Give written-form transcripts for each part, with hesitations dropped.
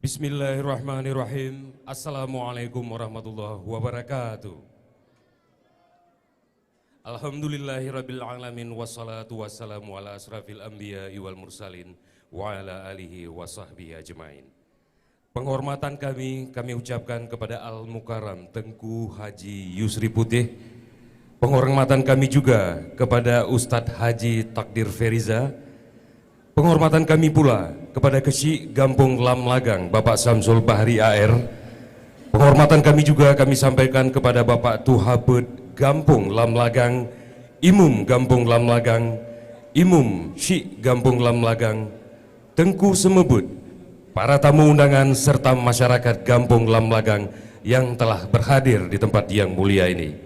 Bismillahirrahmanirrahim. Assalamualaikum warahmatullahi wabarakatuh. Alhamdulillahirrabbilalamin. Wassalatu wassalamu ala asrafil anbiya wal mursalin wa ala alihi wa sahbihi ajmain. Penghormatan kami ucapkan kepada Al-Mukarram Tengku Haji Yusri Putih. Penghormatan kami juga kepada Ustadz Haji Takdir Feriza. Penghormatan kami pula kepada Kesi Gampung Lamlagang Bapak Samsul Bahri AR. Penghormatan kami juga kami sampaikan kepada Bapak Tuhabud Gampung Lamlagang, Imum Gampung Lamlagang, Imum Syik Gampung Lamlagang, Tengku Semebut, para tamu undangan serta masyarakat Gampung Lamlagang yang telah berhadir di tempat yang mulia ini.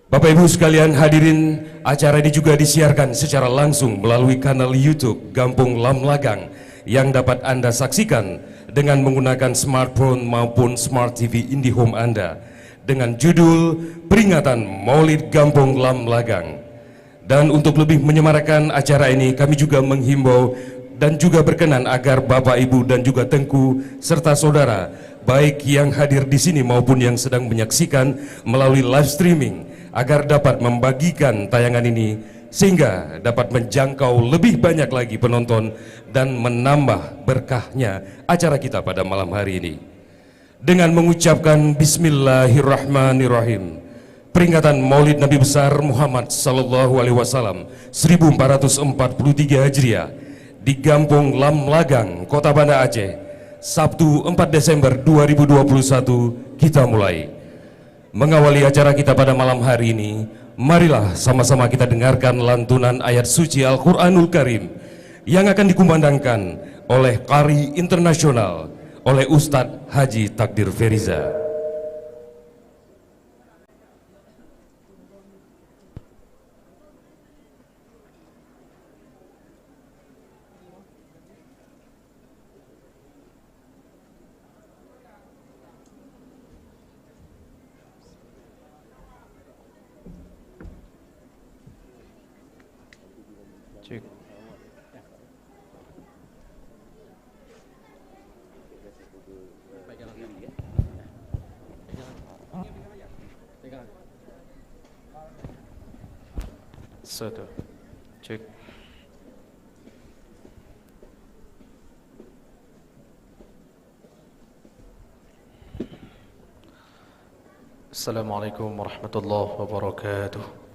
Bapak Ibu sekalian hadirin, acara ini juga disiarkan secara langsung melalui kanal YouTube Gampung Lamlagang yang dapat Anda saksikan dengan menggunakan smartphone maupun smart TV IndiHome Anda dengan judul Peringatan Maulid Gampung Lamlagang. Dan untuk lebih menyemarakan acara ini, kami juga menghimbau dan juga berkenan agar Bapak Ibu dan juga Tengku serta saudara baik yang hadir di sini maupun yang sedang menyaksikan melalui live streaming agar dapat membagikan tayangan ini sehingga dapat menjangkau lebih banyak lagi penonton dan menambah berkahnya acara kita pada malam hari ini. Dengan mengucapkan Bismillahirrahmanirrahim, peringatan Maulid Nabi besar Muhammad sallallahu alaihi wasallam 1443 Hijriah di Gampung Lamlagang, Kota Banda Aceh, Sabtu 4 Desember 2021 kita mulai. Mengawali acara kita pada malam hari ini, marilah sama-sama kita dengarkan lantunan ayat suci Al-Quranul Karim yang akan dikumandangkan oleh Qari Internasional oleh Ustadz Haji Takdir Feriza. Satu, cek. Assalamualaikum warahmatullahi wabarakatuh.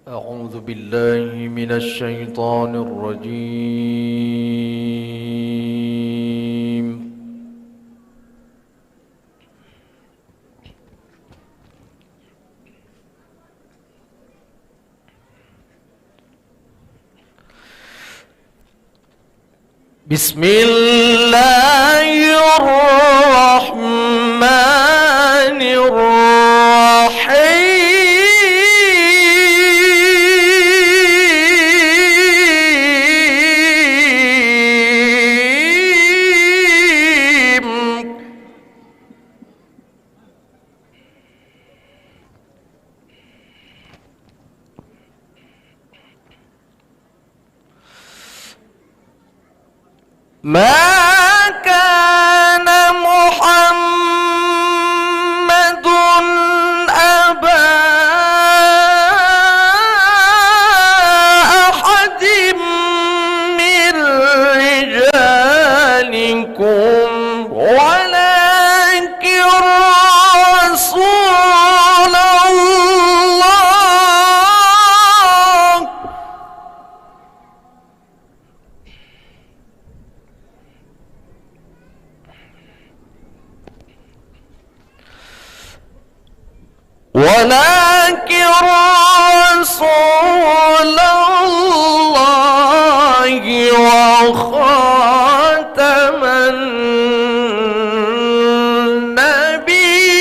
أعوذ بالله من الشيطان الرجيم. بسم الله الرحمن الرحيم. ما كان محمد أبا أحد من رجالكم ولكن رسول الله. ولكن رسول الله وخاتم النبيين.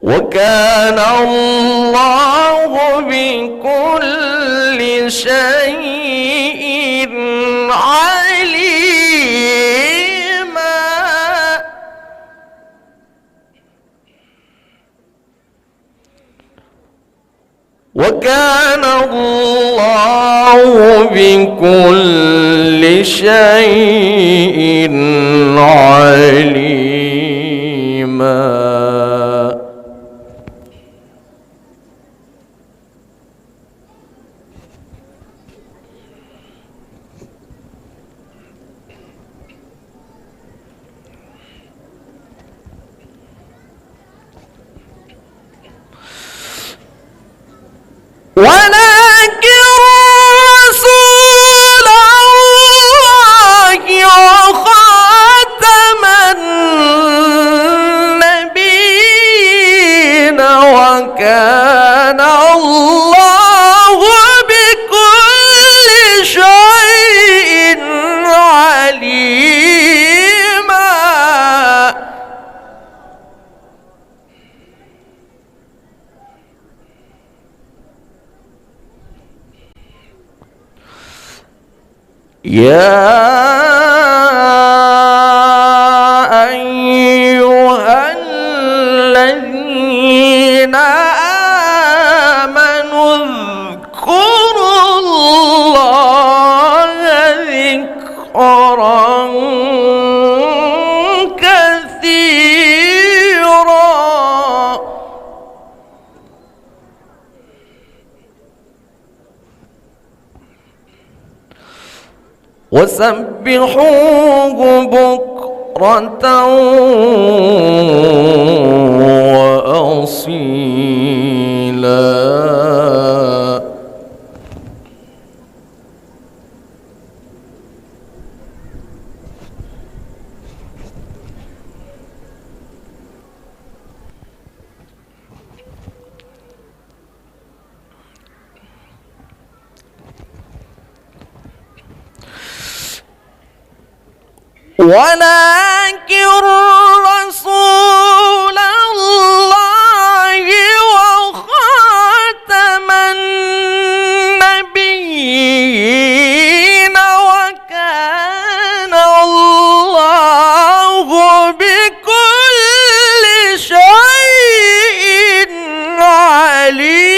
وكان الله بكل شيء عليما. وكان الله بكل شيء عليما. ولكن رسول الله وخاتم النبيين وكان الله بكل شيء عليما. يا أيها الذين آمنوا اذكروا الله ذكرا كثيرا وسبحوه بكرة وأصيلا. ولكن رسول الله وخاتم النبيين وكان الله بكل شيء عليما.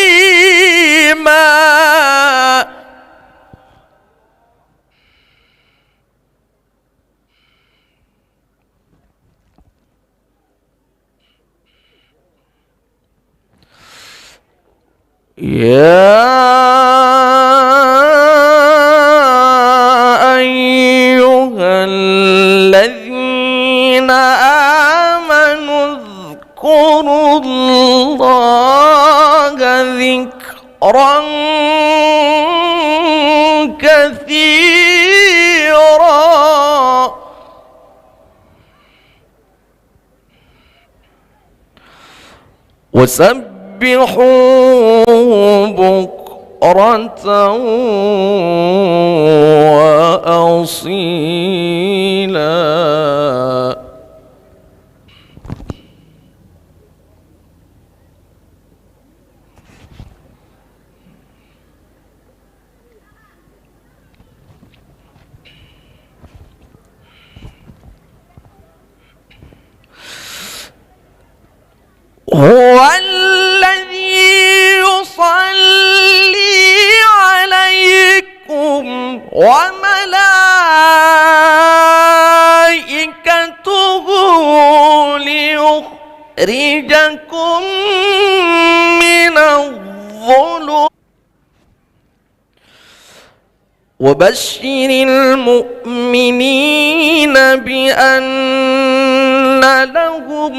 يا أيها الذين آمنوا اذكروا الله ذكرا كثيرا وسبحوه بكرة وأصيلا. هو الذي يصلي عليكم وملائكته ليخرجكم من الظلم وبشر المؤمنين بأن لهم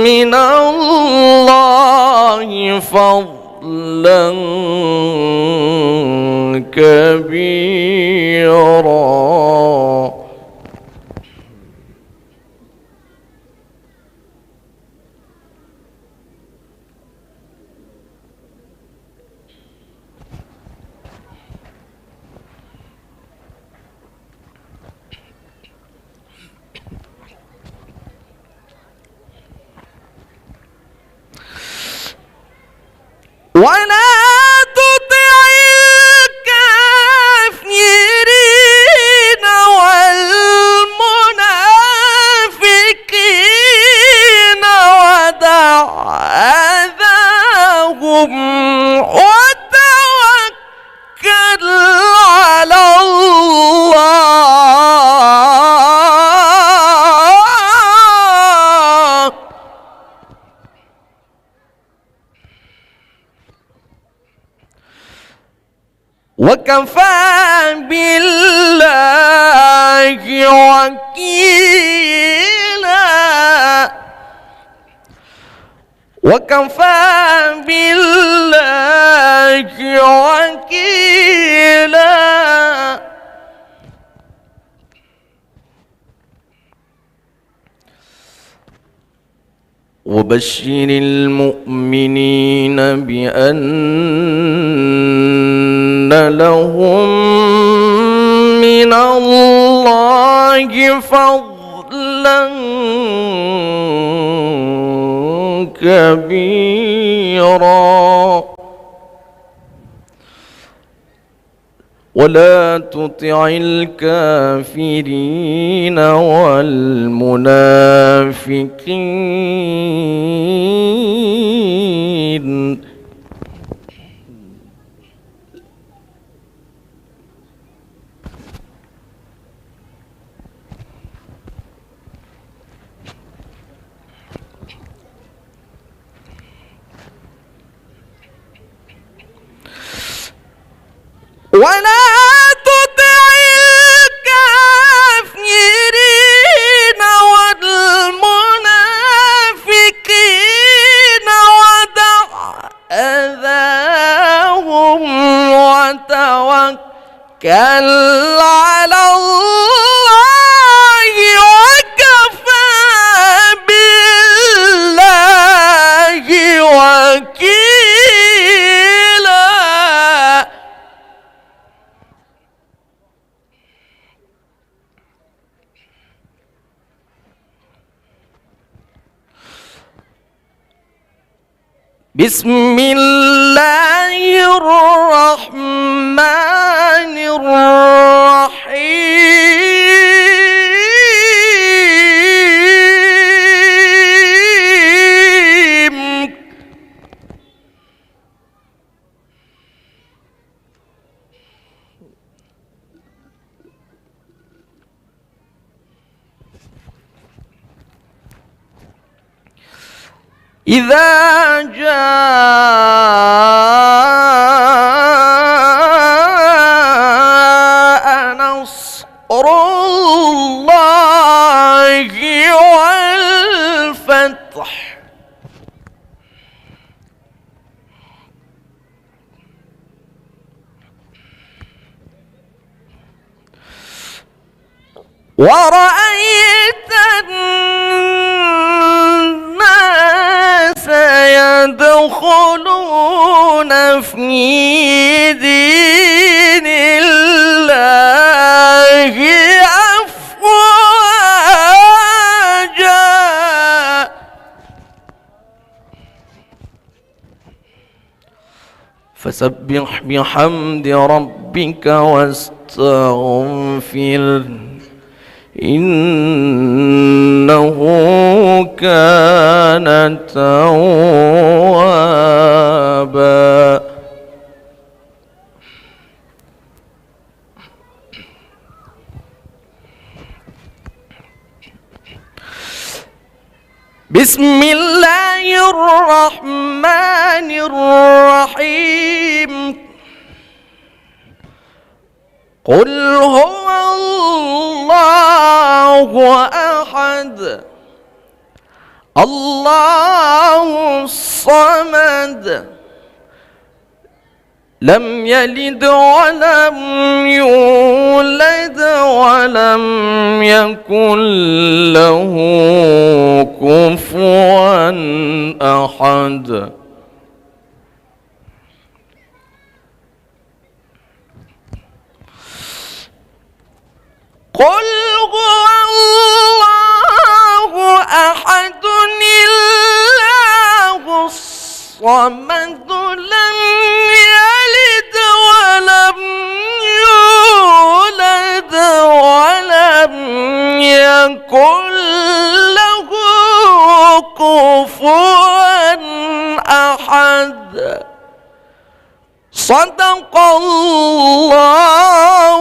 من الله فضلا كبيرا. على الله وكفى بالله وكيلا وكفى بالله وكيلا وبشر المؤمنين بأن لهم من الله فضلا كبيرا ولا تطع الكافرين والمنافقين ولا تطع الكافرين والمنافقين ودع أذاهم وتوكل على الله وكفى بالله وكيلا بسم الله الرحمن الرحيم إذا جاء نصر الله والفتح ورأيت الناس يدخلون في دين الله أفواجا فسبح بحمد ربك واستغفره إنه كان توابا بسم الله الرحمن الرحيم قل هو الله أحد الله الصمد لم يلد ولم يولد ولم يكن له كفوا أحد قل هو الله أحد الله الصمد لم يلد ولم يولد ولم يكن له كفوا أحد صدق الله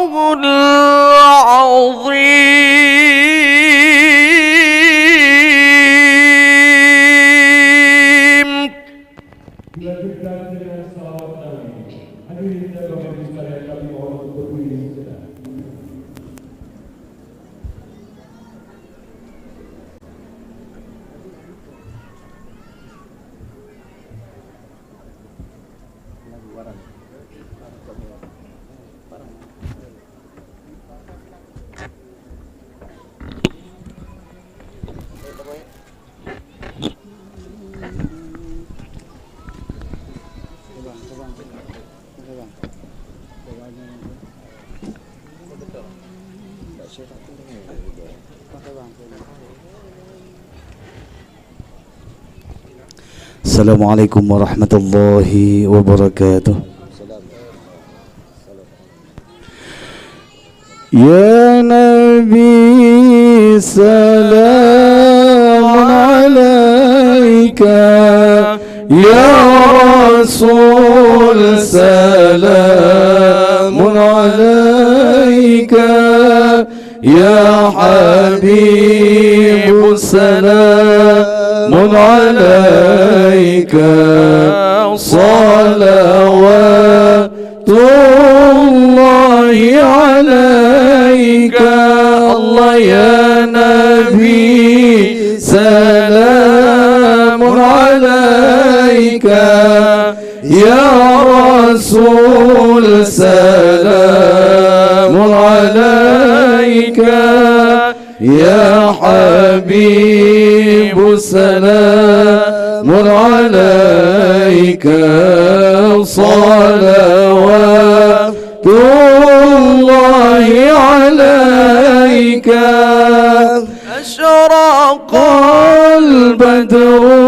Assalamualaikum warahmatullahi wabarakatuh. Ya Nabi salamun alaika, Ya Rasul salamun alaika, Ya Habib salamun alaika, salawatullahi alaika. Allah ya Nabi salamun alaika, Ya Rasul salamun alaika, Ya Habib salamun alaika, salawatullahi alaika. Asyraqal badru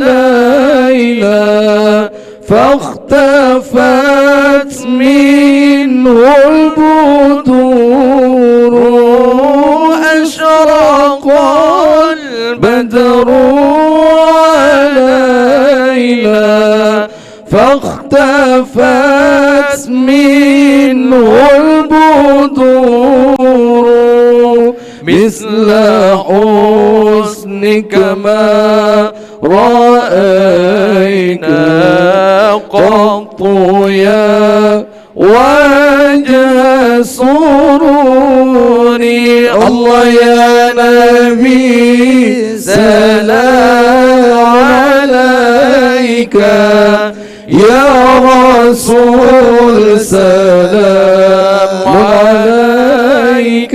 alaina فاختفت منه البدور. أشرق البدر علينا فاختفت منه البدور. مثل حسنك ما رأينا قط يا وجه سروري. الله يا نبي سلام عليك، يا رسول سلام عليك،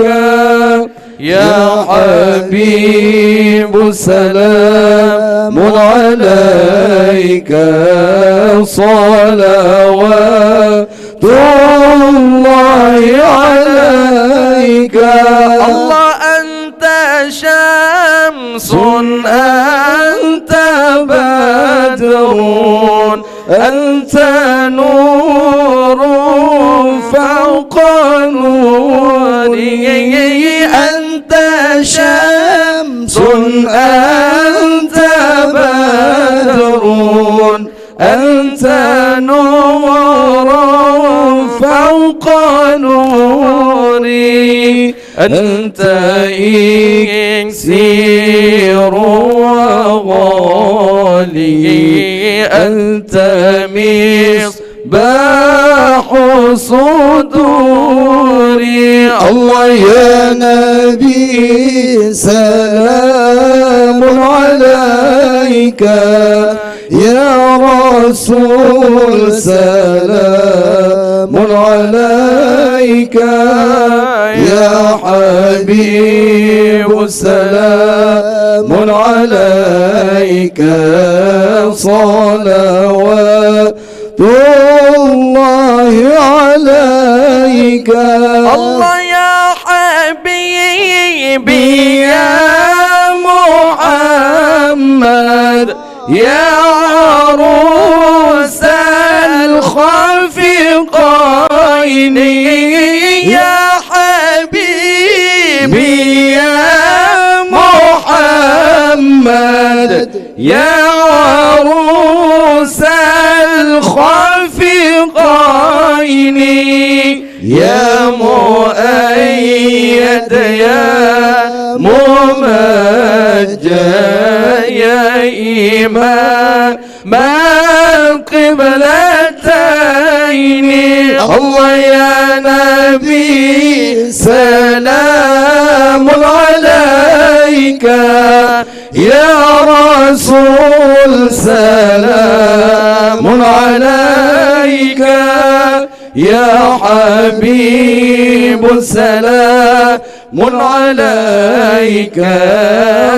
يا حبيب سلام عليك، صلوات الله عليك. الله أنت شمس أنت بدر أنت نور فوق نوري. أنت شمس أنت بدر أنت نور فوق نوري. أنت إكسير وغالي، أنت مصباح صدوري. الله يا نبي سلام عليك، يا رسول سلام عليك، يا حبيب سلام عليك، صلوات الله عليك. الله يا حبيبي يا محمد، يا عروس الخفقين، يا حبيبي يا محمد، يا عروس الخفقين، يا مؤيد يا ممجد يا إمام القبلتين. الله يا نبي سلام عليك، يا رسول سلام عليك، يا حبيب سلام عليك،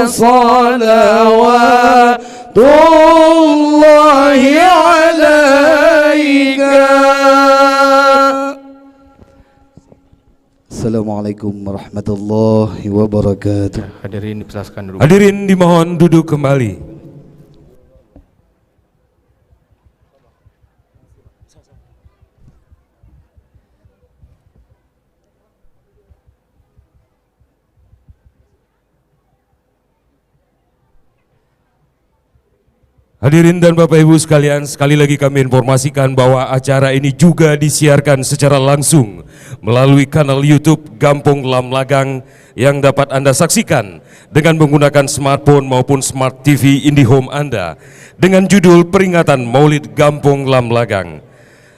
صلوات الله عليك. Assalamualaikum warahmatullahi wabarakatuh. Hadirin dipersilakan dulu. Hadirin dimohon duduk kembali. Hadirin dan Bapak Ibu sekalian, sekali lagi kami informasikan bahwa acara ini juga disiarkan secara langsung melalui kanal YouTube Gampong Lam Lagang yang dapat Anda saksikan dengan menggunakan smartphone maupun smart TV IndiHome Anda dengan judul Peringatan Maulid Gampong Lam Lagang.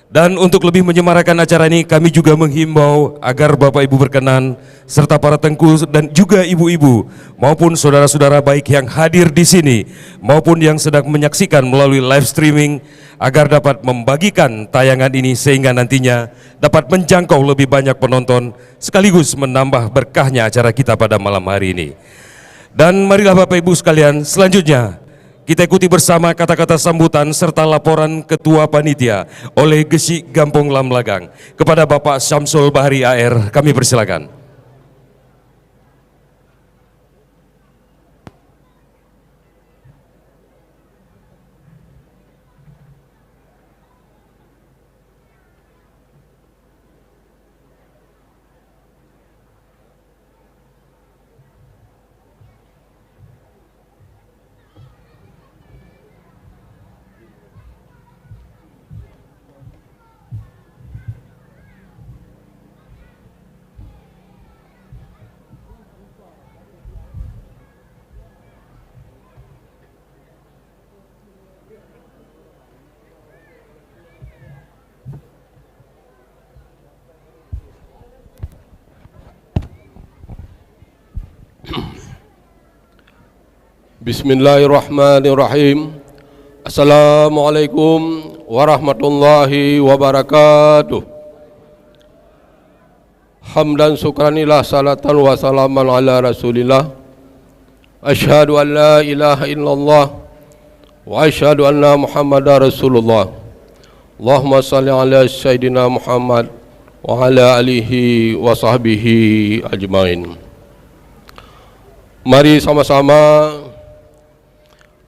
Dan untuk lebih menyemarakan acara ini, kami juga menghimbau agar Bapak Ibu berkenan serta para tengku dan juga ibu-ibu maupun saudara-saudara baik yang hadir di sini maupun yang sedang menyaksikan melalui live streaming agar dapat membagikan tayangan ini sehingga nantinya dapat menjangkau lebih banyak penonton sekaligus menambah berkahnya acara kita pada malam hari ini. Dan marilah Bapak Ibu sekalian, selanjutnya kita ikuti bersama kata-kata sambutan serta laporan Ketua Panitia oleh Gesik Gampong Lam Lagang. Kepada Bapak Syamsul Bahri AR, kami persilakan. Bismillahirrahmanirrahim. Assalamualaikum warahmatullahi wabarakatuh. Hamdan syukranillah salatan wa salaman ala rasulillah. Asyhadu an la ilaha illallah wa asyhadu anna muhammadar rasulullah. Allahumma salli ala sayyidina Muhammad wa ala alihi wa sahbihi ajmain. Mari sama-sama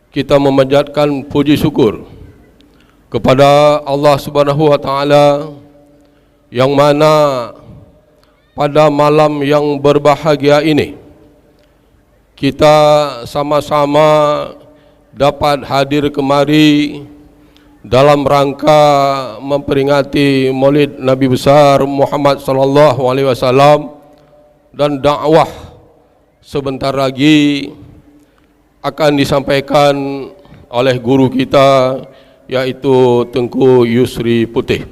kita memanjatkan puji syukur kepada Allah Subhanahu wa taala yang mana pada malam yang berbahagia ini kita sama-sama dapat hadir kemari dalam rangka memperingati Maulid Nabi besar Muhammad sallallahu alaihi wasallam dan dakwah sebentar lagi akan disampaikan oleh guru kita yaitu Tengku Yusri Putih.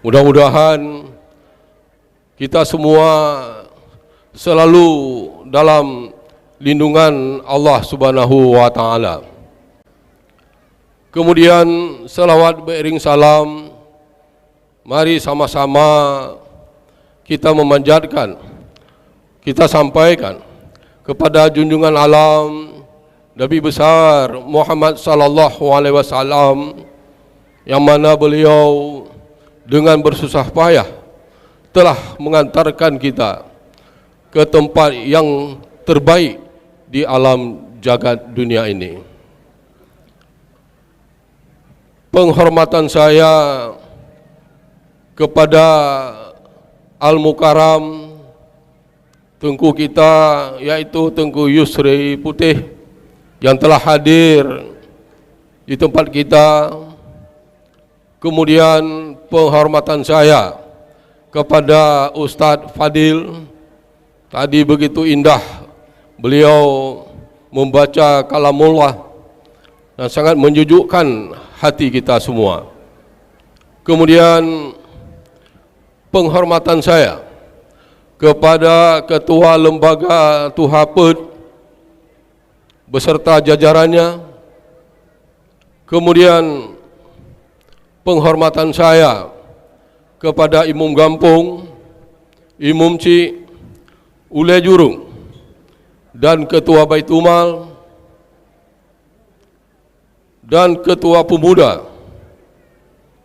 Mudah-mudahan kita semua selalu dalam lindungan Allah Subhanahu wa taala. Kemudian selawat beriring salam, mari sama-sama kita memanjatkan, kita sampaikan kepada junjungan alam Nabi besar Muhammad sallallahu alaihi wasallam yang mana beliau dengan bersusah payah telah mengantarkan kita ke tempat yang terbaik di alam jagat dunia ini. Penghormatan saya kepada Al-Mukarram Tengku kita yaitu Tengku Yusri Putih yang telah hadir di tempat kita. Kemudian penghormatan saya kepada Ustadz Fadil, tadi begitu indah beliau membaca kalamullah dan sangat menjujukkan hati kita semua. Kemudian penghormatan saya kepada Ketua Lembaga Tuhaped beserta jajarannya. Kemudian penghormatan saya kepada Imam Gampong, Imam Cik, Ule Jurung dan Ketua Baitumal dan Ketua Pemuda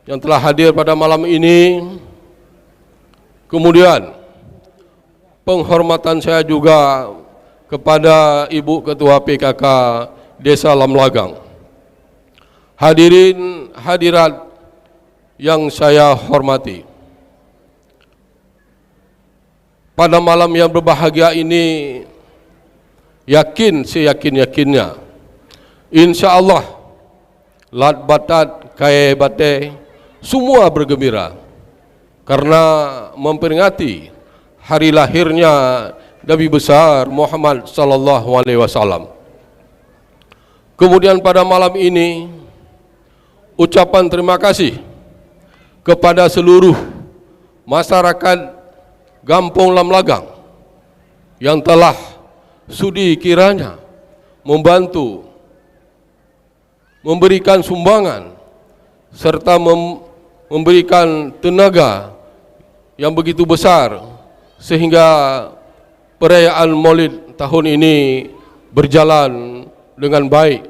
yang telah hadir pada malam ini. Kemudian penghormatan saya juga kepada Ibu Ketua PKK Desa Lamlagang. Hadirin hadirat yang saya hormati, pada malam yang berbahagia ini, yakin seyakin-yakinnya, insya Allah lat batat kaya bate semua bergembira karena memperingati hari lahirnya Nabi besar Muhammad sallallahu alaihi wasallam. Kemudian pada malam ini, ucapan terima kasih kepada seluruh masyarakat Kampung Lamlagang yang telah sudi kiranya membantu, memberikan sumbangan serta memberikan tenaga yang begitu besar sehingga perayaan Maulid tahun ini berjalan dengan baik.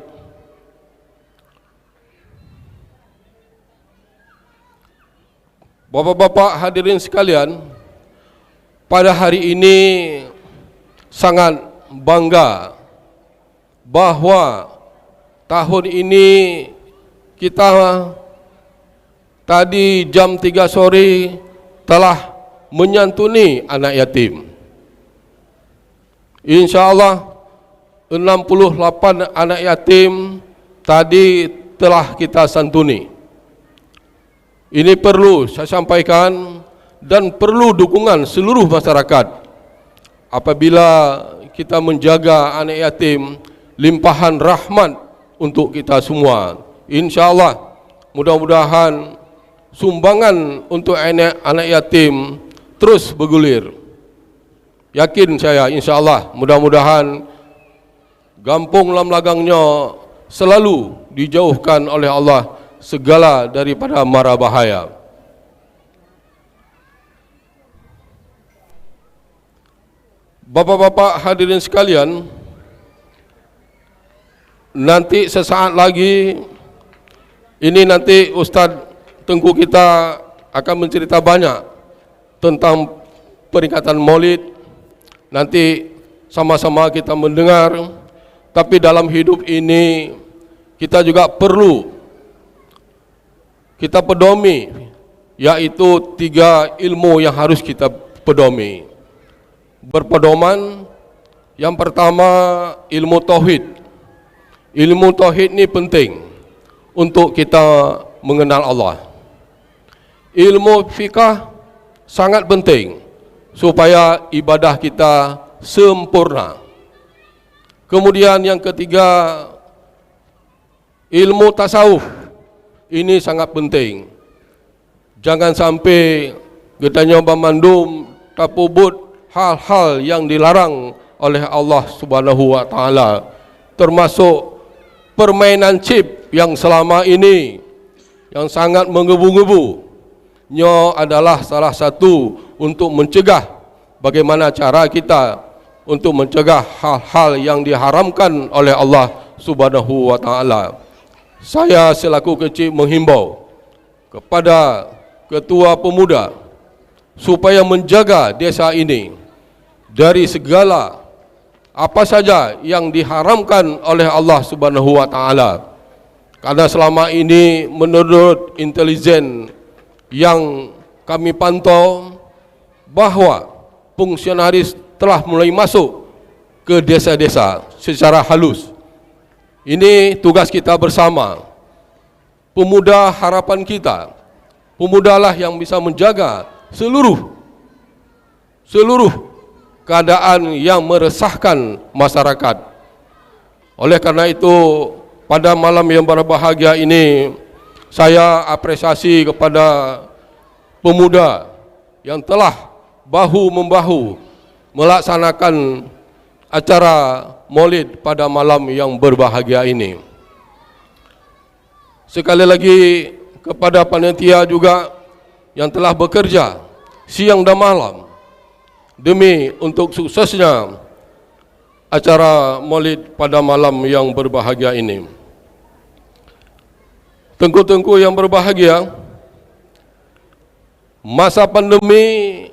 Bapak-bapak hadirin sekalian, pada hari ini sangat bangga bahwa tahun ini kita tadi jam 3 sore telah menyantuni anak yatim. InsyaAllah 68 anak yatim tadi telah kita santuni. Ini perlu saya sampaikan dan perlu dukungan seluruh masyarakat. Apabila kita menjaga anak yatim, limpahan rahmat untuk kita semua. InsyaAllah mudah-mudahan sumbangan untuk anak yatim terus bergulir. Yakin saya, insyaAllah mudah-mudahan Kampung Lamlagangnya selalu dijauhkan oleh Allah segala daripada mara bahaya. Bapak-bapak hadirin sekalian, nanti sesaat lagi ini nanti Ustaz Tengku kita akan mencerita banyak tentang peringatan Maulid. Nanti sama-sama kita mendengar. Tapi dalam hidup ini kita juga perlu kita pedomi, yaitu 3 ilmu yang harus kita pedomi. Berpedoman, yang pertama ilmu tauhid. Ilmu tauhid ini penting untuk kita mengenal Allah. Ilmu fikah sangat penting supaya ibadah kita sempurna. Kemudian yang ketiga, ilmu tasawuf. Ini sangat penting. Jangan sampai getanya bamandum tapubut hal-hal yang dilarang oleh Allah Subhanahu wa taala, termasuk permainan chip yang selama ini yang sangat menggebu-gebu. Nya adalah salah satu untuk mencegah bagaimana cara kita untuk mencegah hal-hal yang diharamkan oleh Allah Subhanahu wa taala. Saya selaku kecil menghimbau kepada ketua pemuda supaya menjaga desa ini dari segala apa saja yang diharamkan oleh Allah Subhanahu wa taala. Karena selama ini menurut intelijen yang kami pantau bahwa fungsionaris telah mulai masuk ke desa-desa secara halus. Ini tugas kita bersama. Pemuda harapan kita. Pemudalah yang bisa menjaga seluruh keadaan yang meresahkan masyarakat. Oleh karena itu, pada malam yang berbahagia ini, saya apresiasi kepada pemuda yang telah bahu-membahu melaksanakan acara Maulid pada malam yang berbahagia ini. Sekali lagi kepada panitia juga yang telah bekerja siang dan malam demi untuk suksesnya acara Maulid pada malam yang berbahagia ini. Tengku-tengku yang berbahagia, masa pandemi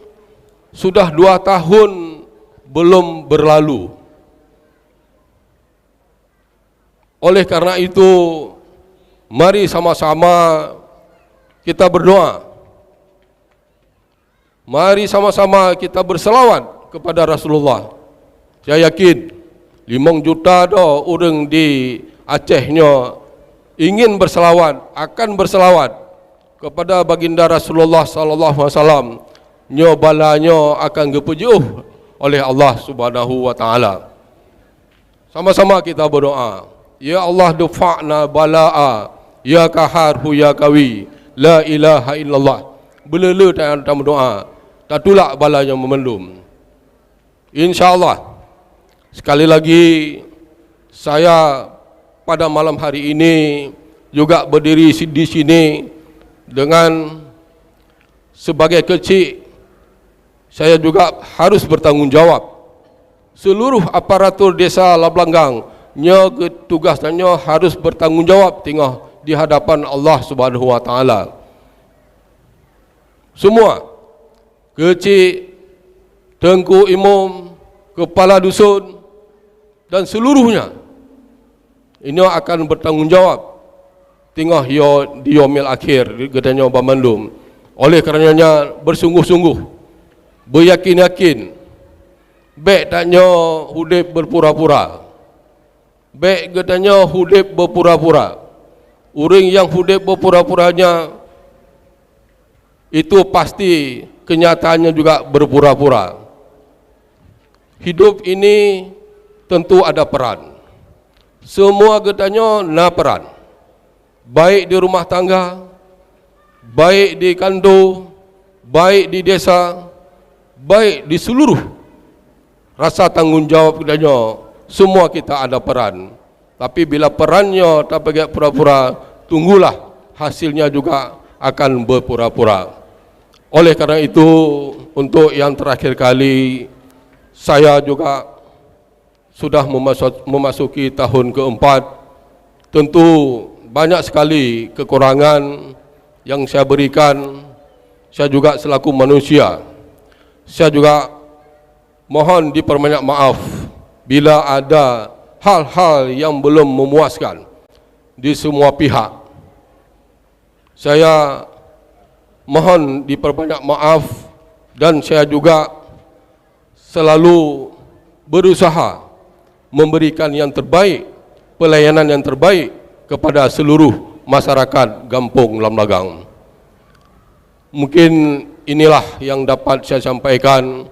sudah 2 tahun belum berlalu. Oleh karena itu, mari sama-sama kita berdoa. Mari sama-sama kita berselawat kepada Rasulullah. Saya yakin 5 juta dah orang di Acehnya ingin berselawat, akan berselawat kepada baginda Rasulullah sallallahu alaihi wasallam. Nyo balanya akan gepujuh oleh Allah Subhanahu wa taala. Sama-sama kita berdoa. Ya Allah, dufa'na bala'a, ya qaharhu ya qawi, la ilaha illallah. Belele dalam doa, tak tulak balanya memendum. InsyaAllah, sekali lagi saya pada malam hari ini juga berdiri di sini dengan sebagai kecil. Saya juga harus bertanggungjawab. Seluruh aparatur desa Lablanggang, tugasnya harus bertanggungjawab tengah di hadapan Allah Subhanahu wa taala. Semua kecil, tengku imam, kepala dusun dan seluruhnya ini akan bertanggungjawab tengah di yaumil akhir katanya Bamandum. Oleh karenanya bersungguh-sungguh, beryakin-yakin, baik taknya hudib berpura-pura, baik katanya hudib berpura-pura. Orang yang hudib berpura-puranya itu pasti kenyataannya juga berpura-pura. Hidup ini tentu ada peran. Semua katanya na peran. Baik di rumah tangga, baik di kantor, baik di desa, baik di seluruh rasa tanggungjawab katanya, semua kita ada peran. Tapi bila perannya tak pakai pura-pura, tunggulah hasilnya juga akan berpura-pura. Oleh karena itu, untuk yang terakhir kali, saya juga sudah memasuki tahun keempat. Tentu banyak sekali kekurangan yang saya berikan. Saya juga selaku manusia, saya juga mohon diperbanyak maaf bila ada hal-hal yang belum memuaskan di semua pihak. Saya mohon diperbanyak maaf dan saya juga selalu berusaha memberikan yang terbaik, pelayanan yang terbaik kepada seluruh masyarakat Kampung Lamlagang. Mungkin inilah yang dapat saya sampaikan.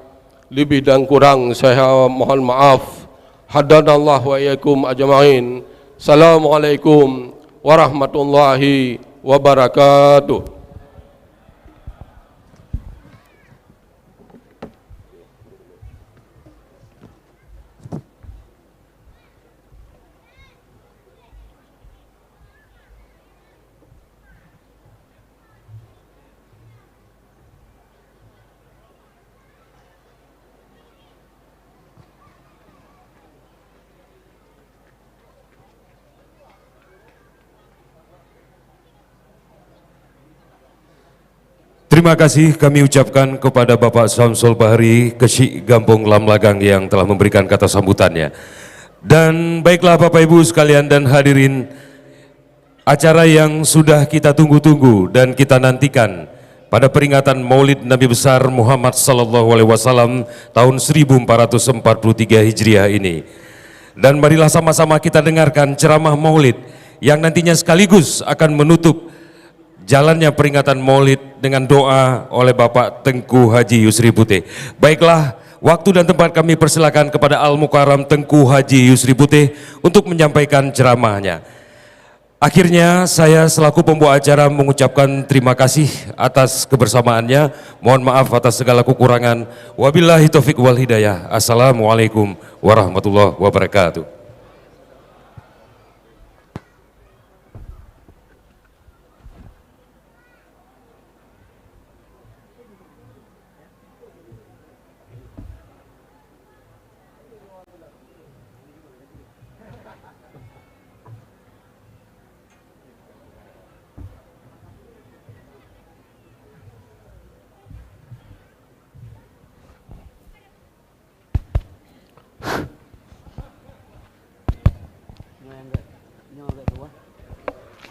Lebih dan kurang saya mohon maaf. Hadanallahu wa iyyakum ajma'in. Assalamualaikum warahmatullahi wabarakatuh. Terima kasih kami ucapkan kepada Bapak Samsul Bahri, Kesyik Kampung Lamlagang yang telah memberikan kata sambutannya. Dan baiklah Bapak Ibu sekalian dan hadirin, acara yang sudah kita tunggu-tunggu dan kita nantikan pada peringatan Maulid Nabi besar Muhammad sallallahu alaihi wasallam tahun 1443 Hijriah ini. Dan marilah sama-sama kita dengarkan ceramah Maulid yang nantinya sekaligus akan menutup jalannya peringatan Maulid dengan doa oleh Bapak Tengku Haji Yusri Putih. Baiklah, waktu dan tempat kami persilakan kepada Al-Mukarram Tengku Haji Yusri Putih untuk menyampaikan ceramahnya. Akhirnya saya selaku pembawa acara mengucapkan terima kasih atas kebersamaannya. Mohon maaf atas segala kekurangan. Wabillahi taufiq wal hidayah. Assalamualaikum warahmatullahi wabarakatuh.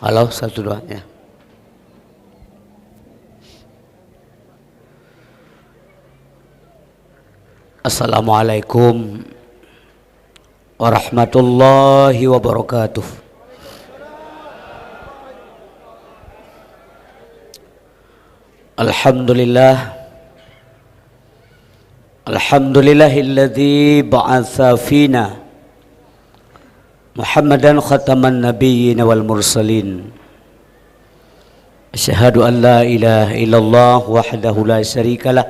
Halo, 1 2 ya. Assalamualaikum warahmatullahi wabarakatuh. Alhamdulillahilladzi ba'atsa fina Muhammadan khataman nabiyyin wal mursalin. Asyhadu an la ilaha illallah wahdahu la syarikalah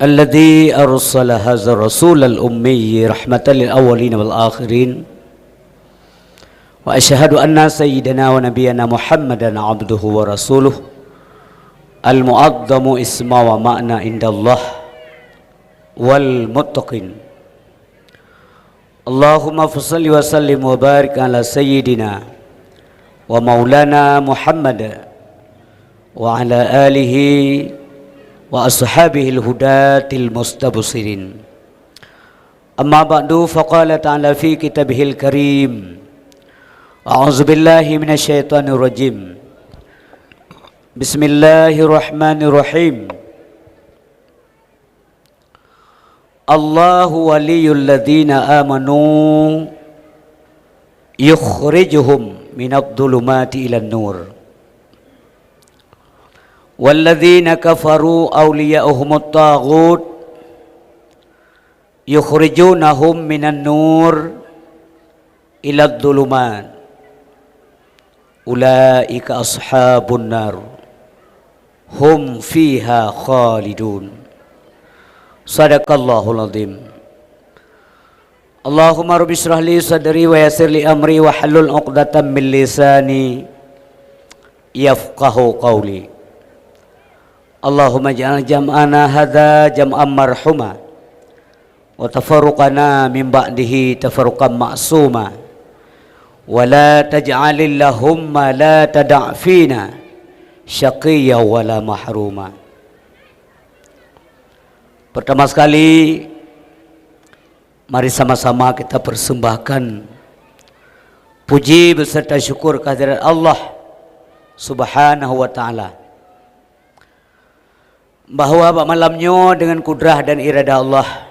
alladzi arsala hadzal rasulal ummi rahmatan lil awwalin wal akhirin. Wa asyhadu anna sayyidana wa nabiyyana Muhammadan abduhu wa rasuluh al mu'azzamu isma wa ma'na indallah wal muttaqin. Allahumma fassalli wa sallim wa barik ala sayyidina wa maulana Muhammad wa ala alihi wa ashabihi al-hudatil mustabsirin. Amma ba'du, faqala ta'ala fi kitabihil karim. A'udzu billahi minasy syaithanir rajim. Bismillahirrahmanirrahim. Allahu waliyul ladzina amanu yukhrijuhum minadh dhulumati ilan nur walladzina kafaru awliya'uhumut taghut yukhrijunahum minan nur ilad dhulumat ulaika ashabun nar hum fiha khalidun. Sadaqallahul azim. Allahumma rabbi shrah li sadri wa yassir li amri wa halul 'uqdatam min lisani yafqahu qawli. Allahumma ja'al jam'ana hadza jam'an marhuma wa tafarruqana min ba'dihi tafarruqan ma'suma wa la taj'alillahumma la tada' fina syaqiyya wa la mahruma. Pertama sekali, mari sama-sama kita persembahkan puji beserta syukur kehadirat Allah Subhanahu wa ta'ala, bahwa malamnya dengan kudrah dan iradah Allah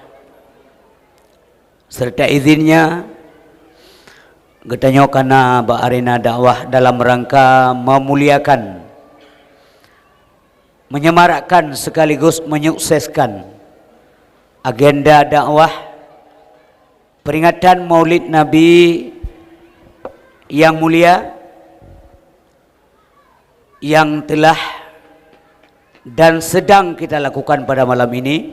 serta izinnya getanyo kana ba arena dakwah dalam rangka memuliakan, menyemarakkan sekaligus menyukseskan agenda dakwah peringatan Maulid Nabi yang mulia yang telah dan sedang kita lakukan pada malam ini.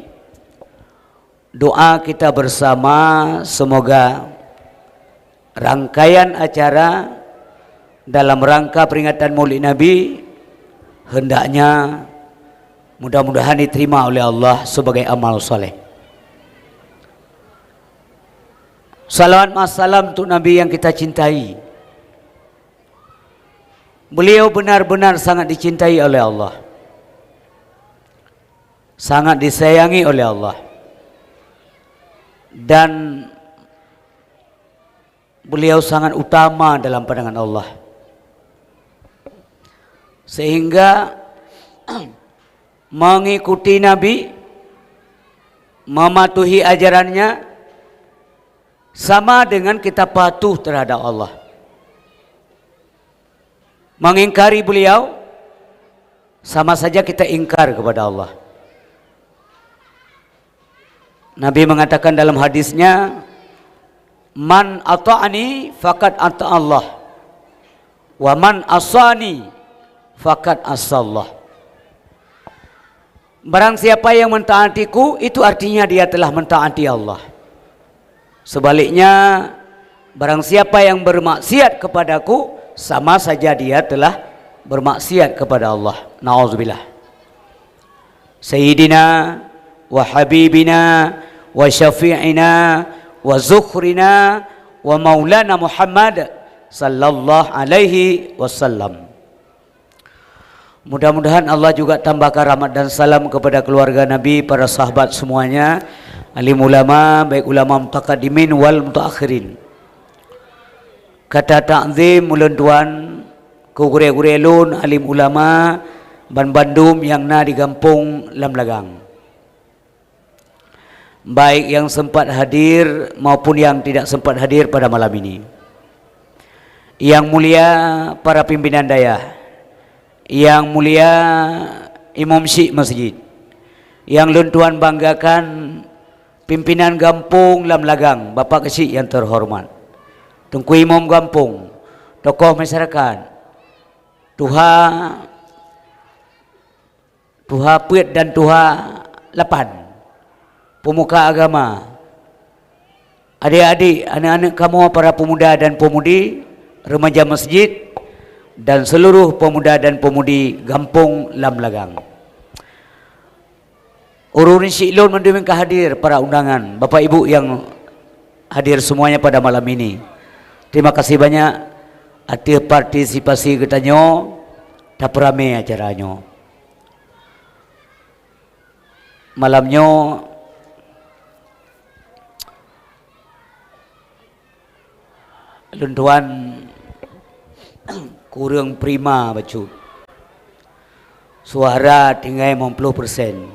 Doa kita bersama semoga rangkaian acara dalam rangka peringatan Maulid Nabi hendaknya mudah-mudahan diterima oleh Allah sebagai amal soleh. Salawat masalam untuk Nabi yang kita cintai. Beliau benar-benar sangat dicintai oleh Allah, sangat disayangi oleh Allah, dan beliau sangat utama dalam pandangan Allah, sehingga mengikuti Nabi, mematuhi ajarannya sama dengan kita patuh terhadap Allah. Mengingkari beliau sama saja kita ingkar kepada Allah. Nabi mengatakan dalam hadisnya, man ata'ani faqad ata Allah wa man asani faqad asallah. Barang siapa yang mentaatiku, itu artinya dia telah mentaati Allah. Sebaliknya, barang siapa yang bermaksiat kepadaku, sama saja dia telah bermaksiat kepada Allah. Na'udzubillah. Sayyidina wa habibina wa syafi'ina wa zukhrina wa maulana Muhammad sallallahu alaihi wasallam. Mudah-mudahan Allah juga tambahkan rahmat dan salam kepada keluarga Nabi, para sahabat semuanya, alim ulama, baik ulama mutaqaddimin wal mutaakhirin. kata takzim ulun tuan ku gure-gure lun alim ulama ban Bandung yang na di kampung Lam Lagang, baik yang sempat hadir maupun yang tidak sempat hadir pada malam ini. Yang mulia para pimpinan daya, yang mulia imam syekh masjid, yang lun tuan banggakan pimpinan kampung Lam Lagang, Bapak Kecik yang terhormat, Tungku Imam Kampung, tokoh masyarakat, Tuha Puit dan Tuha Lapan, pemuka agama, adik-adik, anak-anak kamu, para pemuda dan pemudi, remaja masjid, dan seluruh pemuda dan pemudi kampung Lam Lagang. Urun Syiklun mendeming hadir para undangan, Bapak Ibu yang hadir semuanya pada malam ini. Terima kasih banyak atas partisipasi ketanyo, tak rame acaranya. Malamnya luntuan kurang prima bacut, suara tinggal 50%,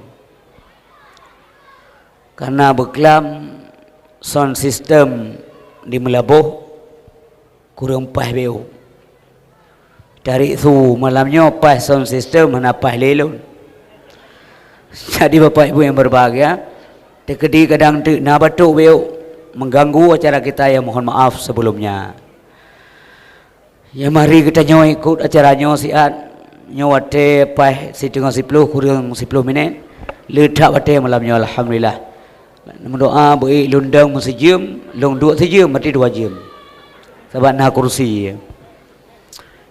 karena beklam sound system di Melabuh kurang pas beu. Dari itu malamnya pas sound system mana pas lelun. Jadi Bapak Ibu yang berbahagia, tekedi kadang na batuk beu mengganggu acara kita, ya mohon maaf sebelumnya. Ya mari kita nyoy ikut acaranya siat nyawate pas 7:10 kurang 10 minit ledak bate malamnya. Alhamdulillah, mendoa baik lundang sejam, long 2 sejam mati 2 jam sebab na kursi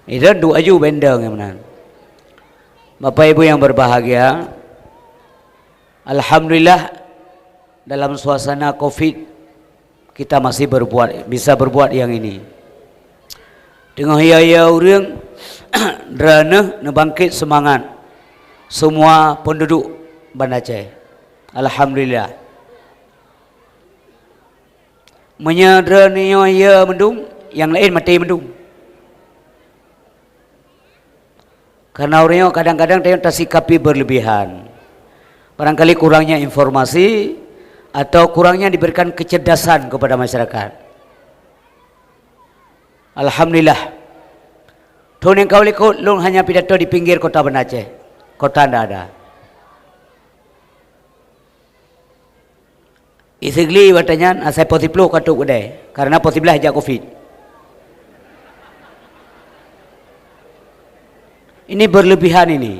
itu 2 aju bendang yang mana. Bapak Ibu yang berbahagia, alhamdulillah dalam suasana Covid kita masih bisa berbuat yang ini. Tengah ya orang drana nebangkit semangat semua penduduk Banda Aceh. Alhamdulillah. Menyadraniyo ya mendung, yang lain mati mendung. Karena orangnya kadang-kadang dia tersikapi berlebihan. Barangkali kurangnya informasi atau kurangnya diberikan kecerdasan kepada masyarakat. Alhamdulillah. Tuh yang kau likut, lu hanya pidato di pinggir kota Banda Aceh. Kota tidak ada. Isigli watanya asai posiblu katuk gede, karena posiblah aja Covid. Ini berlebihan ini.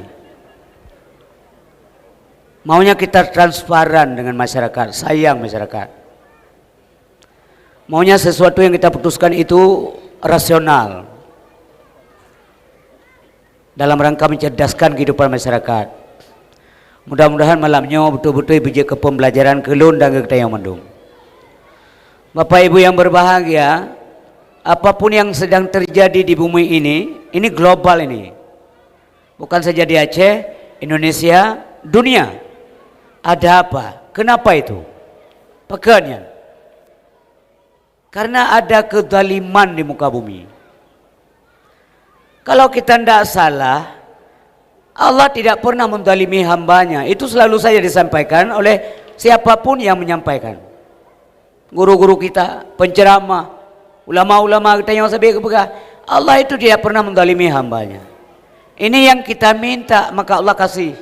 Maunya kita transparan dengan masyarakat, sayang masyarakat. Maunya sesuatu yang kita putuskan itu rasional, dalam rangka mencerdaskan kehidupan masyarakat. Mudah-mudahan malamnya betul-betul bijak ke pembelajaran kelun dan ke yang mendung. Bapak Ibu yang berbahagia, apapun yang sedang terjadi di bumi ini global ini. Bukan saja di Aceh, Indonesia, dunia. Ada apa? Kenapa itu? Pekannya. Karena ada kezaliman di muka bumi. Kalau kita tidak salah, Allah tidak pernah menzalimi hambanya. Itu selalu saja disampaikan oleh siapapun yang menyampaikan. Guru-guru kita, penceramah, ulama-ulama kita yang sampai kepegah, Allah itu tidak pernah menzalimi hambanya. Ini yang kita minta, maka Allah kasih.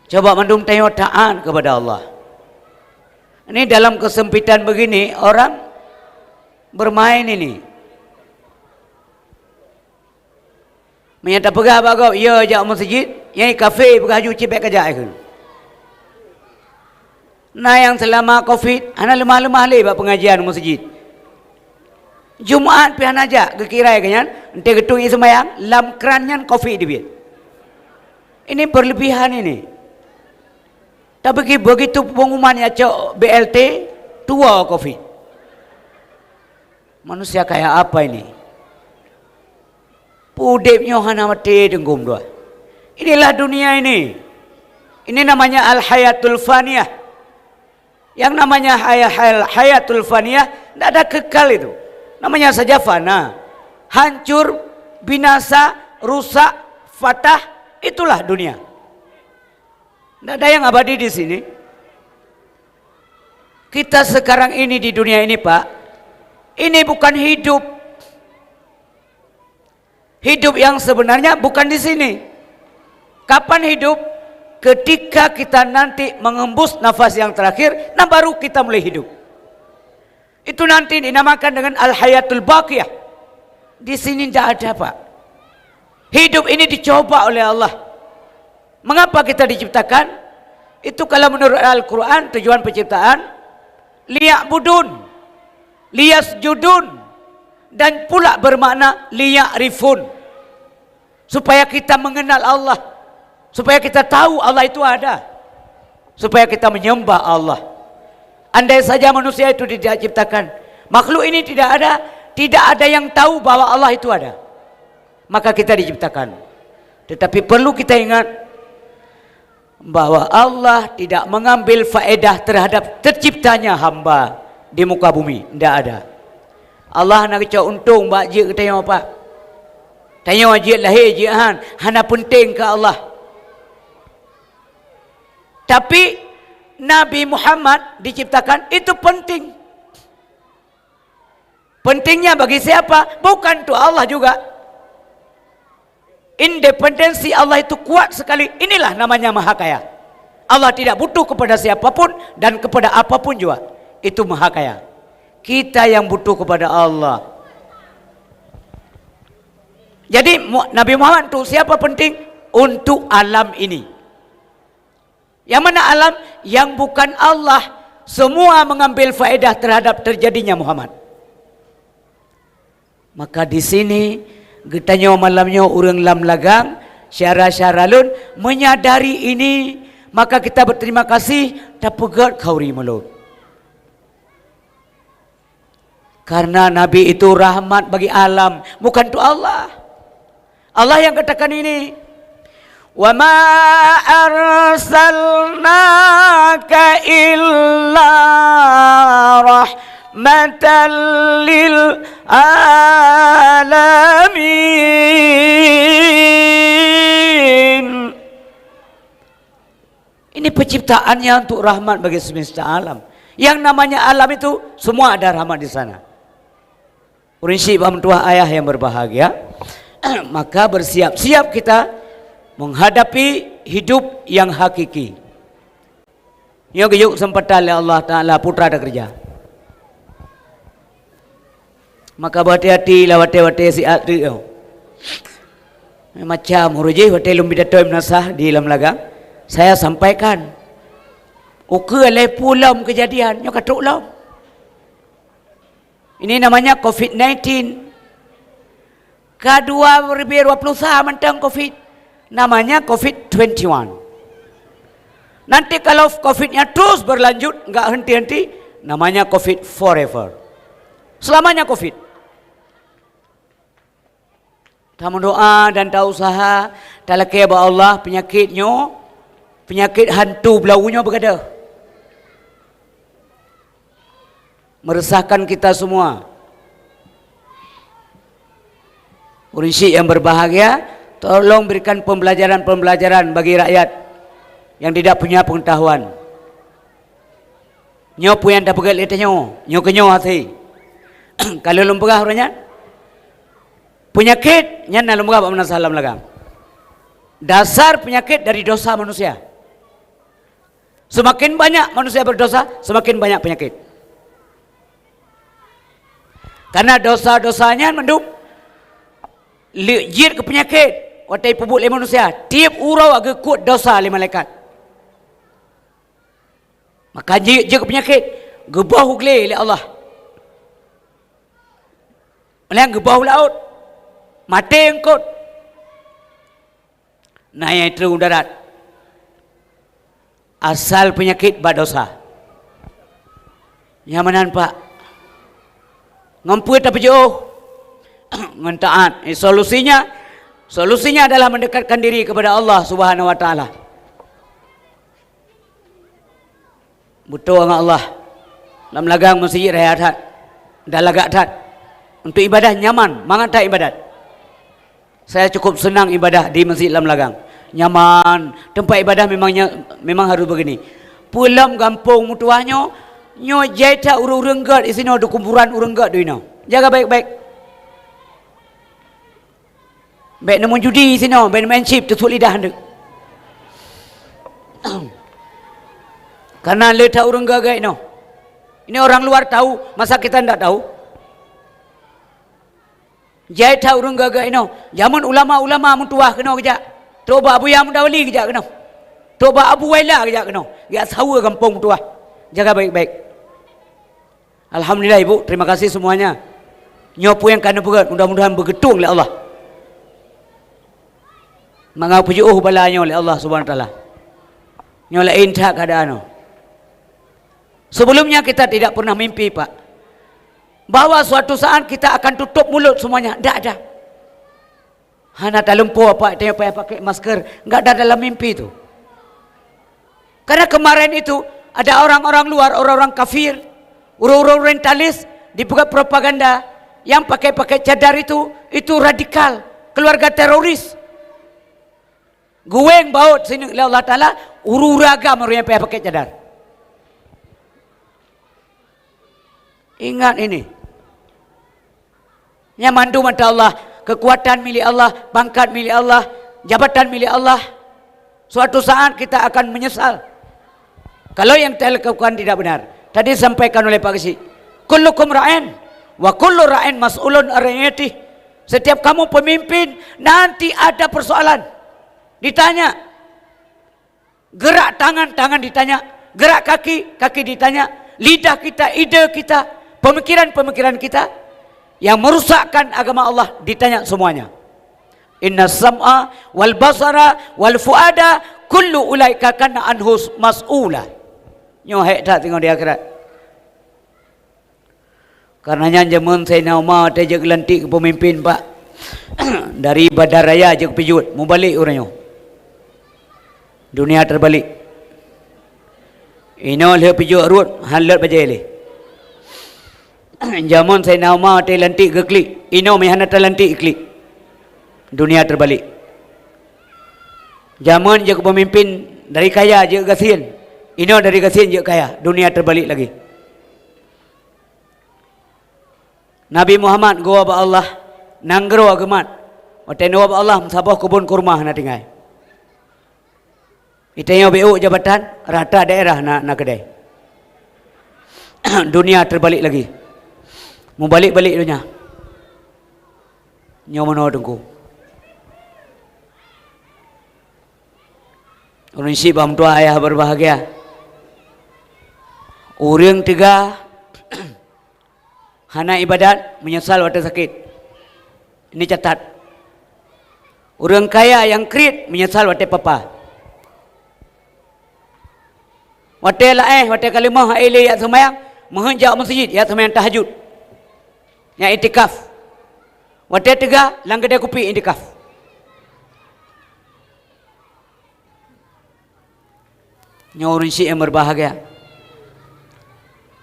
Coba mendung tengok taat kepada Allah. Ini dalam kesempitan begini orang bermain ini. Menyata pegah bagau, ya ajak masjid, yang kafe pegah cuci pek kajak ikut. Nah yang selama Covid, ana lemah-lemah le bab pengajian masjid. Jumaat pian aja kekirai kanyan, ente getung i sembayang, lam kranyan Covid dibit. Ini berlebihan ini. Tapi begitu pengumumannya cok BLT tua Covid. Manusia kayak apa ini? Pudepnya hana mati denggum dua. Inilah dunia ini. Ini namanya al-hayatul faniyah. Yang namanya hayatul faniyah Tidak ada kekal itu. Namanya saja fana. Hancur, binasa, rusak, fatah. Itulah dunia. Tidak ada yang abadi di sini. Kita sekarang ini di dunia ini Pak, ini bukan hidup. Hidup yang sebenarnya bukan di sini. Kapan hidup? Ketika kita nanti mengembus nafas yang terakhir, nah baru kita mulai hidup. Itu nanti dinamakan dengan al-hayatul baqiyah. Di sini tidak ada Pak. Hidup ini dicoba oleh Allah. Mengapa kita diciptakan? Itu kalau menurut Al-Quran tujuan penciptaan liya'budun, liyasjudun, dan pula bermakna liya'rifun, supaya kita mengenal Allah, supaya kita tahu Allah itu ada, supaya kita menyembah Allah. Andai saja manusia itu tidak diciptakan, makhluk ini tidak ada yang tahu bahwa Allah itu ada, maka kita diciptakan. Tetapi perlu kita ingat bahwa Allah tidak mengambil faedah terhadap terciptanya hamba di muka bumi. Tidak ada. Allah nak cakap untung bak je tanya apa? Tanya wajib lahir jihan, hana penting ke Allah. Tapi Nabi Muhammad diciptakan itu penting. Pentingnya bagi siapa? Bukan untuk Allah juga. Independensi Allah itu kuat sekali. Inilah namanya maha kaya. Allah tidak butuh kepada siapapun dan kepada apapun juga. Itu maha kaya. Kita yang butuh kepada Allah. Jadi Nabi Muhammad itu siapa penting? Untuk alam ini. Yang mana alam? Yang bukan Allah. Semua mengambil faedah terhadap terjadinya Muhammad. Maka di sini getanya malamnya orang lam lagang syara-syaralun menyadari ini, maka kita berterima kasih tapegat kauri mulut. Karena Nabi itu rahmat bagi alam, bukan untuk Allah. Allah yang katakan ini, wa ma arsalnaka illa rahmatan lil alamin. Ini penciptaannya untuk rahmat bagi semesta alam. Yang namanya alam itu semua ada rahmat di sana. Prinsip tua ayah yang berbahagia, maka bersiap-siap kita menghadapi hidup yang hakiki. Yang yuk sempatan oleh Allah Ta'ala putra ada kerja. Maka berhati-hati lah wate-wate si atri tu. Macam huruji wate lumbi datoim nasah di dalam lagang. Saya sampaikan. Uke le pulam kejadian nyo katuk lam. Ini namanya COVID-19. K2021 mentang COVID. Namanya COVID-21. Nanti kalau COVID-nya terus berlanjut, enggak henti-henti, namanya COVID forever. Selamanya COVID. Tamu doa dan tak usaha, tak laki ba Allah penyakitnya, penyakit hantu belaunya berada. Meresahkan kita semua. Prinsip yang berbahagia, tolong berikan pembelajaran-pembelajaran bagi rakyat yang tidak punya pengetahuan. Nyo puyan dah pegal letanyo, nyo kenyo hati. Kalau lumpurah orangnya penyakit nyana lumpurah ba menasalam lagang. Dasar penyakit dari dosa manusia. Semakin banyak manusia berdosa, semakin banyak penyakit. Karena dosa-dosanya mendung lijir ke penyakit. Watai pubuk le manusia, tiap urau agak kuat dosa le malaikat. Maka je ke penyakit, gebah ugle le Allah. Malah gebah laut, mati engkau. Naik terus darat. Asal penyakit badosa. Nyamanan Pak. Ngampu tapi jauh. Ngentaat. Solusinya adalah mendekatkan diri kepada Allah Subhanahu wa taala. Butuh dengan Allah. Dalam lagang masjid rakyat. dah lagak tat. Untuk ibadah nyaman, mangat tak ibadat. Saya cukup senang ibadah di Masjid Lam Lagang. Nyaman, tempat ibadah memang harus begini. Pulang kampung mutuahnya, nyo jaita urang gat di sini ada kumpulan urang gat di sini. Jaga baik-baik. Baik namun judi di sini, baik main chip tusuk lidah anda. Karena letak urang gat ini. Ini orang luar tahu, masa kita tidak tahu? Jai tahu urang gagak ino. Zaman ulama-ulama mutuah kena kejak. Toba Abu Yam Dawali kejak kena. Toba Abu Waila kejak kena. Ya tahu kampung mutuah. Jaga baik-baik. Alhamdulillah ibu, terima kasih semuanya. Nyopu yang kana berat, mudah-mudahan bergetung oleh Allah. Mengapujuh balanya oleh Allah Subhanahu wa taala. Nyolain tak keadaan. Sebelumnya kita tidak pernah mimpi, Pak, bahwa suatu saat kita akan tutup mulut semuanya. Tak ada. Hana tak lempu apa dia pakai masker. Enggak ada dalam mimpi itu. Karena kemarin itu ada orang-orang luar, orang-orang kafir, orang-orang orientalis dibuat propaganda yang pakai cadar itu radikal, keluarga teroris. Gue yang baut sini oleh Allah Taala ururaga yang pakai cadar. Ingat ini. Yang mandu mata Allah, kekuatan milik Allah, pangkat milik Allah, jabatan milik Allah. Suatu saat kita akan menyesal kalau yang kita lakukan tidak benar. Tadi disampaikan oleh Pak Gesi, kullukum ra'in wa kullu ra'in mas'ulun an ra'iyatihi. Setiap kamu pemimpin nanti ada persoalan. Ditanya. Gerak tangan ditanya, gerak kaki ditanya, lidah kita, ide kita, pemikiran kita yang merusakkan agama Allah ditanya semuanya. Inna sam'a wal basara wal fuada kullu ulaika kana anhu mas'ula. Nyohek tak tengok di akhirat. Karenanya zaman Sayyidina Umar dia gelantik ke pemimpin, Pak. Dari Badar Raya je ke Pijut, mau balik orangnya. Dunia terbalik. Ino le Pijut rut, halat bajai. Zaman Sayyidina Umar dia lantik ke klik. Ino mehana terlantik klik. Dunia terbalik. Zaman je ke pemimpin dari kaya je ke gasin. Ino dari gasin je kaya. Dunia terbalik lagi. Nabi Muhammad gua ba Allah nanggro agamat. Wateno ba Allah sabah kebun kurma na tinggal. Itanya BU jabatan rata daerah na kedai. Dunia terbalik lagi. Mau balik-balik dunia. Nyaman tunggu. Orang si bam tua ayah berbahagia. Orang tiga hana ibadat menyesal waktu sakit. Ini catat. Orang kaya yang kredit menyesal waktu papa. Waktu waktu kalimah aile ya semayang menghunjak masjid ya semayang tahajud. Ya itikaf. Waktu tiga langgar kopi itikaf. Nyorun si yang berbahagia.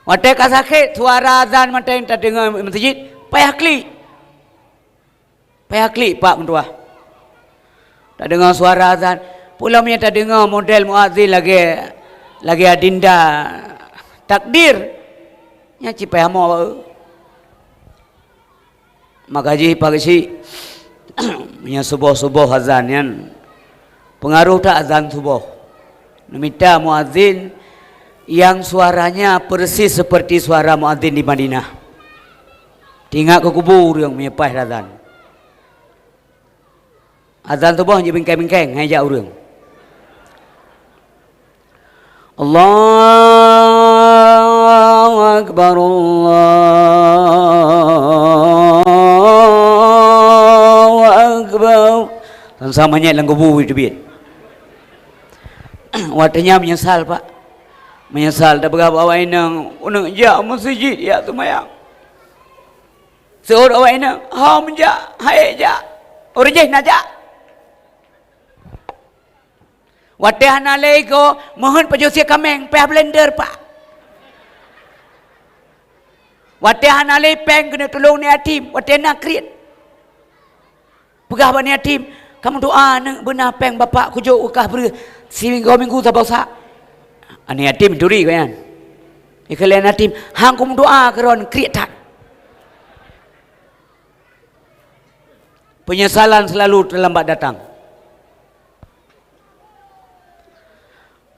Waktu kasakit suara azan mata yang tak dengar masjid payah klik Pak mentua. Tak dengar suara azan. Pulamnya tak dengar model muazzin lagi adinda takbir. Nya cipayah mau. Makaji pagi punya subuh azan yang pengaruh tak azan subuh. Minta muazzin yang suaranya persis seperti suara muazzin di Madinah. Tinggal ke kubur yang menyepah azan. Azan subuh je bingkai-bingkai ngajak orang. Allahu Akbar samanya langgubu itu biar. Waktunya menyesal, Pak. Menyesal dah berapa awak inang unang ja masjid ya tu mayang. Seorang awak inang ha menja hai ja. Orang je nak ja. Waktu hana lego mohon pajosia kameng peh blender, Pak. Watihan alai peng kena tolong ni yatim. Watihan nak kriat. Pegah bani yatim. Kamu doa nak benar peng bapak kujuk ukah ber. Minggu tak bausa. Ani yatim duri kan. Ikalian yatim. Hang kum doa keron kriat tak. Penyesalan selalu terlambat datang.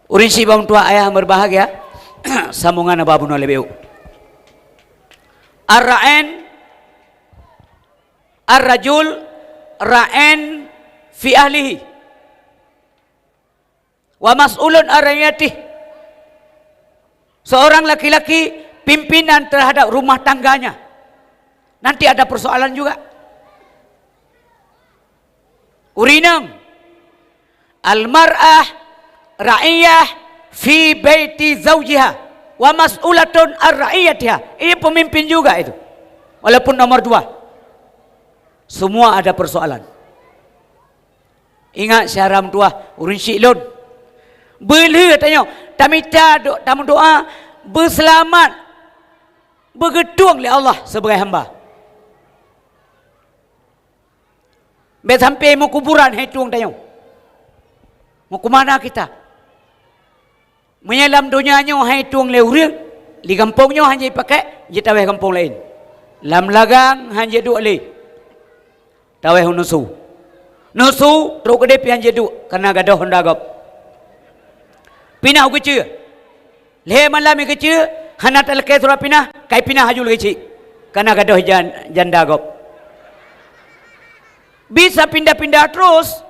Urin si bang tua ayah berbahagia. Sambungan apa pun oleh beu. Ar-ra'in ar-rajul ra'in fi ahlihi wa mas'ulun ar-ra'iyatih. Seorang laki-laki pimpinan terhadap rumah tangganya. Nanti ada persoalan juga. Urinam al-mar'ah ra'iyah fi baiti zawjiha wa mas'ulatun ar-ra'iyatiha. Ini pemimpin juga itu. Walaupun nomor 2. Semua ada persoalan. Ingat syaram tua urin syiklun. Beli tanya, tamita tamu doa berselamat bergetung oleh Allah sebagai hamba. Bet sampai mau kuburan hitung tanya. Mau ke mana kita? Menyelam dunianya hitung le urang. Di kampungnya hanya pakai, je taweh kampung lain. Lam lagang hanya duk le. Taweh nusu. Nusu teruk gede pian je duk karena gadah honda gap. Pinah kecil. Le malam kecil, hanat alkai surah pinah, kai pinah hajul kecil. Karena gadah janda gap. Bisa pindah-pindah terus.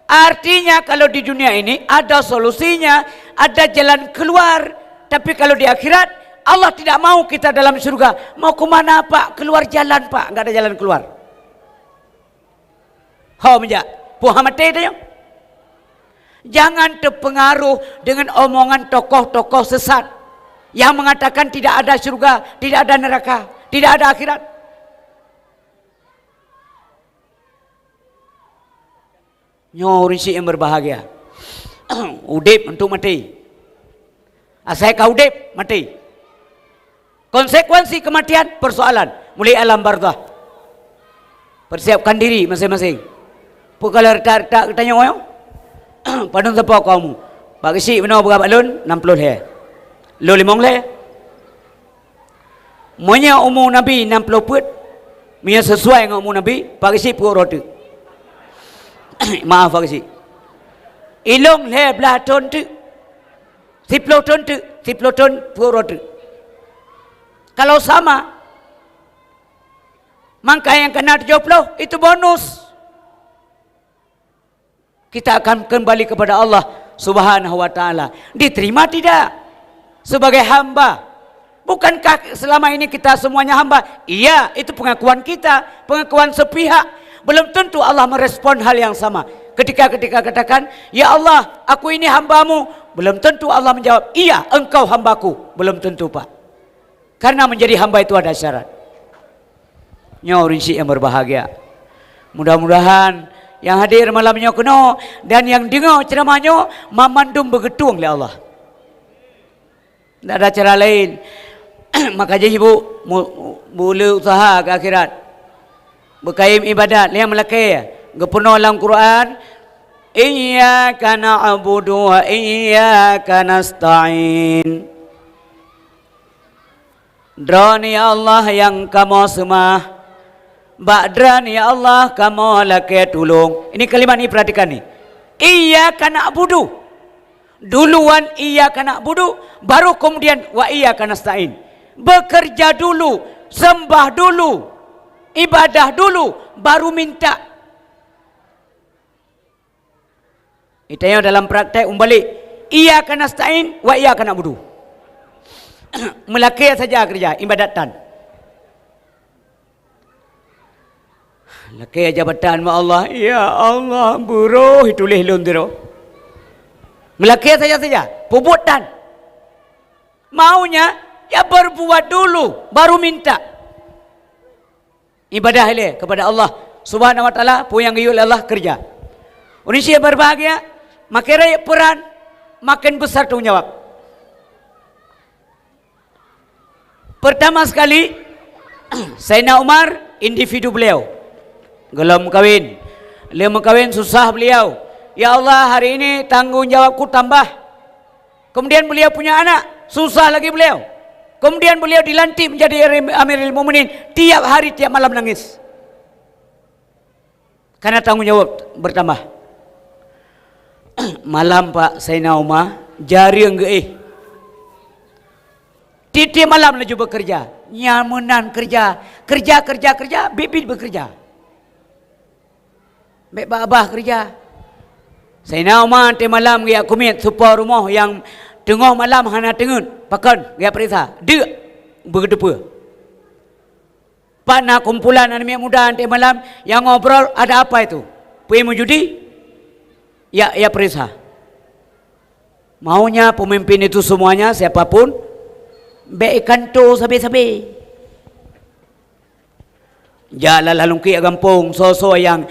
Artinya kalau di dunia ini ada solusinya, ada jalan keluar. Tapi kalau di akhirat Allah tidak mau kita dalam surga. Mau ke mana Pak? Keluar jalan Pak. Enggak ada jalan keluar. Hau menjak. Puha mati dia. Jangan terpengaruh dengan omongan tokoh-tokoh sesat yang mengatakan tidak ada surga, tidak ada neraka, tidak ada akhirat. Nyori si yang berbahagia. Udip untuk mati. Asal kau udip mati. Konsekuensi kematian persoalan mulai alam barzah. Persiapkan diri masing-masing. Pukul retak tanya orang. Padahal siapa kamu? Pak si benar berapa lun? 60 le. Lu 5 le. Monya umur Nabi 60 put. Mia sesuai dengan umur Nabi, Pak si pukul roti. Maaf Pak si. Ilong le belah ton tu. 10 ton tu, 10 ton pukul roti. Kalau sama, maka yang kena 70 itu bonus. Kita akan kembali kepada Allah Subhanahu wa ta'ala. Diterima tidak? Sebagai hamba. Bukankah selama ini kita semuanya hamba? Iya, itu pengakuan kita, pengakuan sepihak. Belum tentu Allah merespon hal yang sama. Ketika katakan, ya Allah, aku ini hambamu. Belum tentu Allah menjawab, iya, engkau hambaku. Belum tentu Pak. Karena menjadi hamba itu ada syarat. Nyorinsi yang berbahagia. Mudah-mudahan yang hadir malamnya kuno dan yang dengar ceramahnya memandum bergetung oleh Allah. Tidak ada cara lain. Maka jadi ibu boleh usaha ke akhirat. Berkaim ibadat yang melakai. Gepenuh dalam Quran. Iyyaka na'budu wa iyyaka nasta'in. Drani ya Allah yang kamu sembah, Ba'dran ya Allah kamu lakai tolong. Ini kalimat ini perhatikan ni. Iyyaka na'budu. Duluan iyyaka na'budu, baru kemudian wa iyyaka nasta'in. Bekerja dulu, sembah dulu, ibadah dulu, baru minta. Itu yang dalam praktek umbalik. Iyyaka nasta'in wa iyyaka na'budu. Melakai saja kerja ibadatan. Lakai jabatan ma Allah, ya Allah buruh tulis lundiro. Melakai saja perbuatan. Maunya ya berbuat dulu baru minta. Ibadah ile kepada Allah Subhanahu wa taala, pun yang oleh Allah kerja. Indonesia berbahagia, makin rakyat peran, makin besar tanggungjawab. Pertama sekali Sayyidina Umar, individu beliau belum kahwin. Beliau kahwin susah beliau. Ya Allah, hari ini tanggungjawabku tambah. Kemudian beliau punya anak, susah lagi beliau. Kemudian beliau dilantik menjadi Amirul Mukminin, tiap hari tiap malam nangis. Karena tanggungjawab bertambah. Malam Pak Sayyidina Umar jari enggak tiap malam laju bekerja, nyamanan kerja, bibit bekerja, abah kerja. Sayyidina Umar tiap malam dia kumit supaya rumah yang tengah malam hana tengun, pakan dia perisa, dia berdepa. Pak nak kumpulan anak muda tiap malam yang ngobrol ada apa itu? Pergi menjudi? Ya perisa. Maunya pemimpin itu semuanya siapapun baik kantor sabi-sabi. Jalan lalung ke kampung so yang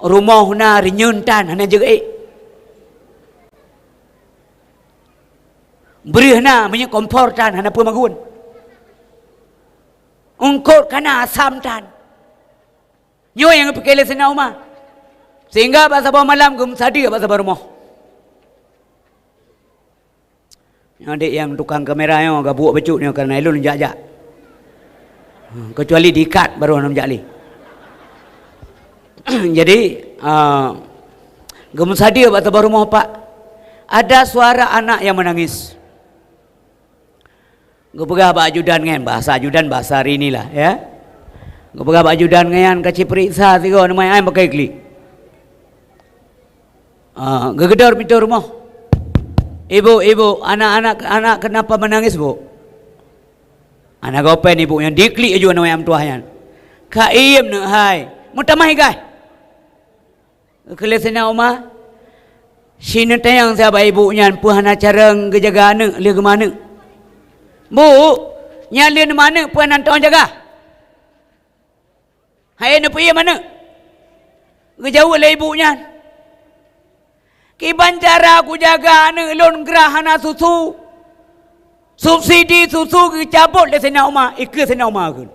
rumah na renyuntan hana juga beri na punya komportan hana pun magun. Ungkot kana asam tan. Nyo yang pikir Sayyidina Umar. Sehingga bahasa bawah malam gum sadi bahasa bawah rumah. Adik yang tukang kamera yang agak buat becuk ni kerana elok njak-jak. Kecuali diikat baru nak njak li. Jadi gemus hadir bahasa baru rumah Pak. Ada suara anak yang menangis. Gue pegah Pak Ajudan kan, bahasa Ajudan bahasa hari inilah ya. Gue pegah Pak Ajudan kan kacip periksa tiga nama ayam pakai klik. Gegedor pintu rumah. Ibu, anak kenapa menangis bu? Anak gopen ibu yang diklik aja nama yang tuahan. Kaim nak hai, mutamah guys. Kelesena Umar, sini tayang siapa ibunya, puhana careng kejaga anak, lihat ke mana? Bu, nyali ke mana? Puan nanti jaga. Hai nak pergi mana? Kejauh lah ibunya. Kiban cara aku jaga anak lon gerahana susu. Subsidi susu cabut le Sayyidina Umar, ikut Sayyidina Umar ke.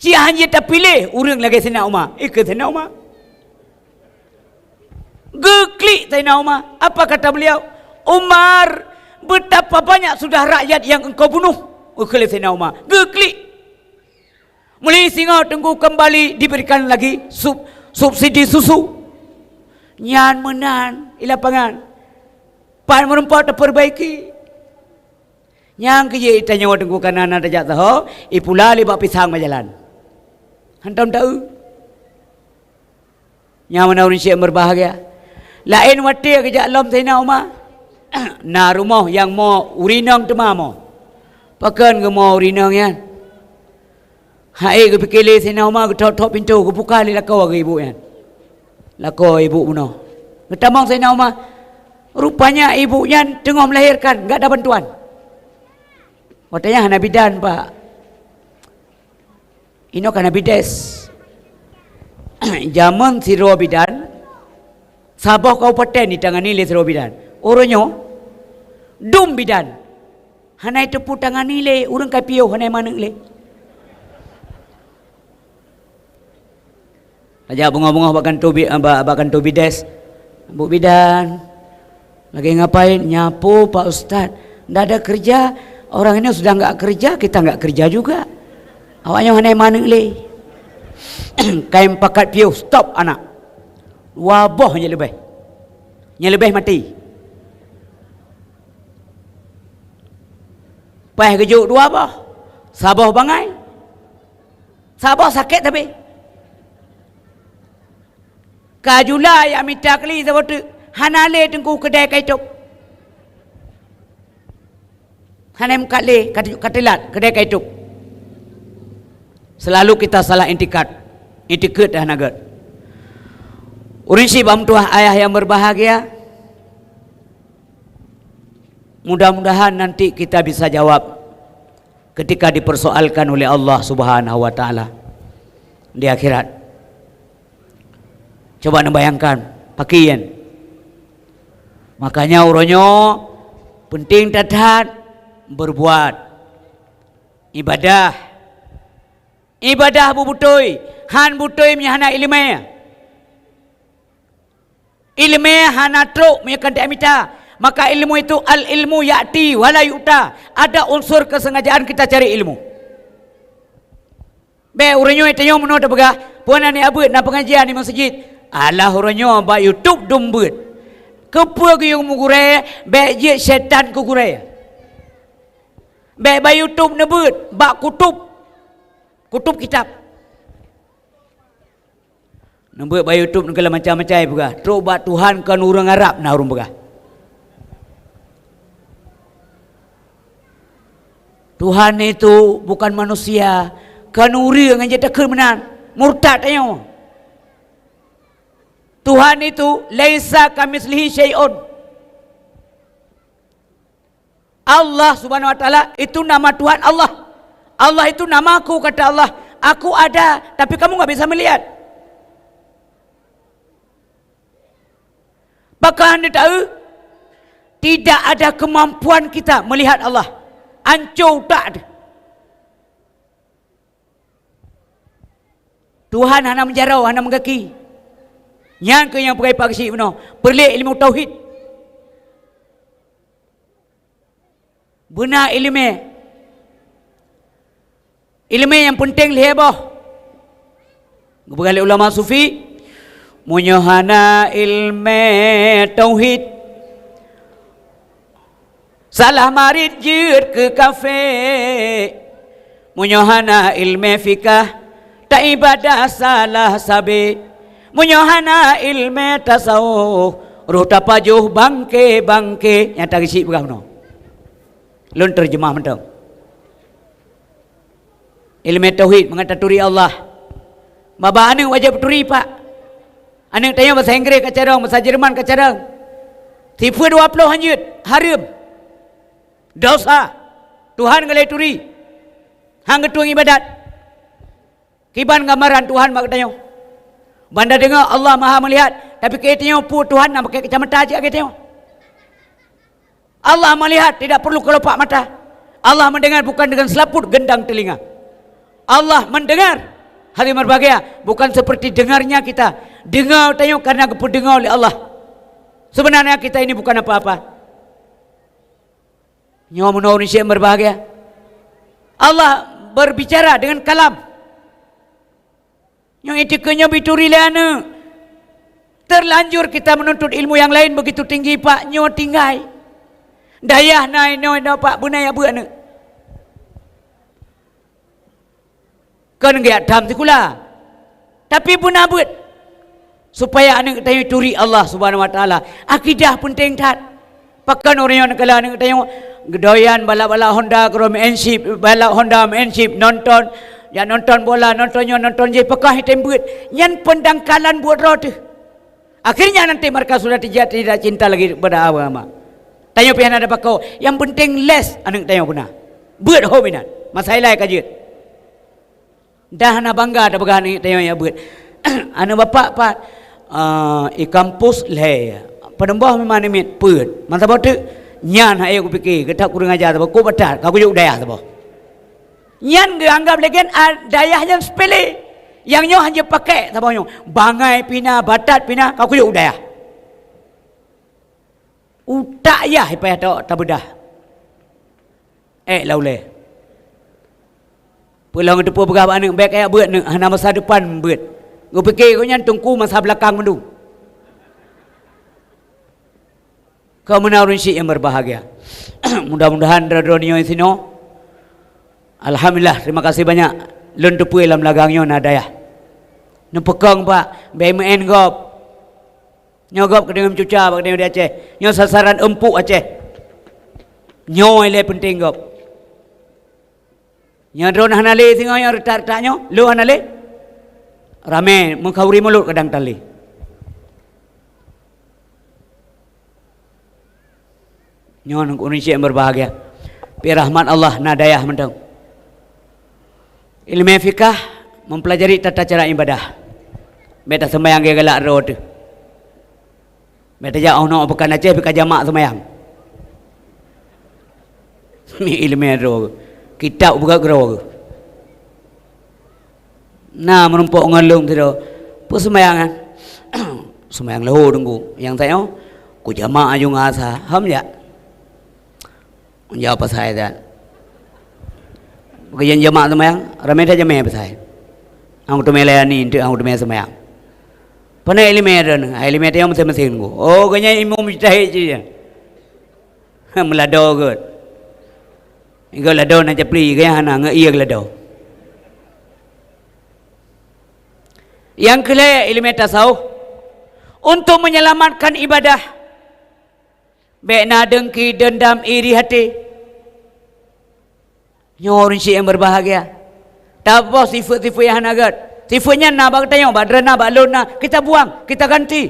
Ci hanya tak pilih urang lagi Sayyidina Umar, ikut Sayyidina Umar. Geklik Sayyidina Umar, apa kata beliau? Umar, betapa banyak sudah rakyat yang engkau bunuh. Ikut Sayyidina Umar, geklik. Mulai singa tunggu kembali diberikan lagi subsidi susu. Nyan menan ilapangan pan merempat terperbaiki nyang ke tanya wa tengku kanan ada jak tahu ipula li bak pisang berjalan hantam tahu nyang mana orang syekh berbahagia lain wati ke jak lom Sayyidina Umar na rumah yang mau urinang tu mau pakan ke mau urinang yan hai ke pikir Sayyidina Umar ke tok pintu ke buka li lakau ke ibu yan. Lako ibu bunuh. Ketamang Sayyidina Umar, rupanya ibunya tengah melahirkan, enggak ada bantuan. Katanya hana bidan Pak. Ino kana bides. Zaman siro bidan, Sabah kabupaten ditangani oleh siro bidan. Orangnya dum bidan. Hana itu putangani le, urang kapio hana mana le. Aja bunga-bunga bahkan tu bides. Bu bidan lagi ngapain? Nyapu Pak Ustaz. Ndak ada kerja. Orang ini sudah enggak kerja, kita enggak kerja juga. Awaknya hanya mana le. Kain pakat piu, stop anak. Wabah nya lebih. Nya lebih mati. Pai kejuk dua bah. Sabah bangai. Sabah sakit tapi. Kajula yang minta kali sebab hanale tengku kedai kaitok. Hanem kale katilat kedai kaitok. Selalu kita salah intikat dah nagat. Urinsi bam tuah ayah yang berbahagia. Mudah-mudahan nanti kita bisa jawab ketika dipersoalkan oleh Allah Subhanahu wa taala di akhirat. Coba membayangkan pakaian. Makanya uronyo penting tatat berbuat ibadah ibadah bubutoi han butoi menyahana ilmu hana truk meyakan diamita, maka ilmu itu al ilmu ya'ti wala yu'ta, ada unsur kesengajaan kita cari ilmu. Be uranyo itayo meno da begah puana ni abut na pengajian di masjid alah uranyo ba YouTube dumbut kepa ke yang mugure be je setan ku gure be ba YouTube nebut ba kutub kitab nebut ba YouTube negala macam-macam begah terus ba Tuhan kan urang Arab na urang begah Tuhan itu bukan manusia kanuri dengan jeta kemenan murtad ayo. Tuhan itu laisa kamitslihi syai'un. Allah Subhanahu wa taala itu nama Tuhan Allah. Allah itu namaku kata Allah. Aku ada tapi kamu enggak bisa melihat. Bahkan Anda tahu tidak ada kemampuan kita melihat Allah. Ancur tak ada. Tuhan hanya menjarau, hanya menggaki. Yang ke yang pakai paksi benar. Pelik ilmu tauhid. Benar ilmu. Ilmu yang penting lehebah. Berkali ulama sufi. Munyohana ilmu tauhid. Salah marid jir ke kafe. Munyohana ilmu fikah. Tak ibadah salah sabi munyohana ilmu tasawuf ruh tapajuh bangke yang tak isi begah no lun terjemah mentang ilmu tauhid mengata turi Allah baba ane wajib turi pak ane tanya bahasa Inggeris kacarang bahasa Jerman kacarang tipu 20 hanjut haram dosa Tuhan ngalai turi hang ketuang ibadat kiban gambaran Tuhan mak tanya. Banda dengar Allah Maha melihat, tapi kita pu Tuhan nak pakai kacamata aja kita. Allah melihat tidak perlu kelopak mata. Allah mendengar bukan dengan selaput gendang telinga. Allah mendengar hari berbahagia bukan seperti dengarnya kita. Dengar tanya karena kependengar oleh Allah. Sebenarnya kita ini bukan apa-apa. Nyawa manusia yang berbahagia. Allah berbicara dengan kalam. Yang etikanya bituri lana. Terlanjur kita menuntut ilmu yang lain begitu tinggi pak nyo tinggai. Dayah nai no pak bunaya bu ane. Kan enggak dam tikula. Tapi pun abut supaya ane kita turi Allah Subhanahu wa taala. Akidah penting tat. Pakan orang yang kala ane kita gedoyan balak-balak Honda Chrome N-Ship, balak Honda N-Ship nonton. Ya nonton bola, nonton je pekah tembut. Yang pendangkalan buat roh tu. Akhirnya nanti mereka sudah tidak cinta lagi kepada agama. Tanya pian ada pakau. Yang penting les anak tanya puna. Buat hobinan. Masalah kajut. Dah na bangga ada pegang ni tanya ya buat. Anak bapak pak i kampus le. Penembah memang nimit put. Masa botu nyan hai aku fikir ketak kurang ajar tu. Ku betat, aku juk daya tu. Yang dianggap lagi dayah yang sepele. Yang nyo hanya pakai apa nyo? Bangai pina, batat pina, kau kuyu dayah. Utak ya payah tak bedah. Laule. Pulang depu begah ane baik ayak beut ne hana masa depan beut. Ngau fikir kau nyan tungku masa belakang mendu. Kau menaruh si yang berbahagia. Mudah-mudahan radonio sino. Alhamdulillah, terima kasih banyak. Lun tepui dalam lagangnya nadaya. Nepekang pak, BMN gop. Nyogop ke dengan cuca, ke dengan di Aceh. Nyo sasaran empuk Aceh. Nyo ile penting gop. Nyo drone hanale singo yang retak-retaknya, lu hanale. Rame mengkauri mulut kadang tali. Nyo Indonesia yang berbahagia. Pi rahmat Allah nadaya mentang. Ilmu fikah mempelajari tata cara ibadah. Beta sembahyang ke galak road. Beta jauh nak bukan Aceh bika jamak sembahyang. Mi ilmu road. Kitab buka road. Nah menumpuk ngalung tu pu sembahyang kan. Sembahyang lahu tunggu. Yang tanya ku jamaah yung asa. Ham ya. Jawab pasal dah. Bukan jamaah sembahyang, ramai dah jamaah pasal. Ang tu melayani, ang tu sembahyang. Pana elemen yang masing-masing tunggu. Oh kanya imam mujtahid je. Melado kot. Iga lado nak japli kaya hana ngai lado. Yang kelima ilmu tasawuf untuk menyelamatkan ibadah. Bena dengki dendam iri hati. Nyorin si yang berbahagia. Tak apa sifat-sifat yang hanagat. Sifatnya nak bak tanya badrana balona kita buang, kita ganti.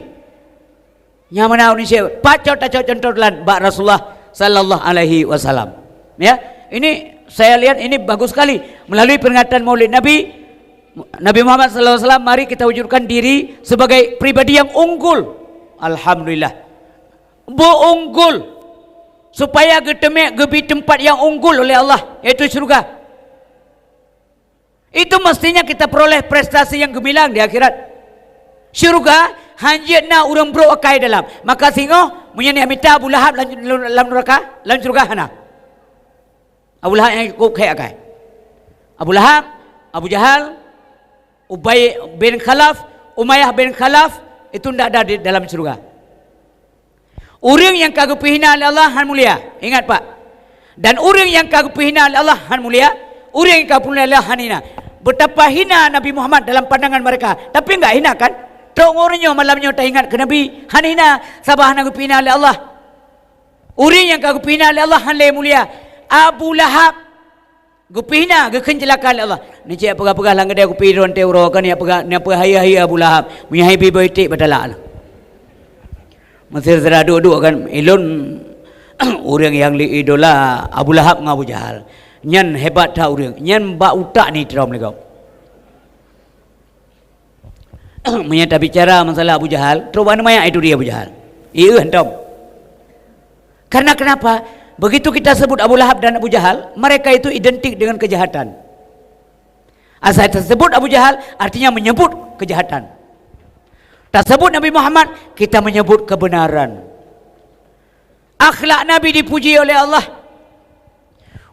Yang mana orang si pacot contohlan bak Rasulullah sallallahu alaihi wasallam. Ya, ini saya lihat ini bagus sekali melalui peringatan Maulid Nabi Muhammad sallallahu alaihi wasallam. Mari kita wujudkan diri sebagai pribadi yang unggul. Alhamdulillah. Unggul supaya getemek gebi tempat yang unggul oleh Allah, yaitu surga. Itu mestinya kita peroleh prestasi yang gemilang di akhirat. Syurga hanjatna urang bro akai dalam. Maka singo munya ni amita Abu Lahab dalam neraka, dalam syurga hana. Abu Lahab yang ikut kai akai. Abu Lahab, Abu Jahal, Ubay bin Khalaf, Umayyah bin Khalaf itu tidak ada di dalam syurga. Orang yang kagak hina oleh Allah han mulia. Ingat Pak. Dan orang yang kagak hina oleh Allah han mulia, orang yang kagak oleh Allah han hina. Betapa hina Nabi Muhammad dalam pandangan mereka, tapi enggak hina kan? Terong orangnya malamnya tak ingat ke Nabi han hina, sabah nak hina oleh Allah. Orang yang kagak hina oleh Allah han le mulia. Abu Lahab gupina gekenjelakan Allah. Ni cik pegah-pegah lang dia gupi ron teuro kan ya pegah ni apa hayah Abu Lahab. Punya happy birthday badala. Masih duduk kan ilun orang yang li idola Abu Lahab dengan Abu Jahal. Nyan hebat dah orang. Nyan bak utak ni teram legau. Menyata bicara masalah Abu Jahal, terus mana maya itu dia Abu Jahal. Iya hentam. Karena kenapa? Begitu kita sebut Abu Lahab dan Abu Jahal, mereka itu identik dengan kejahatan. Asal tersebut Abu Jahal artinya menyebut kejahatan. Tak sebut Nabi Muhammad, kita menyebut kebenaran. Akhlak Nabi dipuji oleh Allah.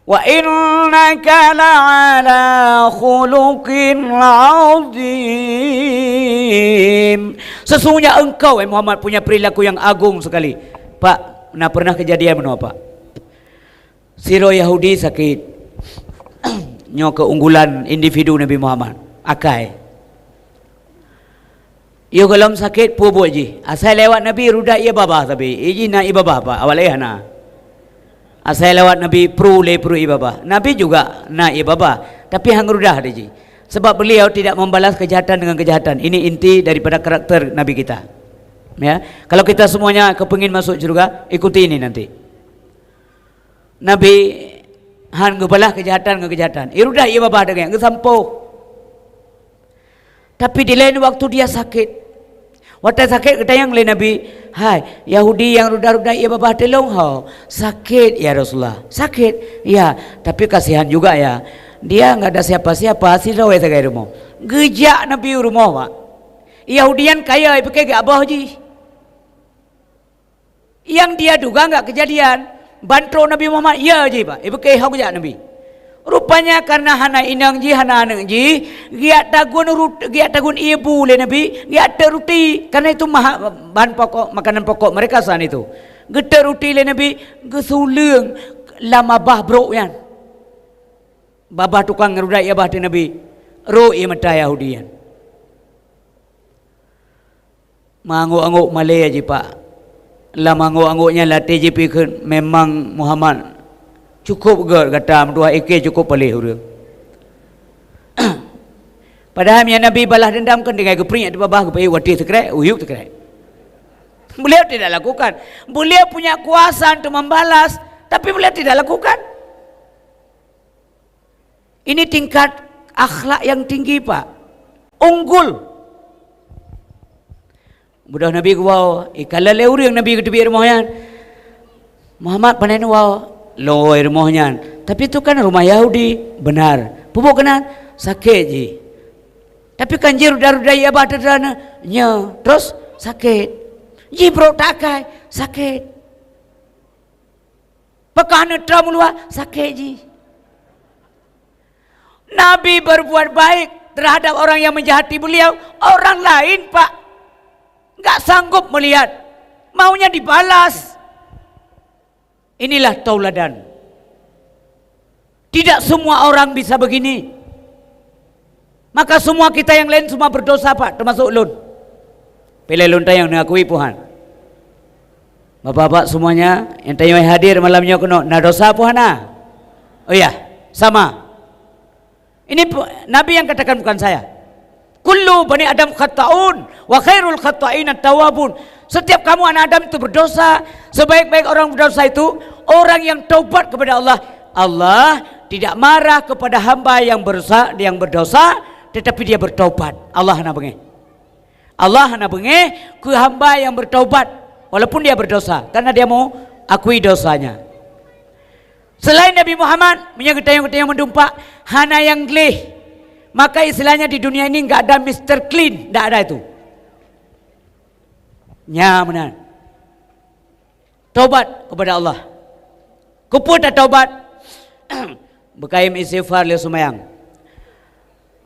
Wa innaka la'ala khuluqin 'azim. Sesungguhnya engkau Muhammad punya perilaku yang agung sekali. Pak, pernah kejadian mana Pak? Siro Yahudi sakit. Nyo keunggulan individu Nabi Muhammad. Akai. Yo kalau sakit pubu ji. Asal lewat Nabi ruda ia babah tapi. Iji na ia babah Pak. Awalnya na. Asal lewat Nabi pru ia babah. Nabi juga na ia babah. Tapi hang rudah dia ji. Sebab beliau tidak membalas kejahatan dengan kejahatan. Ini inti daripada karakter Nabi kita. Ya. Kalau kita semuanya kepengin masuk surga, ikuti ini nanti. Nabi han ngebalah kejahatan dengan kejahatan. Irudah ia babah dengan ngesampo. Tapi di lain waktu dia sakit. Waktu sakit kata yang lain Nabi, hai Yahudi yang rudah-rudah ia babah telong hau. Sakit ya Rasulullah. Sakit. Ya, tapi kasihan juga ya. Dia enggak ada siapa-siapa, hasil rawe sagai rumah. Gejak Nabi rumah Pak. Yahudian kaya pakai ke abah ji. Yang dia duga enggak kejadian. Bantro Nabi Muhammad ya ji Pak. Pakai hau gejak Nabi. Rupanya karena hana inang ji hana anang ji, giat tagun ibu le Nabi, giat teruti karena itu bahan pokok makanan pokok mereka saat itu. Gete ruti le Nabi, gesulung lama bah bro yan. Babah tukang ngerudak ya bah ti Nabi. Ro ia mata Yahudian. Manguk-anguk Malaya ji Pak. Lah manguk-anguknya latih ji pikun memang Muhammad cukup ger kata dua ek cukup pelih urang. Padahal yang Nabi balas dendam kan dengan gepring di bawah gepai wati sekret, uyuk sekret. Beliau tidak lakukan. Beliau punya kuasa untuk membalas, tapi beliau tidak lakukan. Ini tingkat akhlak yang tinggi Pak. Unggul. Budak Nabi gua, ikala leuri yang Nabi ketepi rumahnya. Muhammad panen wau. Loy rumahnya. Tapi itu kan rumah Yahudi. Benar. Pupuk kenan sakit ji. Tapi kan jiru darudai abah terana nya terus sakit. Jibrok takai sakit. Pekana tramulwa sakit ji. Nabi berbuat baik terhadap orang yang menjahati beliau. Orang lain pak enggak sanggup melihat, maunya dibalas. Inilah tauladan. Tidak semua orang bisa begini. Maka semua kita yang lain semua berdosa pak, termasuk ulun. Pilih ulun tayang mengakui Tuhan. Bapak-bapak semuanya yang tayang hadir malamnya kuno, nah dosa Tuhan. Oh iya, sama. Ini Nabi yang katakan bukan saya. Kullu bani Adam khata'un wa khairul khata'in at-tawwabun. Setiap kamu anak Adam itu berdosa. Sebaik-baik orang berdosa itu orang yang taubat kepada Allah. Allah tidak marah kepada hamba yang berdosa, tetapi dia bertaubat. Allah nak bengi. Allah nak bengi ke hamba yang bertaubat walaupun dia berdosa, karena dia mau akui dosanya. Selain Nabi Muhammad menyangkut-nyangkut mendumpak hana yang gleh, maka istilahnya di dunia ini enggak ada Mr. Clean, enggak ada itu. Nyamanan. Taubat kepada Allah. Kuput taubat. Bekaim istighfar li sumayang.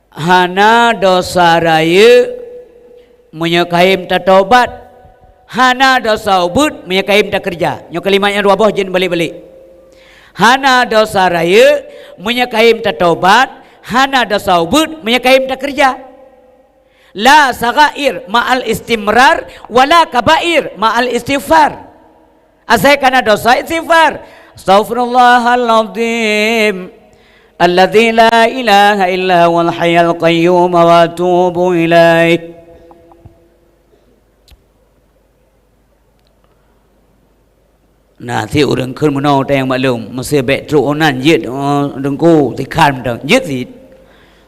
Hana dosa raya menyekaim ta taubat. Hana dosa ubud menyekaim ta kerja. Nyo kalimatnya dua boh jen balik-balik. Hana dosa raya menyekaim ta taubat. Hana dosa ubud menyekaim ta kerja. La sagair ma'al istimrar wala kabair ma'al istighfar. Asal kana dosa istighfar. Astaghfirullahaladzim alladzi la ilaha illa huwal hayyul qayyum wa atubu ilaih. Nanti orang khun menau tayang maklum mesti baik truk onan yet dengku tikam dah yet sit.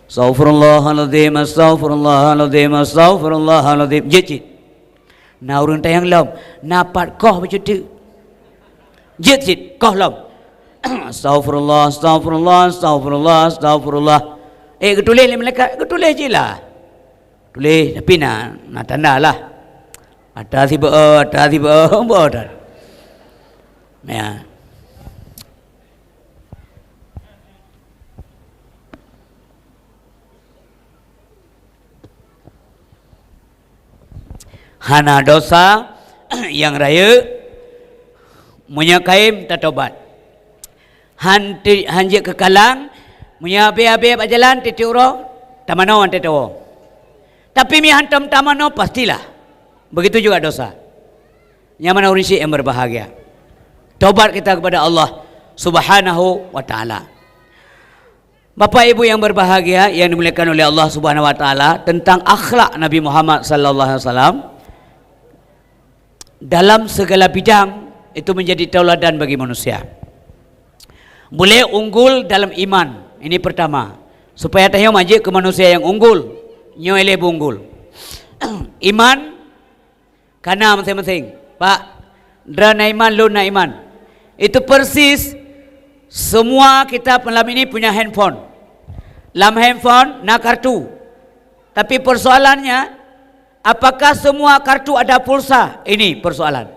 Astaghfirullahaladzim astaghfirullahaladzim astaghfirullahaladzim yet. Nah orang tayang lam napat kau macam tu. Yet sit kau lam. Astaghfirullah astaghfirullah astaghfirullah astaghfirullah. Ketulis le malaikat ketulis je lah. Tulis tapi nak tanda lah. Ada tiba bodoh. Ya. Hana dosa yang raya menyakaim tatobat. Hanji kekalang munya abe-abe berjalan titiuro tamano antetawo. Tapi mi hantam tamano pastilah. Begitu juga dosa. Yang mana urisi yang berbahagia. Taubat kita kepada Allah Subhanahu wa taala. Bapak Ibu yang berbahagia yang dimuliakan oleh Allah Subhanahu wa taala, tentang akhlak Nabi Muhammad sallallahu alaihi wasallam dalam segala bidang itu menjadi tauladan bagi manusia. Boleh unggul dalam iman. Ini pertama. Supaya tahu majik ke manusia yang unggul, nyo ele unggul. Iman kana masing-masing. Pak, dra na iman, lu na iman. Itu persis semua kita malam ini punya handphone. Dalam handphone nak kartu. Tapi persoalannya, apakah semua kartu ada pulsa? Ini persoalan.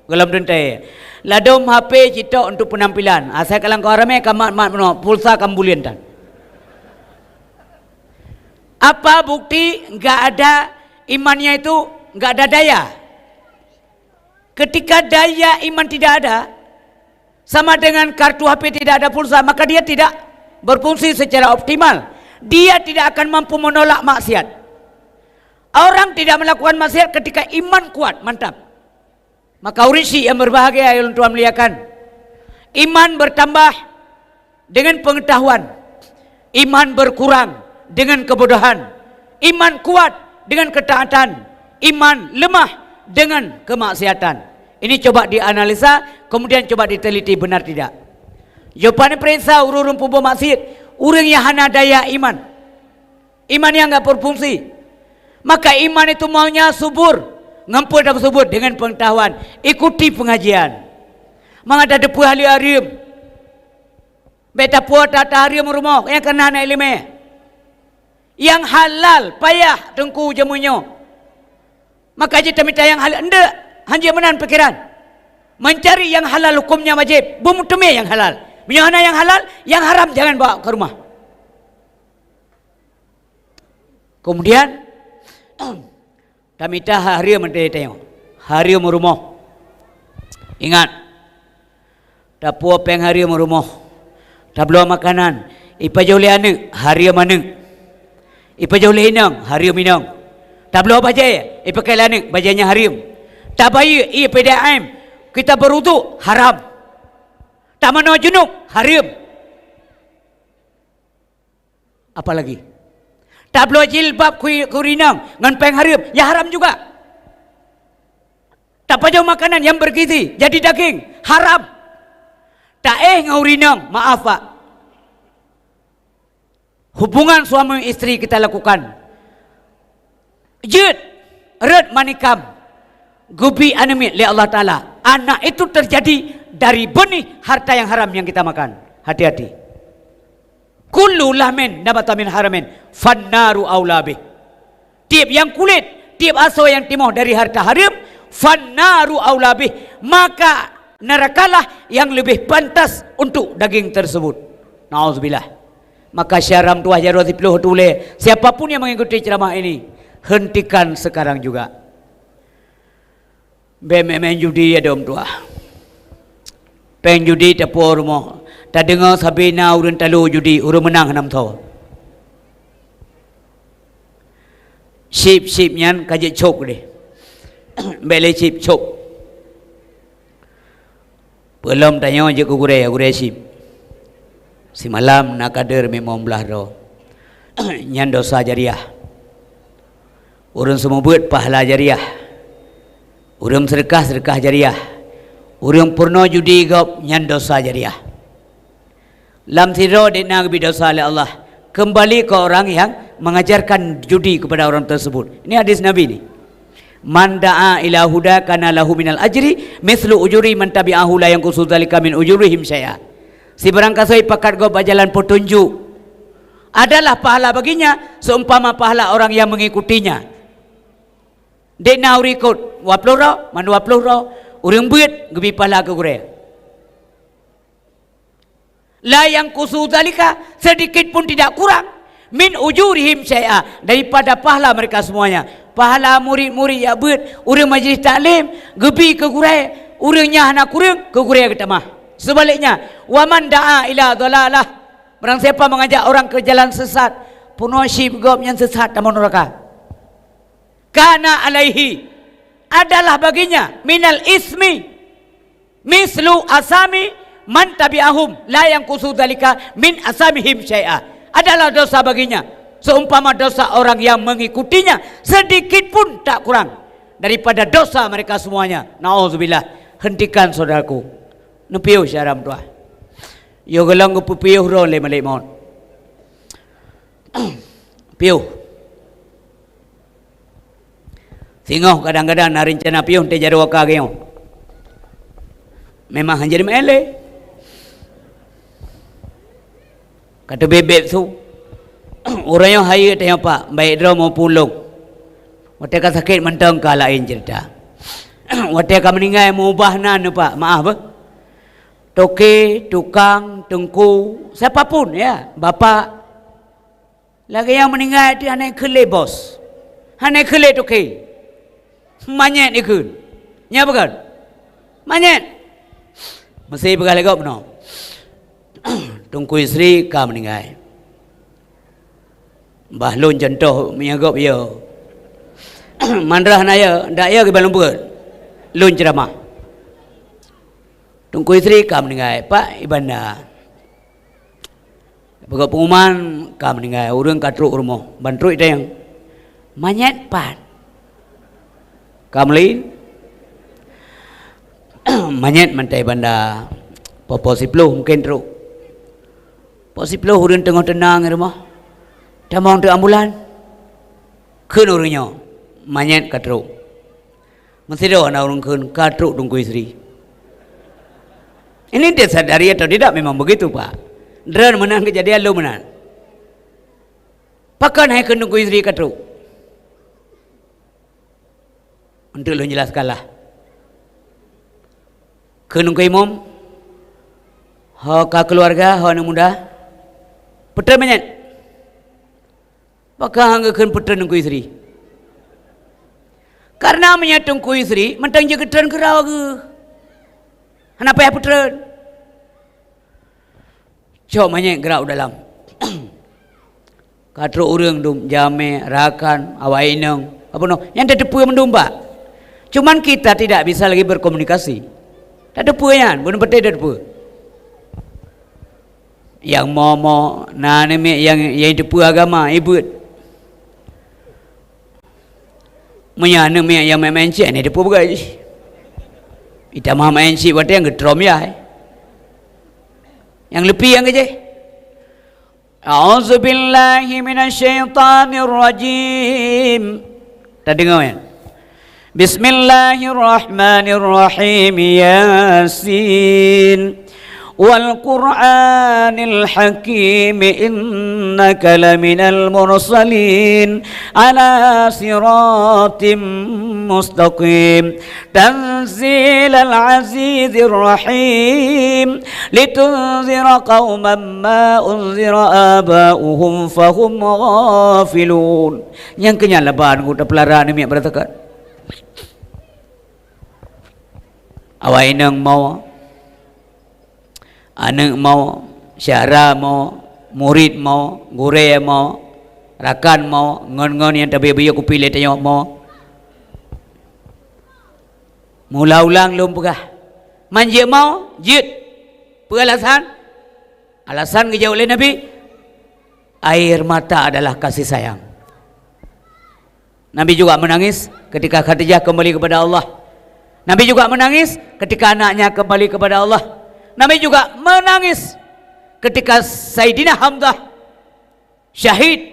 Dalam dentai. Ladom HP cita untuk penampilan. Saya kalang kau ramai kamat pulsa kambulian tan. Apa bukti enggak ada imannya itu enggak ada daya? Ketika daya iman tidak ada, sama dengan kartu HP tidak ada pulsa, maka dia tidak berfungsi secara optimal. Dia tidak akan mampu menolak maksiat. Orang tidak melakukan maksiat ketika iman kuat, mantap. Maka urisi yang berbahagia yang Tuhan muliakan. Iman bertambah dengan pengetahuan. Iman berkurang dengan kebodohan. Iman kuat dengan ketaatan. Iman lemah dengan kemaksiatan. Ini coba dianalisa, kemudian coba diteliti benar tidak. Jawapan perintah urun pubo maksiat, urang yang hana daya iman. Iman yang enggak berfungsi. Maka iman itu maunya subur, ngampur dan subur dengan pengetahuan. Ikuti pengajian. Mangada depu ahli arium. Beta puat tata arium rumah yang kena anak ilmu. Yang halal payah tengku jemunya. Maka kita minta yang halal. Enggak, hanya menan pikiran. Mencari yang halal hukumnya wajib. Bumutumi yang halal. Menyana yang halal, yang haram jangan bawa ke rumah. Kemudian kami dah hari menteri tengok. Hari rumah. Ingat. Tak puas peng hari rumah. Tak belum makanan. Ipa joleh anak, hari mana? Ipa joleh inang, hari minang. Tak belum bajai, ipa kailanak, bajainya hari. Tak bayi, ia PDAM. Kita berwudu, haram. Tak mana junub, haram. Apa lagi? Tak belum jilbab kurinang, ngan peng haram, ya haram juga. Tak pajau makanan yang bergizi, jadi daging, haram. Tak ngaurinang, maaf pak. Hubungan suami istri kita lakukan. Jid, red manikam, gubi anamit li Allah Ta'ala. Anak itu terjadi dari benih harta yang haram yang kita makan. Hati-hati. Kullu lahmin nabata min haramin fannaru aulabih. Tiap yang kulit, tiap aso yang timoh dari harta haram, fannaru aulabih. Maka nerakalah yang lebih pantas untuk daging tersebut. Nauzubillah. Maka syaram tuah jaroti peluh tulis. Siapapun yang mengikuti ceramah ini, hentikan sekarang juga. Main judi ada tua. Peng judi tapur rumah. Tak dengar sabina urun talu judi urun menang 6 tahun. Sip nyan kajik cok deh. Bele sip cok. Belum tanya je ku gure sip. Si malam nak kader memang belah roh. Nyan dosa jariah. Urun semua buat pahala jariah. Urun sedekah jariah. Urun purno judi gop nyan dosa jariah. Lam tiro dina bi dosa oleh Allah. Kembali ke orang yang mengajarkan judi kepada orang tersebut. Ini hadis Nabi ni. Man da'a ila huda kana lahu minal ajri mithlu ujuri man tabi'ahu la yanqusu dzalika min ujurihim syai'a. Si barang kasoi pakat go berjalan petunjuk adalah pahala baginya seumpama pahala orang yang mengikutinya. Dek na uri ikut waplura man waplura urang buat gebi pahala ke gure. La yang kusu zalika sedikit pun tidak kurang min ujurihim syai'a daripada pahala mereka semuanya. Pahala murid-murid ya buat urang majlis taklim gebi ke gure urangnya hana kurang ke gure kita mah. Sebaliknya, waman da'a ila dhalalah. Barang siapa mengajak orang ke jalan sesat, puno syib gop yang sesat dalam neraka. Kana alaihi adalah baginya minal ismi mislu asami man tabi'ahum la yanqusu dzalika min asamihim syai'a. Adalah dosa baginya seumpama dosa orang yang mengikutinya sedikit pun tak kurang daripada dosa mereka semuanya. Nauzubillah. Hentikan saudaraku. Nupiu syaram tuah. Yo gelang ku piu ro le malai mon. Piu. Singoh kadang-kadang na rencana piu te jaro ka geo. Memang hanjir mele. Kata bebek tu. Orang yang hai te apa? Baik dro mau pulung. Wate ka sakit mentang ka lain cerita. Wate ka meninggal mau ubahnan apa? Maaf bah. Toke, tukang, tengku, siapapun ya, bapa. Lagi yang meninggal itu hanya kele bos. Hanya kele toke. Manyet ikut. Ya bukan? Manyet. Masih begal lagi apa? Tengku istri ka meninggal. Bahlun contoh menyagap ya. Mandrah naya, ndak ya ke balung buat. Lun ceramah. Tungku istri kam meninggal pak ibanda. Bagai pengumuman kam meninggal urang katruk rumah bantu itu yang manyet pat. Kam lain manyet mantai banda popo sipluh mungkin truk. Popo sipluh urang tengah tenang rumah. Tamang tu ambulan. Keun urangnya manyet katruk. Mesti dah nak urang keun katruk tungku istri. Ini dia sadari atau tidak memang begitu pak. Dran menang kejadian lu menang. Pakan hai kena ku isteri katru. Untuk lu jelaskanlah. Kena ku imam. Ha ka keluarga, ha anak muda. Petra banyak. Pakan hangga kena petra ku isteri. Karena menyatung ku isteri, mentang je ketran kerau ke. Kenapa ya petra? Cok banyak gerak dalam. Katro urang dum jame rakan awak inang apa no yang tak depu mendumba. Cuman kita tidak bisa lagi berkomunikasi. Tak depu yan, bukan betul tak depu. Yang mau nane yang depu agama ibu. Menyana yang main cik ni depu bagai. Ita mah main cik buat yang getrom ya. Yang lebih yang aja. A'udzu billahi minasyaitonir rajim. Tadi dengar? Bismillahirrahmanirrahim. Yasin. Wal Qur'anil Hakim innaka laminal mursalin ala siratim mustaqim tanzilal azizir rahim litunzira qauman ma unzira aba'uhum fahum ghafilun. Yang kenyal laban ku pelaraan ni beratakan awak inang mau anak mau, syara mau, murid mau, gure mau, rakan mau, ngon-ngon yang tapi biar aku pilih tanya mau. Mula ulang lum pegah. Manja mau, jid. Alasan? Alasan dijawab oleh Nabi. Air mata adalah kasih sayang. Nabi juga menangis ketika Khadijah kembali kepada Allah. Nabi juga menangis ketika anaknya kembali kepada Allah. Nabi juga menangis ketika Sayyidina Hamzah syahid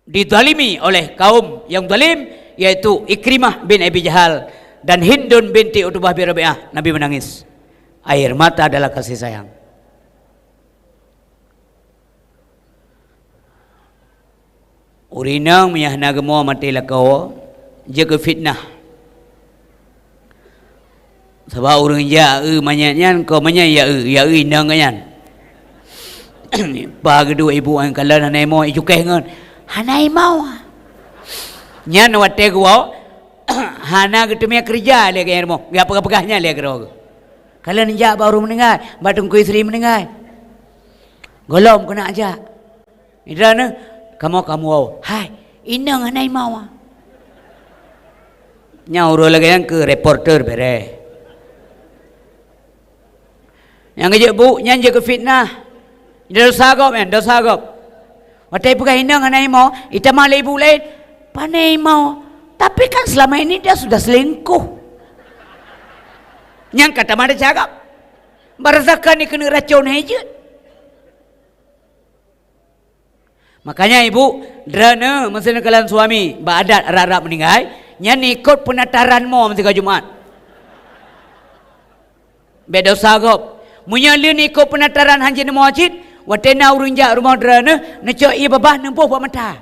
dizalimi oleh kaum yang zalim, yaitu Ikrimah bin Abi Jahal dan Hindun binti Utbah bin Rabi'ah. Nabi menangis. Air mata adalah kasih sayang. Urinang menyahna gemua mati lakau jaga fitnah. Sebab orang ya manyanya kau manya ya inang kan. Pa kedua ibu ang kalan hanai mau ijukai ngan. Hanai mau. Nyan watte gua hana ketemia kerja le kan mo. Ga pegah-pegahnya le kero. Kalan ja baru mendengar, batung ku isteri mendengar. Golom kena aja. Idrana kamu hai inang hanai mau. Nyauro lagi yang ke reporter bere. Yang kerja bu, yang jaga fitnah. Dosa agak men, dosa agak. Watai pegah inang anai mau, ita malah ibu lain. Panai mau. Tapi kan selama ini dia sudah selingkuh. Yang kata mana cakap. Barazakan ni kena racun hijat. Makanya ibu, derana masa kalian suami, beradat rarap meninggal, yang ikut penataran mau masa Jumaat. Beda sagap. Munyalin ikut penataran hanjin masjid, watena urunjak rumah derana, necok ia babah nempuh buat mata.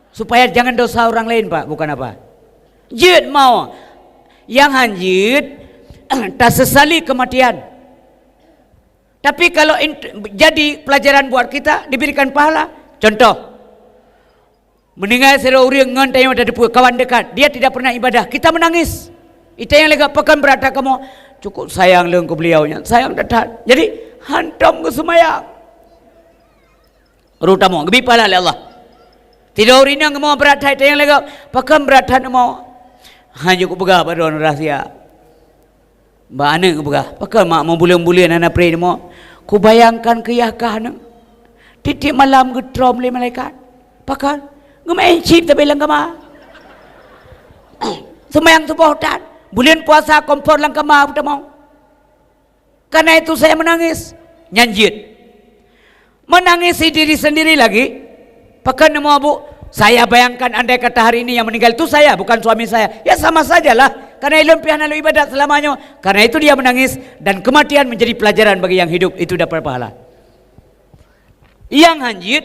Supaya jangan dosa orang lain pak, bukan apa. Jid mau. Yang hanjit tak sesali kematian. Tapi kalau jadi pelajaran buat kita, diberikan pahala. Contoh, meninggal seorang orang ngan tayang ada kawan dekat, dia tidak pernah ibadah, kita menangis. Itu yang lega pekan berada kamu cukup sayang leng ke beliaunya, sayang datang. Jadi hantam ke semayang. Rutamu gebi pala oleh Allah. Tidak orang yang mau berada itu yang lega pekan berada mau. Hanya ku pegah pada orang rahsia. Mbak anak ku pegah. Pekan mak mau bulan-bulan anak pray mau. Ku bayangkan keyakah anak. Titik malam getrom oleh malaikat. Pekan ngemain chip tapi langkama. Semayang subuh dan bulan puasa kompor langkama kita mau. Karena itu saya menangis. Nyanjit. Menangisi diri sendiri lagi. Pekan nemu abu. Saya bayangkan andai kata hari ini yang meninggal itu saya, bukan suami saya. Ya sama sajalah. Karena ilmu pihak lalu ibadat selamanya. Karena itu dia menangis. Dan kematian menjadi pelajaran bagi yang hidup. Itu dapat pahala. Yang hanjit.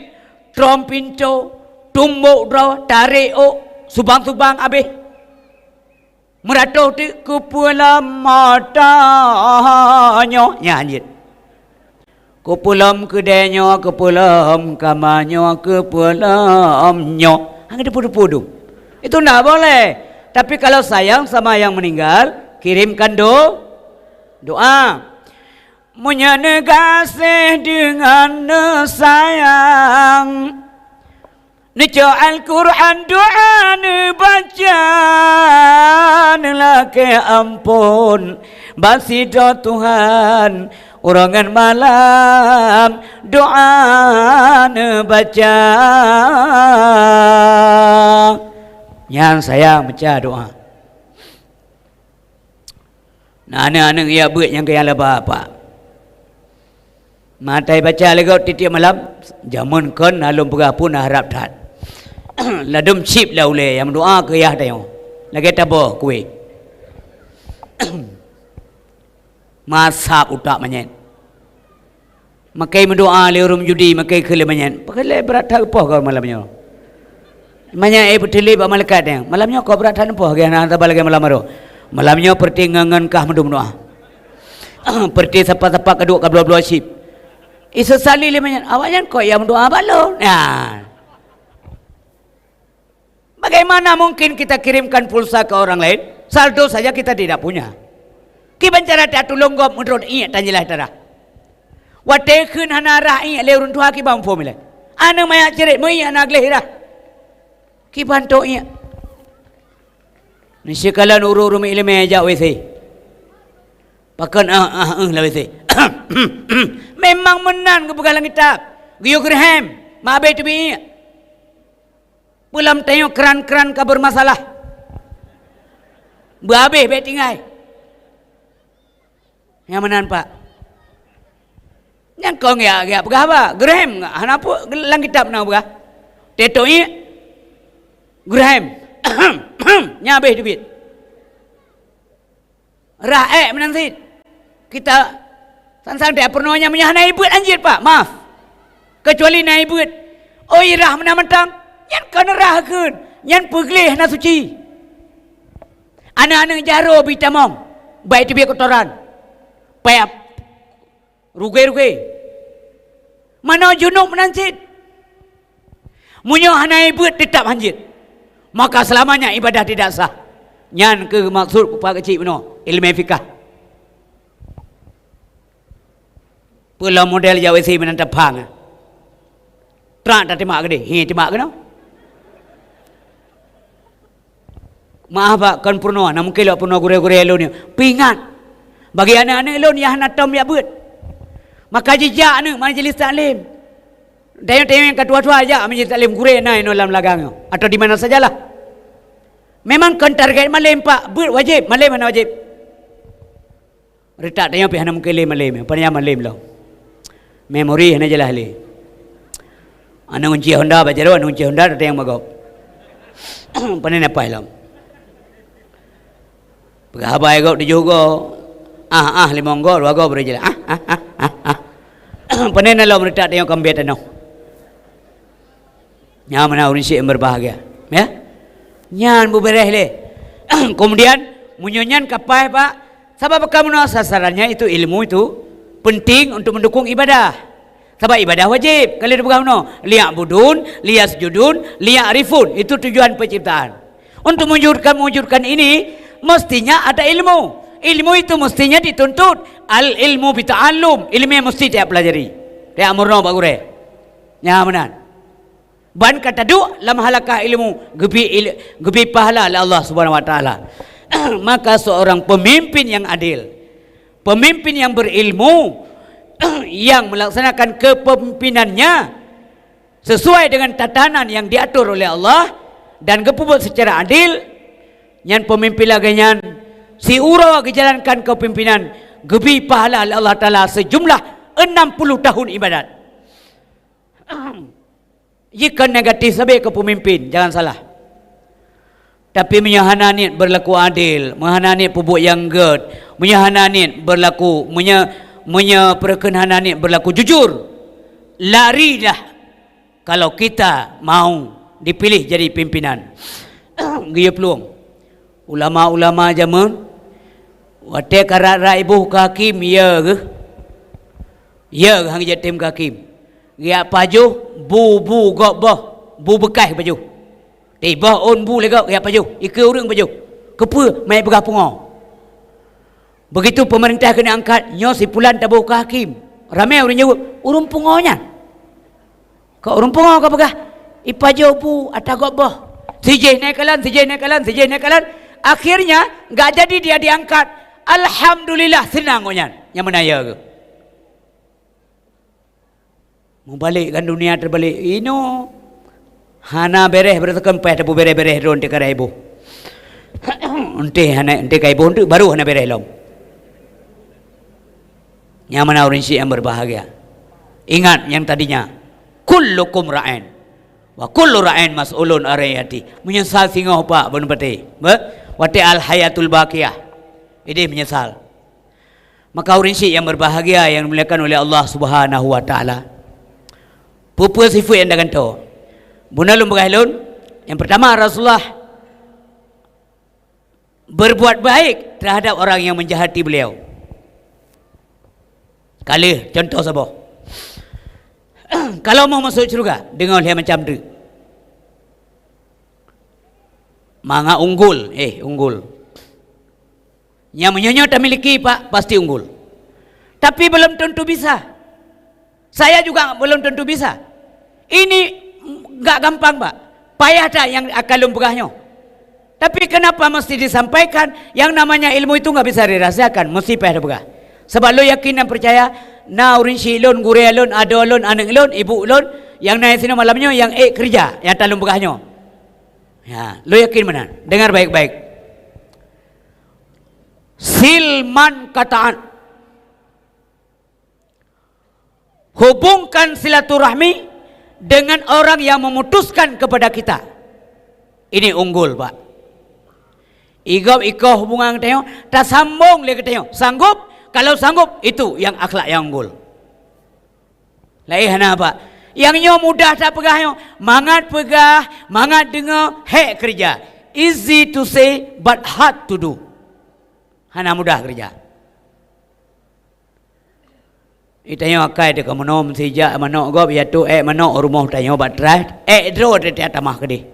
trom pintu, tumbuk draw, tarik subang-subang habis. Meratuh di kepala matanya nyanyi. Kepulam kedainya, kepulam kamarnya, kepulamnya. Hang ada pudu-pudu. Itu tidak boleh. Tapi kalau sayang sama yang meninggal, kirimkan doa. Menyanegasi dengan sayang. Neco Al-Quran doa baca laki ampun basido Tuhan urangan malam doa baca yang sayang baca doa. Nah anak-anak ia buat yang kaya lebah apa matai baca lagi titik malam jamun kon alum pun harap tat ladum chip lah ule yang doa ke yah tayo lagi tabo kue masap utak manyen makai mendoa le rum judi makai ke le manyen pakai le berat tak apa kau malamnya manyen beteli ba malaikat yang malamnya kau berat tak apa ge na tabal ge malam ro malamnya pertingangan kah mendum doa perti sapa-sapa kedua ka belah-belah chip isu sali le manyen awaknya kau yang doa balo nah. Bagaimana mungkin kita kirimkan pulsa ke orang lain? Saldo saja kita tidak punya. Kiban cara tak tolong gop menurut iya tanjilah darah. Watekun hanara iya leurun tuha kibang formula. Ana maya cerit mo iya anak lehira. Kiban to iya. Nisikalan uru-uru mi ilmu aja wese. Pakan lah wese. Memang menan ke bukan kitab. Giyo Graham, mabe tu bi. Pulam tengok keran-keran ka bermasalah. Berhabis baik tinggal. Yang menan Pak? Yang kau ngiak apa? Graham ngak? Hanapu lang kitab na buka? Teto ini Graham. Nyabih duit. Raek menansit. Kita sang-sang dia pernahnya menyahanai buat anjir Pak. Maaf. Kecuali naik buat. Oh irah menang-mentang. Yang kena rahakun, yang peglih na suci. Anak-anak jaro bitamong, baik tu biar kotoran, payap, rugi. Mana junub menansit, munyo hanai buat tetap hanjit, maka selamanya ibadah tidak sah. Nyan ke maksud pak kecil beno, ilmu fikah. Pula model Jawa si menantap hang. Terak tak timak ke dia, timak ke no? Maaf Pak, kan purno, namun kalau purno gure-gure elon ni, pingat. Bagi anak-anak elon yang natam ya buat. Maka jejak ni majlis taklim. Tengok yang ketua-tua aja majlis taklim gure naik dalam lagang atau di mana sajalah. Memang kan target malam Pak, buat wajib, malam mana wajib. Retak tengok pihak nak mungkin malam, pernah malam lah. Memori hanya jelas le. Anak unci Honda baca ro, anak unci Honda ada yang magop. Pernah apa lah? Pagahabay ko di jugo limong go wago berjalan panen na lo merita tayong kambet ano nyaman na urin si berbahagia ya nyan bubereh le kemudian munyonyan kapai Pak sebab kamu sasarannya itu ilmu itu penting untuk mendukung ibadah sebab ibadah wajib kalian bukan no liak budun liak sujudun liak arifun itu tujuan penciptaan untuk mewujudkan ini mestinya ada ilmu. Ilmu itu mestinya dituntut. Al ilmu bita'allum. Ilmu yang mesti dia pelajari. Dia amurno bagure. Nyamanan. Ban kata du lam halakah ilmu gebi pahala oleh Allah Subhanahu wa taala. Maka seorang pemimpin yang adil, pemimpin yang berilmu yang melaksanakan kepemimpinannya sesuai dengan tatanan yang diatur oleh Allah dan kepuput secara adil. Yang pemimpin lagi nyan si ura kejalankan kepimpinan gebi pahala Allah Ta'ala sejumlah 60 tahun ibadat. Jika negatif sebagai kepemimpin jangan salah. Tapi menyahana niat berlaku adil, menyahana niat pupuk yang ged, menyahana niat berlaku perkenhanan niat berlaku jujur. Larilah kalau kita mau dipilih jadi pimpinan. Dia peluang. Ulama-ulama zaman wate karat ibu hakim ya ke? Ya hang jatim hakim. Dia paju bu gok boh, bu bekas paju. Tiba on bu lega dia paju. Ike urang paju. Kepa mai pegah pungau. Begitu pemerintah kena angkat nyo si pulan tabuh ke hakim. Ramai orang jawab, urung pungonya. Kau urung pungo kau pegah. Ipajau pu atagok boh. CJ naik kalan. Akhirnya enggak jadi dia diangkat. Alhamdulillah senang onyan. Yang menaya ke. Membalikkan dunia terbalik. Ino hana bereh bertekan peh tabu bereh ron te kara ibu. Ente kai ibu baru hana bereh long. Yang mana orang Syiah yang berbahagia. Ingat yang tadinya kullukum ra'in wa kullu ra'in mas'ulun arayati. Menyesal singoh pak bun peti. Wati al hayatul baqiyah. Ini menyesal. Maka orang Syiah yang berbahagia yang dimuliakan oleh Allah Subhanahu wa taala. Pupu sifu yang dagan to. Bunalun bergahlun. Yang pertama Rasulullah berbuat baik terhadap orang yang menjahati beliau. Kali contoh sabah. Kalau mau masuk syurga dengar dia macam tu. Manga unggul, unggul. Yang menyonyo tak miliki pak pasti unggul. Tapi belum tentu bisa. Saya juga belum tentu bisa. Ini enggak gampang pak. Payah tak yang akan lumpurahnya. Tapi kenapa mesti disampaikan? Yang namanya ilmu itu enggak bisa dirahasiakan, mesti payah bergah. Sebab lo yakin dan percaya na urin si lon, gure lon, ado lon, anak lon, ibu lon, yang naik sini malamnya yang kerja, yang talung begahnya. Ya, lo yakin mana? Dengar baik-baik. Silman kataan. Hubungkan silaturahmi dengan orang yang memutuskan kepada kita. Ini unggul, Pak. Ikoh hubungan teo, tak sambung lagi teo. Sanggup? Kalau sanggup, itu yang akhlak yang unggul. Lain apa? Yang nyo mudah tak pegah nyo. Mangat pegah, mangat dengar, hek kerja. Easy to say, but hard to do. Hana mudah kerja. Itanyo akai de kamonom sija manok gop ya tu manok rumah tanyo batrai dro de tamah kedi.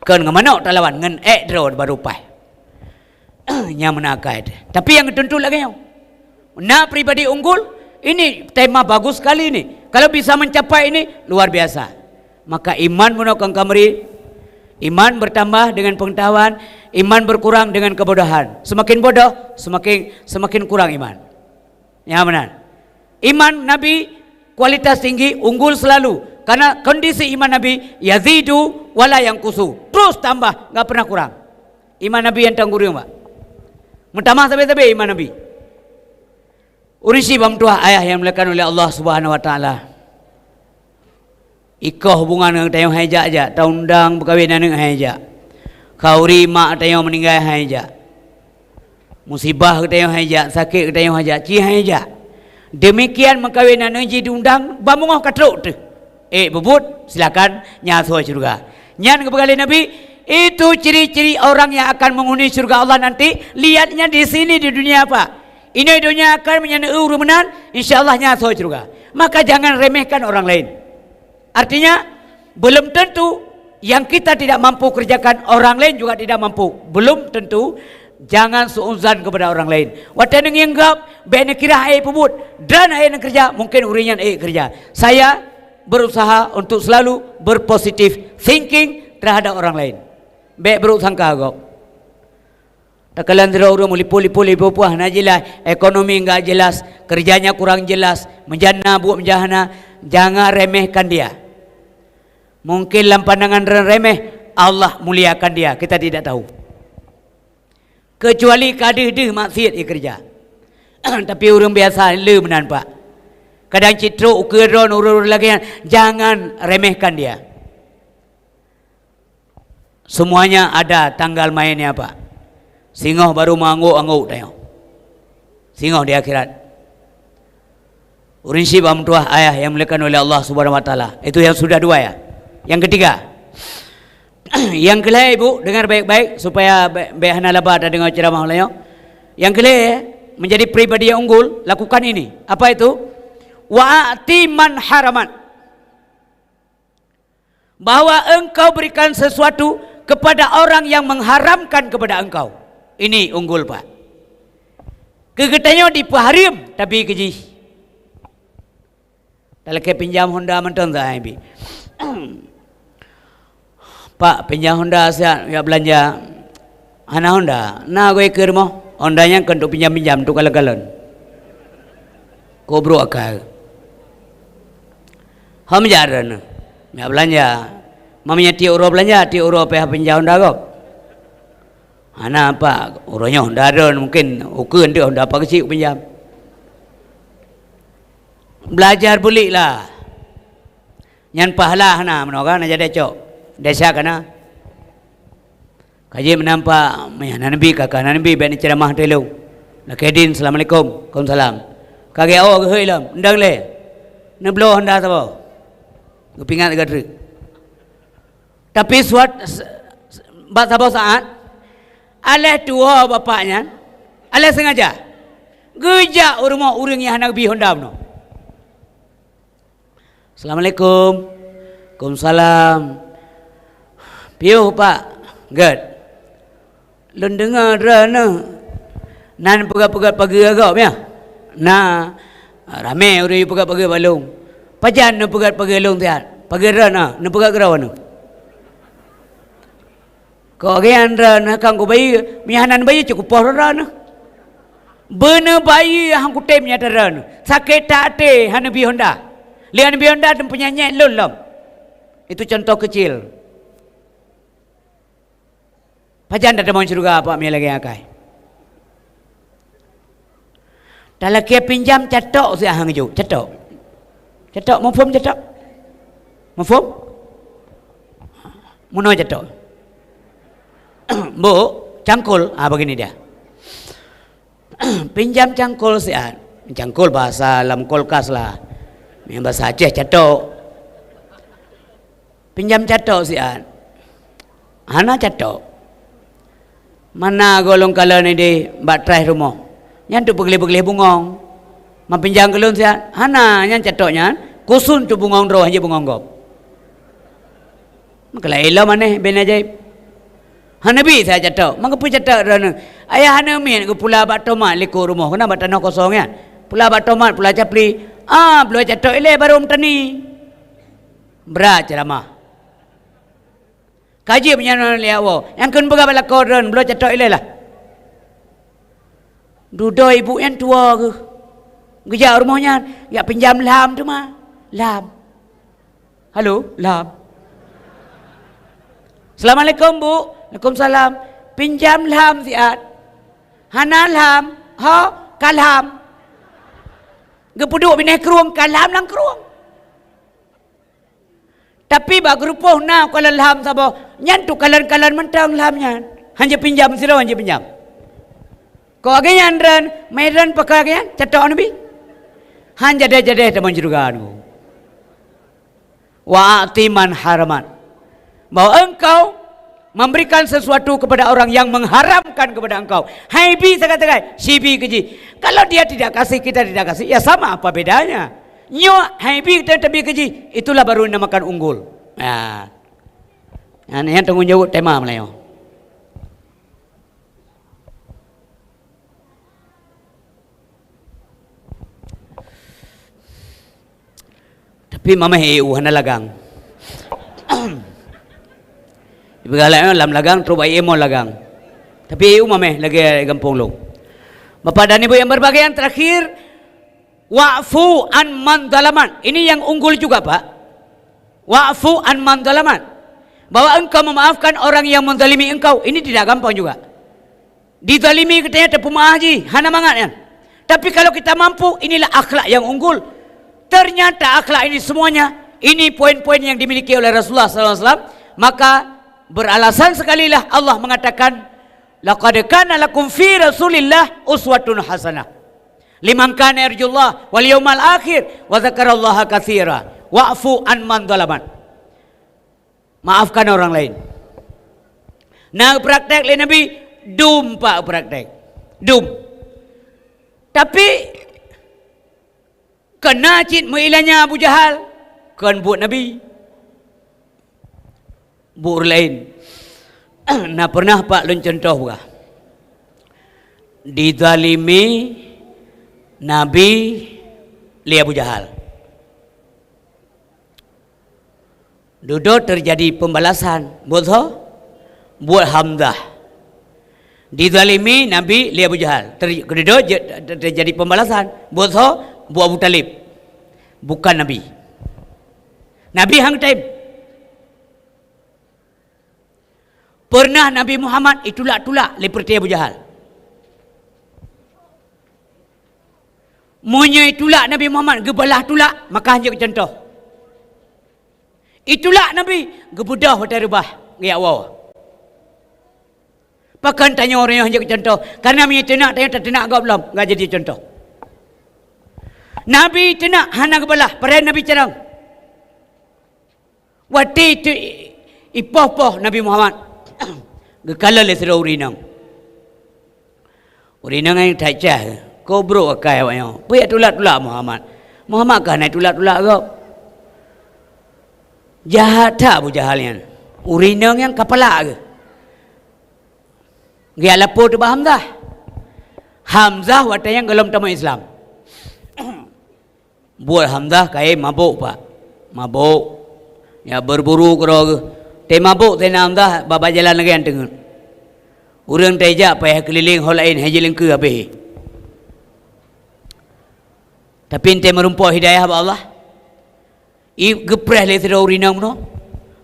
Kan ngamanok talawan ngan dro baru pai. Nya menakai. Tapi yang tentu lagi nyo. Nah pribadi unggul, ini tema bagus sekali ini. Kalau bisa mencapai ini, luar biasa. Maka iman menokong kamri, iman bertambah dengan pengetahuan, iman berkurang dengan kebodohan. Semakin bodoh, semakin kurang iman. Ya benar. Iman Nabi kualitas tinggi, unggul selalu. Karena kondisi iman Nabi yazidu wala yang kusu. Terus tambah, enggak pernah kurang. Iman Nabi yang tanggurung, Pak. Mentama sampai iman Nabi. Urisi bamtuah ayah yang dimuliakan oleh Allah Subhanahu wa taala. Ikoh hubungan dengan tayo haja aja, taundang perkawinan dengan haja. Kauri mak tayo meninggal haja. Musibah tayo haja, sakit tayo haja, ci haja. Demikian perkawinan ji diundang bamungoh katruk tu. Bebut silakan nyasoi surga. Nyan kepada Nabi itu ciri-ciri orang yang akan menghuni surga Allah nanti. Lihatnya di sini di dunia apa? Ini dunia akan menyana urunan, insyaallah nyasoi surga. Maka jangan remehkan orang lain. Artinya belum tentu yang kita tidak mampu kerjakan orang lain juga tidak mampu. Belum tentu. Jangan suuzan kepada orang lain. Watan yang enggap ben kira pebut dan yang kerja mungkin urinya kerja. Saya berusaha untuk selalu berpositif thinking terhadap orang lain. Baik berusaha agak. Tak kalian tidak urus lipu-lipu puah najilah ekonomi enggak jelas, kerjanya kurang jelas, menjana buat menjahana, jangan remehkan dia. Mungkin dalam pandangan remeh Allah muliakan dia, kita tidak tahu. Kecuali kadeh-deh maksiat dia kerja. Tapi orang biasa le menampak. Kadang citruk keron urut lagi, jangan remehkan dia. Semuanya ada tanggal mainnya Pak. Singoh baru mengangguk-angguk tengok. Singoh di akhirat. Urinsi bamtuah ayah yang dimuliakan oleh Allah Subhanahu wa taala. Itu yang sudah dua ya. Yang ketiga. Yang kelima ibu dengar baik-baik supaya behana laba ada dengar ceramah oleh. Yang kelima menjadi pribadi yang unggul, lakukan ini. Apa itu? Wa'ati man haraman. Bahwa engkau berikan sesuatu kepada orang yang mengharamkan kepada engkau. Ini unggul Pak. Kegetanya dipaharim tapi keji. Kalau ke pinjam Honda menton tak ibi. Pak pinjam Honda saya ya belanja. Ana Honda, na gue ke rumah. Hondanya kan untuk pinjam tu kalan-kalan. Kobro akal. Ham jaran. Ya belanja. Mamanya ti euro belanja, ti euro pe pinjam Honda kok. Ana apa? Euronya Honda don mungkin ukun dia Honda apa kecil pinjam. Belajar bulik lah. Nyan pahala hana menoga na jadi cok. Desa kana. Kaji menampak mana Nabi kakak Nabi ben ceramah telu. Nakedin assalamualaikum. Waalaikumsalam. Kage oh ke hilam ndang le. Ne blo Honda sabo. Ngupingat gadri. Tapi suat bat sabo saat aleh tua bapaknya. Aleh sengaja. Geja rumah urang yang Nabi Honda mno. Assalamualaikum. Waalaikumsalam. Piuh Pak. Good. Lun dengar rana. Nan pegat-pegat pagi agak ya. Nah, ramai orang pegat-pegat balung. Pajan nak pegat pagi balung tiat. Pagi rana, nak pegat gerawan. Kau gian rana kang ko bayi, mihanan bayi cukup por rana. Bener bayi hang ku tem nyata rana. Sakit tate Nabi Honda. Lihat Nabi Honda dan penyanyi lulum. Itu contoh kecil. Pajan ada mau surga apa mi lagi akai. Dalam kia pinjam catok si ahang ju, catok. Catok mufum catok. Mufum? Muno catok. Bu, cangkul, begini dia. Pinjam cangkul si ah. Cangkul bahasa dalam kolkas lah. Yang bahasa Aceh catok. Pinjam catok si ah. Hana catok. Mana golong kala ni di batrai rumah. Yang tu pegeli-pegeli bungong. Mapinjang kelun siat. Hana yang catoknya. Kusun tu bungong roh aja bungong gop. Maka lah elah mana ben ajaib. Hana bi saya catok. Maka pun catok rana. Ayah hana min ke pula bat tomat liku rumah. Kenapa tanah kosong ya? Pula bat tomat, pula capli. Pula catok ile baru tani. Berat ceramah. Kaji punya nona liawo. Yang kun buka bala koran belum catok ile lah. Duduk ibu yang tua ke. Gejak rumahnya. Ya pinjam lam tu mah. Lam. Halo, lam. Assalamualaikum bu. Waalaikumsalam. Pinjam lam siat. Hana lam. Ha, kalam. Gepuduk bineh keruang kalam lang keruang. Tapi bag rupoh na kalau lam sabo nyantu kalan-kalan mentang lamnya hanya pinjam sira hanya pinjam ko agenya andran medan pakagnya catok nabi hanya jade-jade teman jurugan wa atiman haraman bahwa engkau memberikan sesuatu kepada orang yang mengharamkan kepada engkau. Hai bi saya katakan si bi keji kalau dia tidak kasih kita tidak kasih ya sama apa bedanya. Nyo happy tapi keji itulah baru dinamakan unggul. Ya. Yang tanggung jawab tema Melayu. Tapi mama heu hana lagang. Ibu galak lam lagang terus bayi emo lagang. Tapi eu mama lagi gampung lu. Bapak dan Ibu yang berbahagia yang terakhir wa'fu an man zalaman. Ini yang unggul juga Pak. Wa'fu an man zalaman. Bahwa engkau memaafkan orang yang menzalimi engkau. Ini tidak gampang juga. Dizalimi katanya tepu haji. Hana mangatnya. Tapi kalau kita mampu, inilah akhlak yang unggul. Ternyata akhlak ini semuanya. Ini poin-poin yang dimiliki oleh Rasulullah SAW. Maka beralasan sekalilah Allah mengatakan laqad kana lakum fi Rasulillah uswatun hasanah. Liman kana yarjullah wal yawmal akhir wa dzakarallaha katsira wa'fu an man dzalaman. Maafkan orang lain. Nah, praktek lain Nabi dum pak praktek. Dum. Tapi kena cit meilanya Abu Jahal kan buat Nabi. Buat lain. Nah pernah pak lun contoh buka. Dizalimi Nabi li Abu Jahal. Duduk terjadi pembalasan buat Hamzah. Dizalimi Nabi li Abu Jahal. Duduk terjadi pembalasan buat Abu Talib. Bukan Nabi. Nabi hang time. Pernah Nabi Muhammad itulak-tulak seperti Abu Jahal. Munyo itulak Nabi Muhammad gebelah tulak maka hanya contoh. Itulak Nabi gebudah pada rubah ya Allah. Pakan tanya orang yang hanya contoh karena mi tenak tanya tenak agak belum enggak jadi contoh. Nabi tenak hana gebelah pada Nabi cerang. Wati itu ipoh-poh Nabi Muhammad. Gekala le sira urinang. Urinang yang tak cah. Kau bro akai awaknya. Puya tulak-tulak Muhammad. Muhammad kan naik tulak-tulak kau. Jahat tak Abu Jahal yang. Urinang yang kepala ke. Dia lapor tu Hamzah. Hamzah wadah yang gelom tamu Islam. Buat Hamzah kaya mabuk pak. Mabuk. Ya berburu kerana teh mabuk teh Hamzah baba jalan lagi yang tengah. Urang tejak payah keliling hol lain hajiling ke habis. Tapi ente merumpuk hidayah Allah. I gepreh le sira urinang no.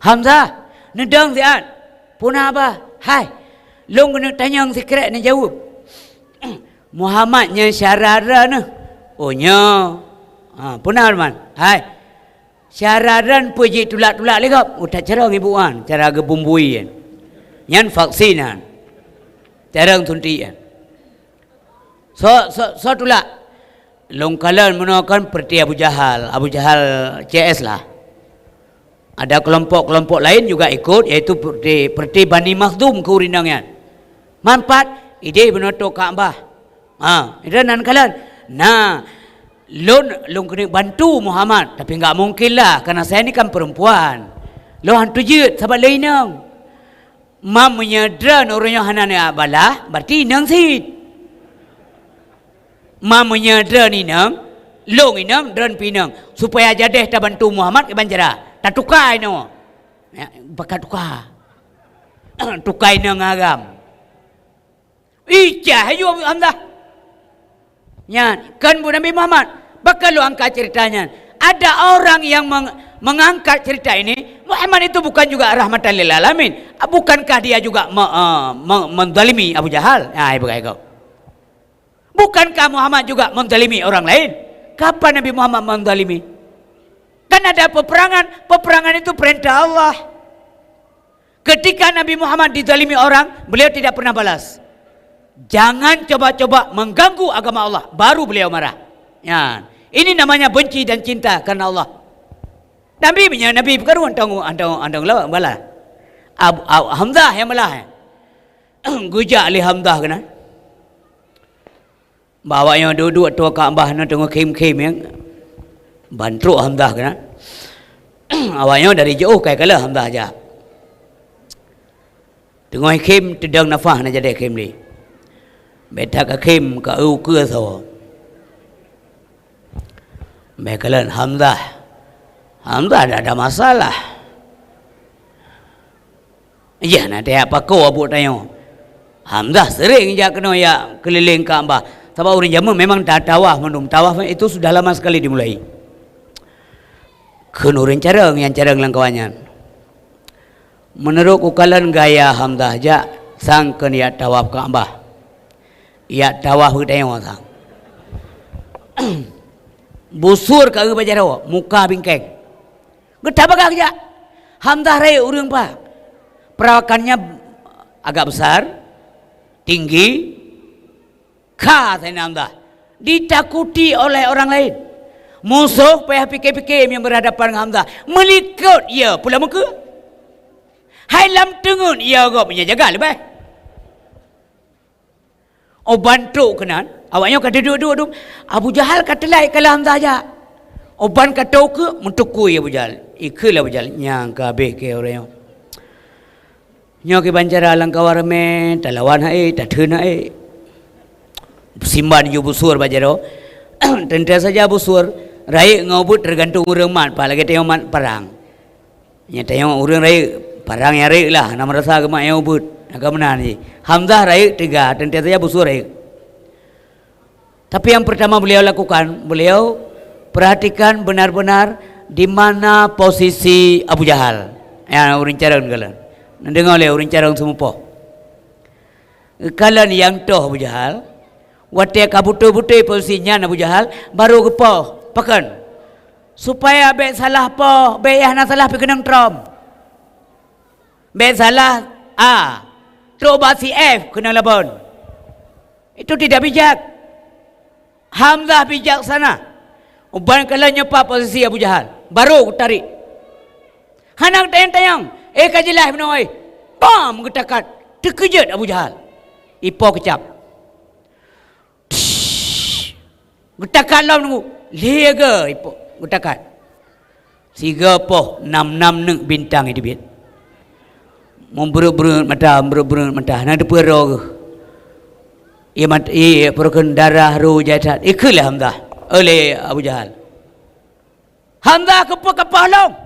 Hamzah, nedang siat. Punah apa? Hai. Long kena tanya yang sekret ni jawab. Muhammadnya syarara ne. Oh nya. Punah man. Hai. Syararan puji tulak-tulak le kap. Oh tak cara ngibuan, cara gebumbui kan. Nyan vaksinan. Cara suntian. So tulak. Longkalan menakan seperti Abu Jahal. Abu Jahal CS lah. Ada kelompok-kelompok lain juga ikut, yaitu seperti Bani Makhzum ke urinangnya. Manfaat ide menutup Kaabah. Itu nan kalian. Nah, long kena bantu Muhammad, tapi enggak mungkin lah karena saya ni kan perempuan. Lo hantu je sahabat lain nang. Mam menyadran orang yang hanane abalah, berarti nang sid. Mamanya dran inang, long inang, dran pinang. Supaya jadeh tak bantu Muhammad ke banjara. Tak tukai no. Ya, bakal tukar. Tukai nang agam. Ijah ayo Hamzah. Ya, kan bu Nabi Muhammad. Bakal lu angkat ceritanya. Ada orang yang mengangkat cerita ini. Muhammad itu bukan juga rahmatan lil alamin. Bukankah dia juga menzalimi Abu Jahal? Ya, ibu kau. Bukankah Muhammad juga menzalimi orang lain? Kapan Nabi Muhammad menzalimi? Kan ada peperangan. Peperangan itu perintah Allah. Ketika Nabi Muhammad dizalimi orang, beliau tidak pernah balas. Jangan coba-coba mengganggu agama Allah. Baru beliau marah. Ya. Ini namanya benci dan cinta karena Allah. Nabi berkaruan andang lawan balas. Hamzah yang balas. Gujak li Hamzah kena. Bawa yang duduk tua Kaabah nak tengok kem-kem yang bantruk Hamzah kena. Awaknya dari jauh kayak kala Hamzah aja. Tengok kem tedang nafah nak jadi kem ni. Beta ke kem ke au ke so. Bekalan Hamzah ada masalah. Ya nanti apa kau abu tanya. Hamzah sering je kena ya keliling Kaabah. Sebab orang Jawa memang dah tawaf menum. Tawaf itu sudah lama sekali dimulai. Kena orang carang yang carang langkawannya. Menurut ukalan gaya Hamzah ja sang kena tawaf Kaabah. Ya tawaf ke tayang sang. Busur ke bajarawa, muka bingkeng. Getabak aja. Hamzah raya urang pak. Perawakannya agak besar, tinggi. Ka saya Hamzah. ditakuti oleh orang lain. Musuh payah fikir-fikir yang berhadapan dengan Hamzah, melikut ia pula muka. Hai lam tengun ia agak punya jaga lebih. Oh bantu kenan, awaknya kata duduk-duduk. Abu Jahal kata lain kalau Hamzah aja. Oban kata ke mentukui Abu Jahal. Ikalah Abu Jahal nyang kabeh ke orang. Nyo ke bancara langkah warme, talawan hai, tathun hai. Simban ju busur bajaro. Tentu saja busur. Rai ngobut tergantung urang mat, palagi tayong mat perang. Nya tayong urang rai perang ya rai lah, nama rasa agama yang ubut. Agama ni. Hamzah rai tiga, tentu saja busur rai. Tapi yang pertama beliau lakukan, beliau perhatikan benar-benar di mana posisi Abu Jahal. Ya, urang carang kalian. Dengar oleh urang carang semua. Kalian yang toh Abu Jahal, watia kabutu-butu posisinya Abu Jahal, baru kepoh. Pakan supaya be salah po be yah na salah pi kenang trom be salah coba si F kenang labon, itu tidak bijak. Hamzah bijak sana. Uban kala nyepa posisi Abu Jahal baru tarik hanang tayang kajilah menoi bam getakat terkejut Abu Jahal ipo kecap getakat lam nunggu lega ipo gutakat siga poh 666 bintang itu biat memberut-berut mata nak depero ke ia mat perken darah ru jahat ikulah Hamzah oleh Abu Jahal. Hamzah kepa long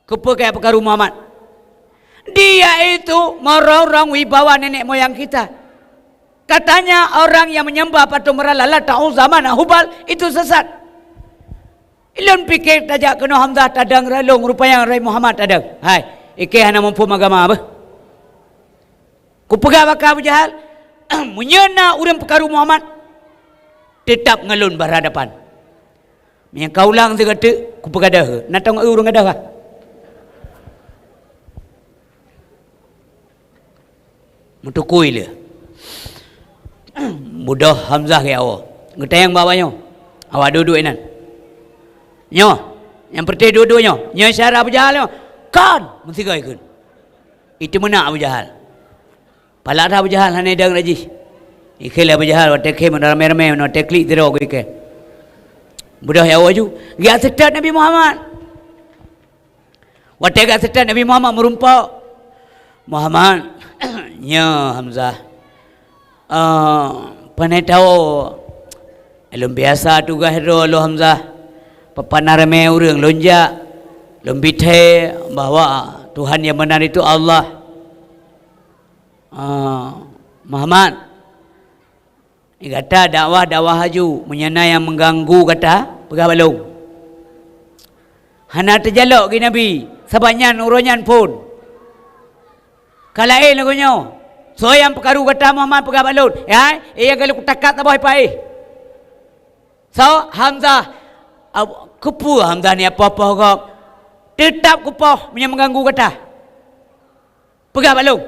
kepa kayak perkara Muhammad, dia itu merorong wibawa nenek moyang kita. Katanya orang yang menyembah patung merah Lat, Uzza, Manat, Hubal itu sesat. Ilun pikir tajak kena Hamzah tadang ralung rupanya Rai Muhammad tadang. Hai, ike hana mampu agama apa? Ku pegang bakal Abu Jahal menyena urang perkara Muhammad tetap ngelun berhadapan. Yang kaulang dia kata ku pegadah. Nak tahu urang gadah kah? Mutukui dia. Mudah Hamzah ke awak ngetayang bawahnya awak duduk enan nyo yang pertama duduknya nyo syarah Abu Jahal kan mesti kau ikut itu mana Abu Jahal palak Abu Jahal hanya dang raji ikhlas Abu Jahal waktu ke mana ramai-ramai mana teklik teruk ikhlas mudah ya awak ju gak setat Nabi Muhammad waktu gak setat Nabi Muhammad merumpak Muhammad nyo Hamzah panai tahu elum biasa tugas hero lo Hamzah papanar me urang lonjak lombite bahwa Tuhan yang benar itu Allah. Muhammad ini kata dakwah haju menyana yang mengganggu kata pegah balung hana terjaluk ke Nabi sabanyan uronyan pun kalain lagunya. So yang perkaru kata Muhammad pegah balun ya ia kalau takat tabah pai so Hamzah kepu Hamzah ni apa-apa kok tetap kupoh punya mengganggu kata pegah balun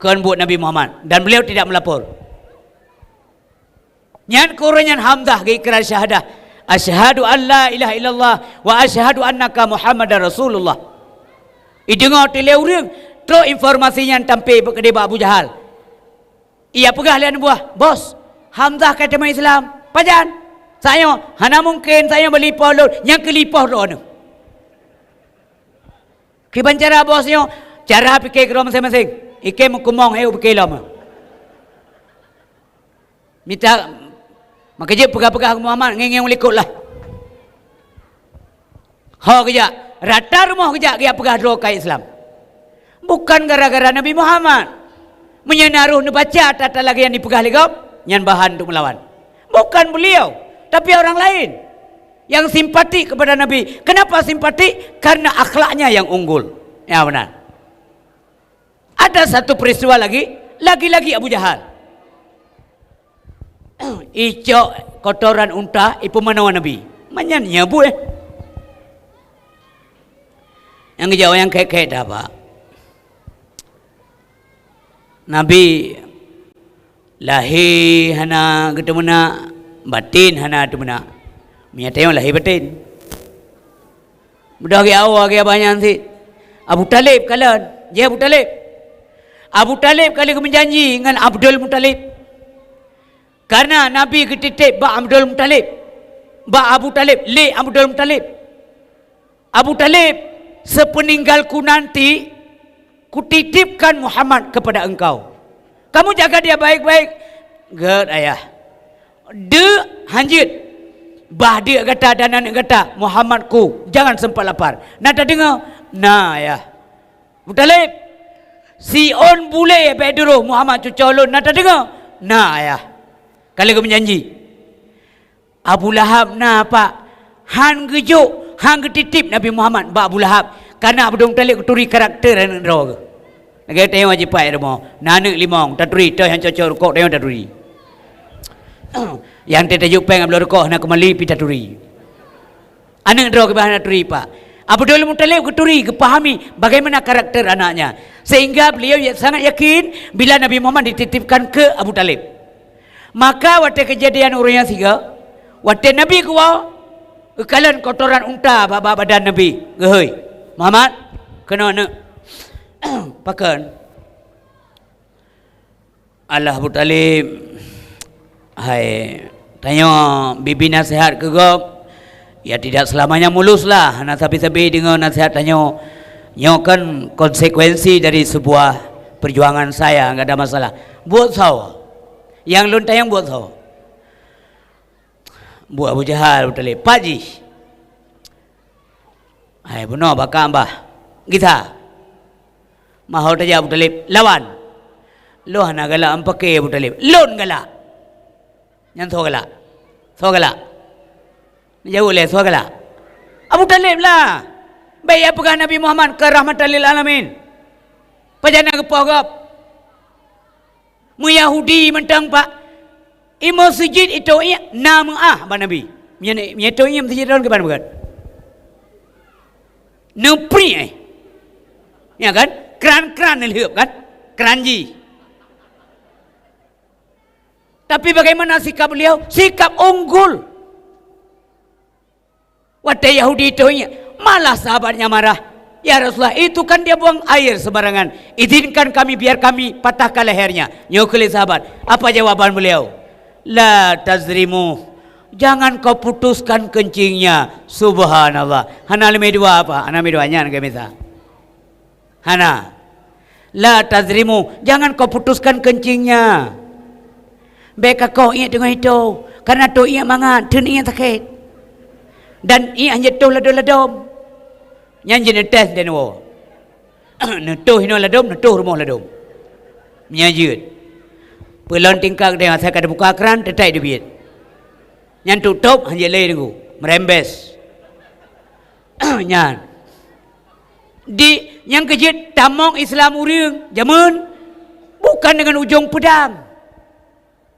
kan buat Nabi Muhammad dan beliau tidak melapor nyan kuranyan Hamzah ke ikrar syahadah asyhadu an la ilaha illallah wa asyhadu annaka Muhammadar Rasulullah idengar tele urang terus informasinya tampil ke Abu Jahal. Ia pegah lian buah, bos. Hamzah kata mai Islam. Pajan. Saya hana mungkin saya melipah lu yang kelipah lu. Kiban cara bosnya, cara fikir kira masing-masing. Ike mengkumong fikir lama. Minta makanya pegah-pegah Muhammad ngeng-ngeng likutlah. Ha kerja, rata rumah kerja dia pegah dua kai Islam. Bukan gara-gara Nabi Muhammad menyenaruh baca tata lagi yang dipegah legap nyan bahan untuk melawan. Bukan beliau, tapi orang lain yang simpati kepada Nabi. Kenapa simpati? Karena akhlaknya yang unggul. Ya benar. Ada satu peristiwa lagi-lagi Abu Jahal. Icok kotoran unta ipu manawan Nabi. Manyan nyabu Yang kejauh yang kek-kek dah Pak. Nabi lahir hana ketemu nak batin hana tu mana minyak tayang lahir batin mudah ke awal ke banyak nanti Abu Talib kalian dia Abu Talib kali menjanji dengan Abdul Muttalib karena Nabi ketitip ba Abdul Muttalib ba Abu Talib le Abdul Muttalib Abu Talib sepeninggalku nanti kutitipkan Muhammad kepada engkau. Kamu jaga dia baik-baik. Gerd ayah. De hanjit. Bah dia kata dan anak kata Muhammadku jangan sempat lapar. Nak dengar? Nah ayah. Mutalib. Si on bule bedro Muhammad cucolon nak dengar? Nah ayah. Kalau kau menjanji. Abu Lahab na pak. Han gejuk, han getitip Nabi Muhammad ba Abu Lahab. Karena Abu Talib keturi karakter anak roh. Negara tayang wajib pai demo. Nanek limong taturi teh yang cocok rokok tayang taturi. Yang tetajuk peng ablo rokok nak kembali pi taturi. Anak roh ke bahan taturi pak. Abdul Muttalib keturi kepahami bagaimana karakter anaknya. Sehingga beliau sangat yakin bila Nabi Muhammad dititipkan ke Abu Talib. Maka waktu kejadian orang yang tiga, waktu Nabi kuah kekalan kotoran unta badan Nabi. Gehoi. Muhammad kena nak pakan Allah Abu Talib hai tanya bibi nasihat ke gop ya tidak selamanya muluslah nak sabi-sabi dengan nasihat tanya kan konsekuensi dari sebuah perjuangan saya enggak ada masalah buat saw yang lun tayang buat saw buat Abu Jahal Abu Talib paji hai benar bakal mbah kita mahal taja Abu Talib lawan lo hana galak ampake Abu Talib lon galak nyan so galak jauh le so galak Abu Talib lah baik apakah Nabi Muhammad ke rahmatan lil alamin pajana ke pogap mu Yahudi mentang pak imo sujud itu nama ba Nabi nya to nya sujud don ke ban bukan nepri ya kan keran hidup kan keranji tapi bagaimana sikap beliau sikap unggul waktu Yahudi itu malah sahabatnya marah ya Rasulullah itu kan dia buang air sembarangan izinkan kami biar kami patahkan lehernya nyokeli sahabat apa jawaban beliau la tazrimu jangan kau putuskan kencingnya subhanallah hana lima dua apa hana meduanya ke misa hana la tazrimu jangan kau putuskan kencingnya beka kau ingat dengan itu karena tu ingat mangat tun ingat sakit dan ingat jatuh ladom nyanyi netes dan wo netuh hino ladom netuh rumah ladom menyajut pelon tingkak dengan saya kada buka keran tetai duit nyan tutup hanya lay dengu merembes nyan di yang kejut tamong Islam urang zaman bukan dengan ujung pedang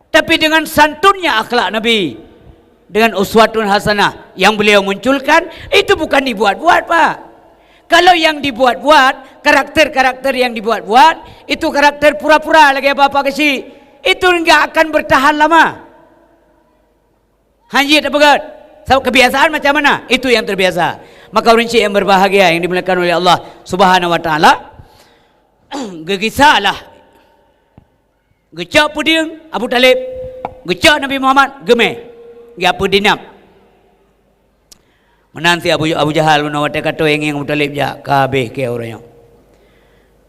tapi dengan santunnya akhlak Nabi dengan uswatun hasanah yang beliau munculkan itu bukan dibuat-buat pak kalau yang dibuat-buat karakter-karakter yang dibuat-buat itu karakter pura-pura lagi apa-apa kesi itu enggak akan bertahan lama hanjit apa gad kebiasaan macam mana itu yang terbiasa maka orang yang berbahagia yang dimuliakan oleh Allah Subhanahu wa taala gegisahlah gecak puding Abu Talib gecak Nabi Muhammad gemeh apa dinam menanti Abu Jahal menawat kata yang Abu Talib ja kabeh ke orangnya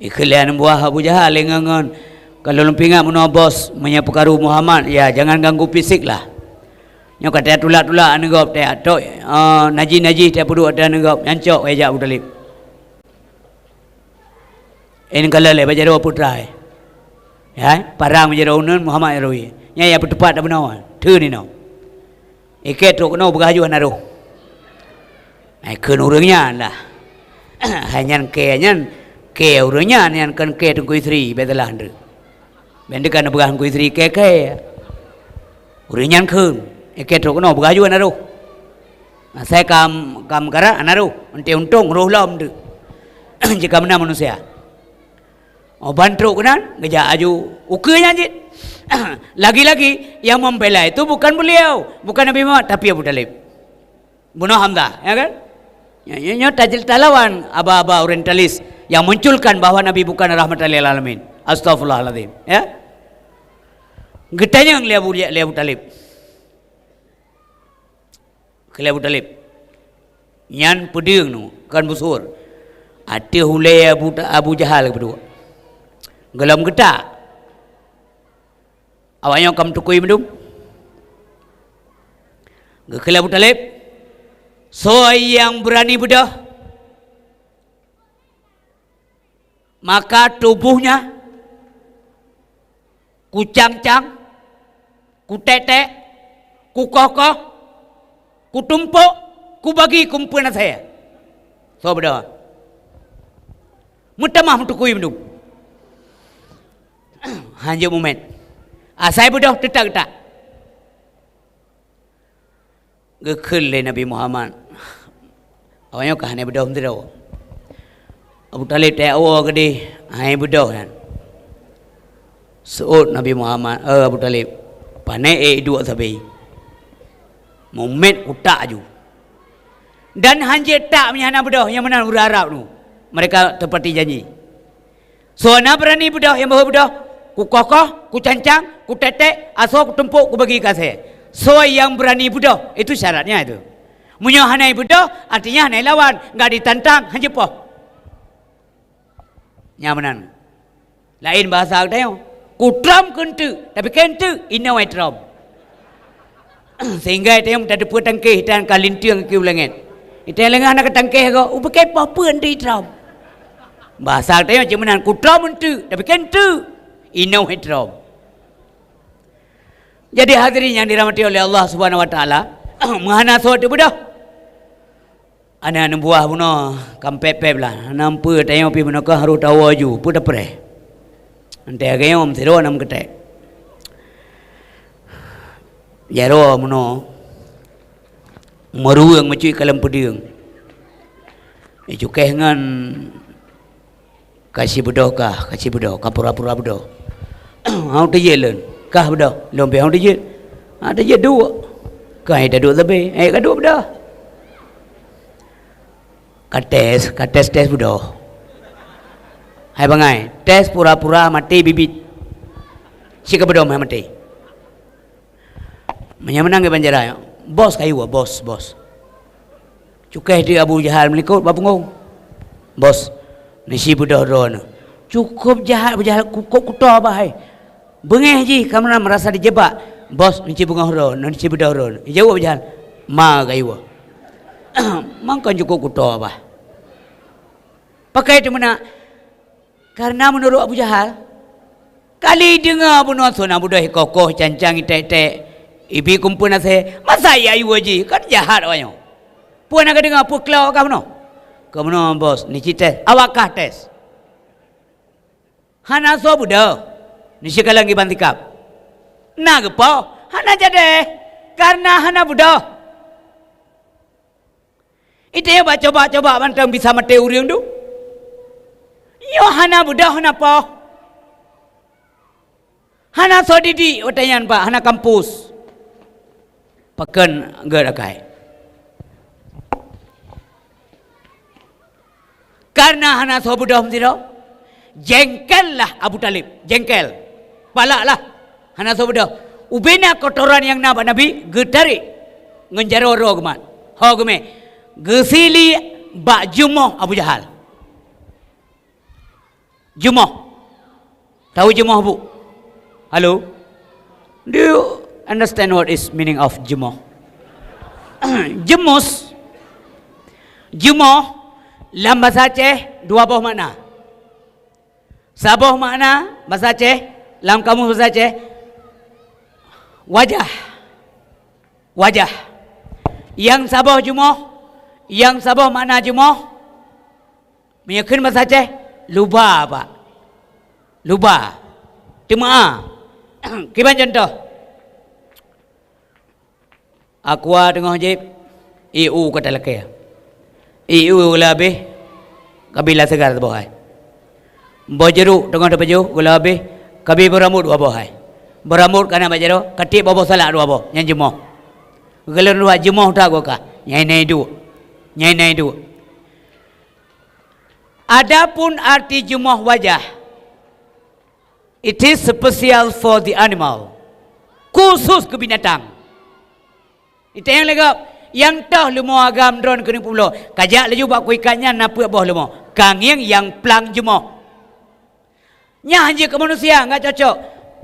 ikhlian buah Abu Jahal lengangan kalau lumpingan menobos menyapukaru Muhammad ya jangan ganggu fisik lah nyo kata tulak-tulak anegop teh atok naji teh pudu ada anegop nyancok eja Abu Talib ini kalau le bajaro putra ya parang bajaro unen Muhammad rawi nya ya tepat dah benar tu ni no iket tu kena bergaju anaru ai keun urangnya lah hanyan ke urangnya nyan kan ke tu kuitri betelah ndre bendekan bergahan kuitri ke urangnya keun iket tu kena bergaju anaru saya kam gara anaru ente untung roh lam tu jika mana manusia bantru kena geja aju ukenya jit Lagi-lagi yang membela itu bukan beliau, bukan Nabi Muhammad, tapi Abu Talib. Bunuh Hamzah, ya kan? Nyo lawan aba-aba orientalis yang munculkan bahwa Nabi bukan rahmatan lil alamin. Astagfirullahaladzim, ya. Getanya ngeliat Abu Talib. Kelihat Abu Talib. Nyan peding nu kan busur. Ada hulai Abu Jahal kedua. Gelam getak. Awaknya kam tukui medum. Kelihat Abu Talib. So yang berani bedah, maka tubuhnya ku cang-cang, ku tetek, ku kokoh, ku tumpuk, ku bagi kumpulan saya. So bedah. Mutamah mutukui medum. Hanya moment. Saya bedah tetak-tetak. Gekil le Nabi Muhammad. Awaknya kah ne bedah mendero. Abu Talib tak awak ke dia. Hai bedah kan. Seut Nabi Muhammad, Abu Talib. Panai dua sabi. Moment utak ju. Dan hanya tak menyana bedah yang mana huruf Arab tu. Mereka tepati janji. So na berani bedah yang bawa bedah. Ku kokoh, ku cancang, ku tetek, asal ku tumpuk, ku bagi kat saya. So yang berani bedah, itu syaratnya itu. Munya hanai bedah, artinya hanai lawan, enggak ditantang, hanya poh. Nyamanan. Lain bahasa kita, kutram kentu, tapi kentu ina wai tram. Sehingga itu yang ada petangkeh dan kalintiang ke ulangit. Itu yang lengah nak tangkeh ko, ubakai apa andi tram. Bahasa kita nyamanan kutram kentu, tapi kentu ina wai tram. Jadi hadirin yang dirahmati oleh Allah Subhanahu wa taala, menghana suatu budak. Ana buah buno kampep lah. Nampu tayo pi buno ka haru tawo ju, pu dapre. Ante agayo om tiro nam kete. Yaro buno maru yang macui kalam pediung. Ijo kehengan kasih budak ka pura-pura budak. Hau tejelen. Kah bedah, lombe hang dijit. Ada je dua. Kah ada dua lebih. Kah dua bedah. Kates bedah. Hai bangai, tes pura-pura mati bibit. Sika bedah mati. Menang ke penjara. Bos kayu bos. Cukai di Abu Jahal melikut bapungong. Bos, nisi bedah ron. Cukup jahat kukuk kuta bahai. Bengeh ji kamu nak merasa dijebak. Bos nanti bunga hurun, nanti bedah hurun. Jawab jalan. Ma gaiwa. Mangkan cukup kuto apa? Pakai itu mana? Karena menurut Abu Jahal, kali dengar bunuh sona budah kokoh cancang itek ibi kumpul nase. Masa ya iwa ji kan jahat awaknya. Puan nak dengar puklau kamu no? Kamu no bos ni tes. Awakah tes? Hana so budah. Nisi kalangi bantikap. Nah gepo, hana jadi karena hana budak. Itu yang coba mantang bisa mati uriang tu. Yo hana budak hana po. Hana sodidi otayan pak, hana kampus. Pakan gerakai. Karena hana so budak mesti jengkel lah Abu Talib, jengkel. Palak lah. Hana sobedah. Ubena kotoran yang Nabi getari. Ngenjaro roh gemat. Ho geme. Gesili bak jumoh Abu Jahal. Jumoh. Tahu jumoh bu? Halo? Do you understand what is meaning of jumoh? Jemus. Jumoh. Dalam bahasa Aceh dua buah makna. Sabuh makna bahasa Aceh. Dalam kamus bahasa Aceh, wajah. Yang sabah jumoh, yang sabah makna jumoh, menyekun bahasa Aceh, luba pak, luba, cuma, kiban contoh, aqua tengah jib, EU kata lekeh, EU lebih, kabila segar tu bohai, bojeru tengah tu baju, gula lebih. Kabi beramut dua bohai. Beramut kana bajaro, ketik babo salah dua bo, yang jemoh. Kalau dua jemoh tak goka, nyai nai du. Adapun arti jemoh wajah, it is special for the animal, khusus ke binatang. Itu yang legap, yang tah lemo agam drone kena pulo, kajak laju bak kuikannya napa boh lemo, kangiang yang plang jemoh. Nya hanya ke manusia enggak cocok.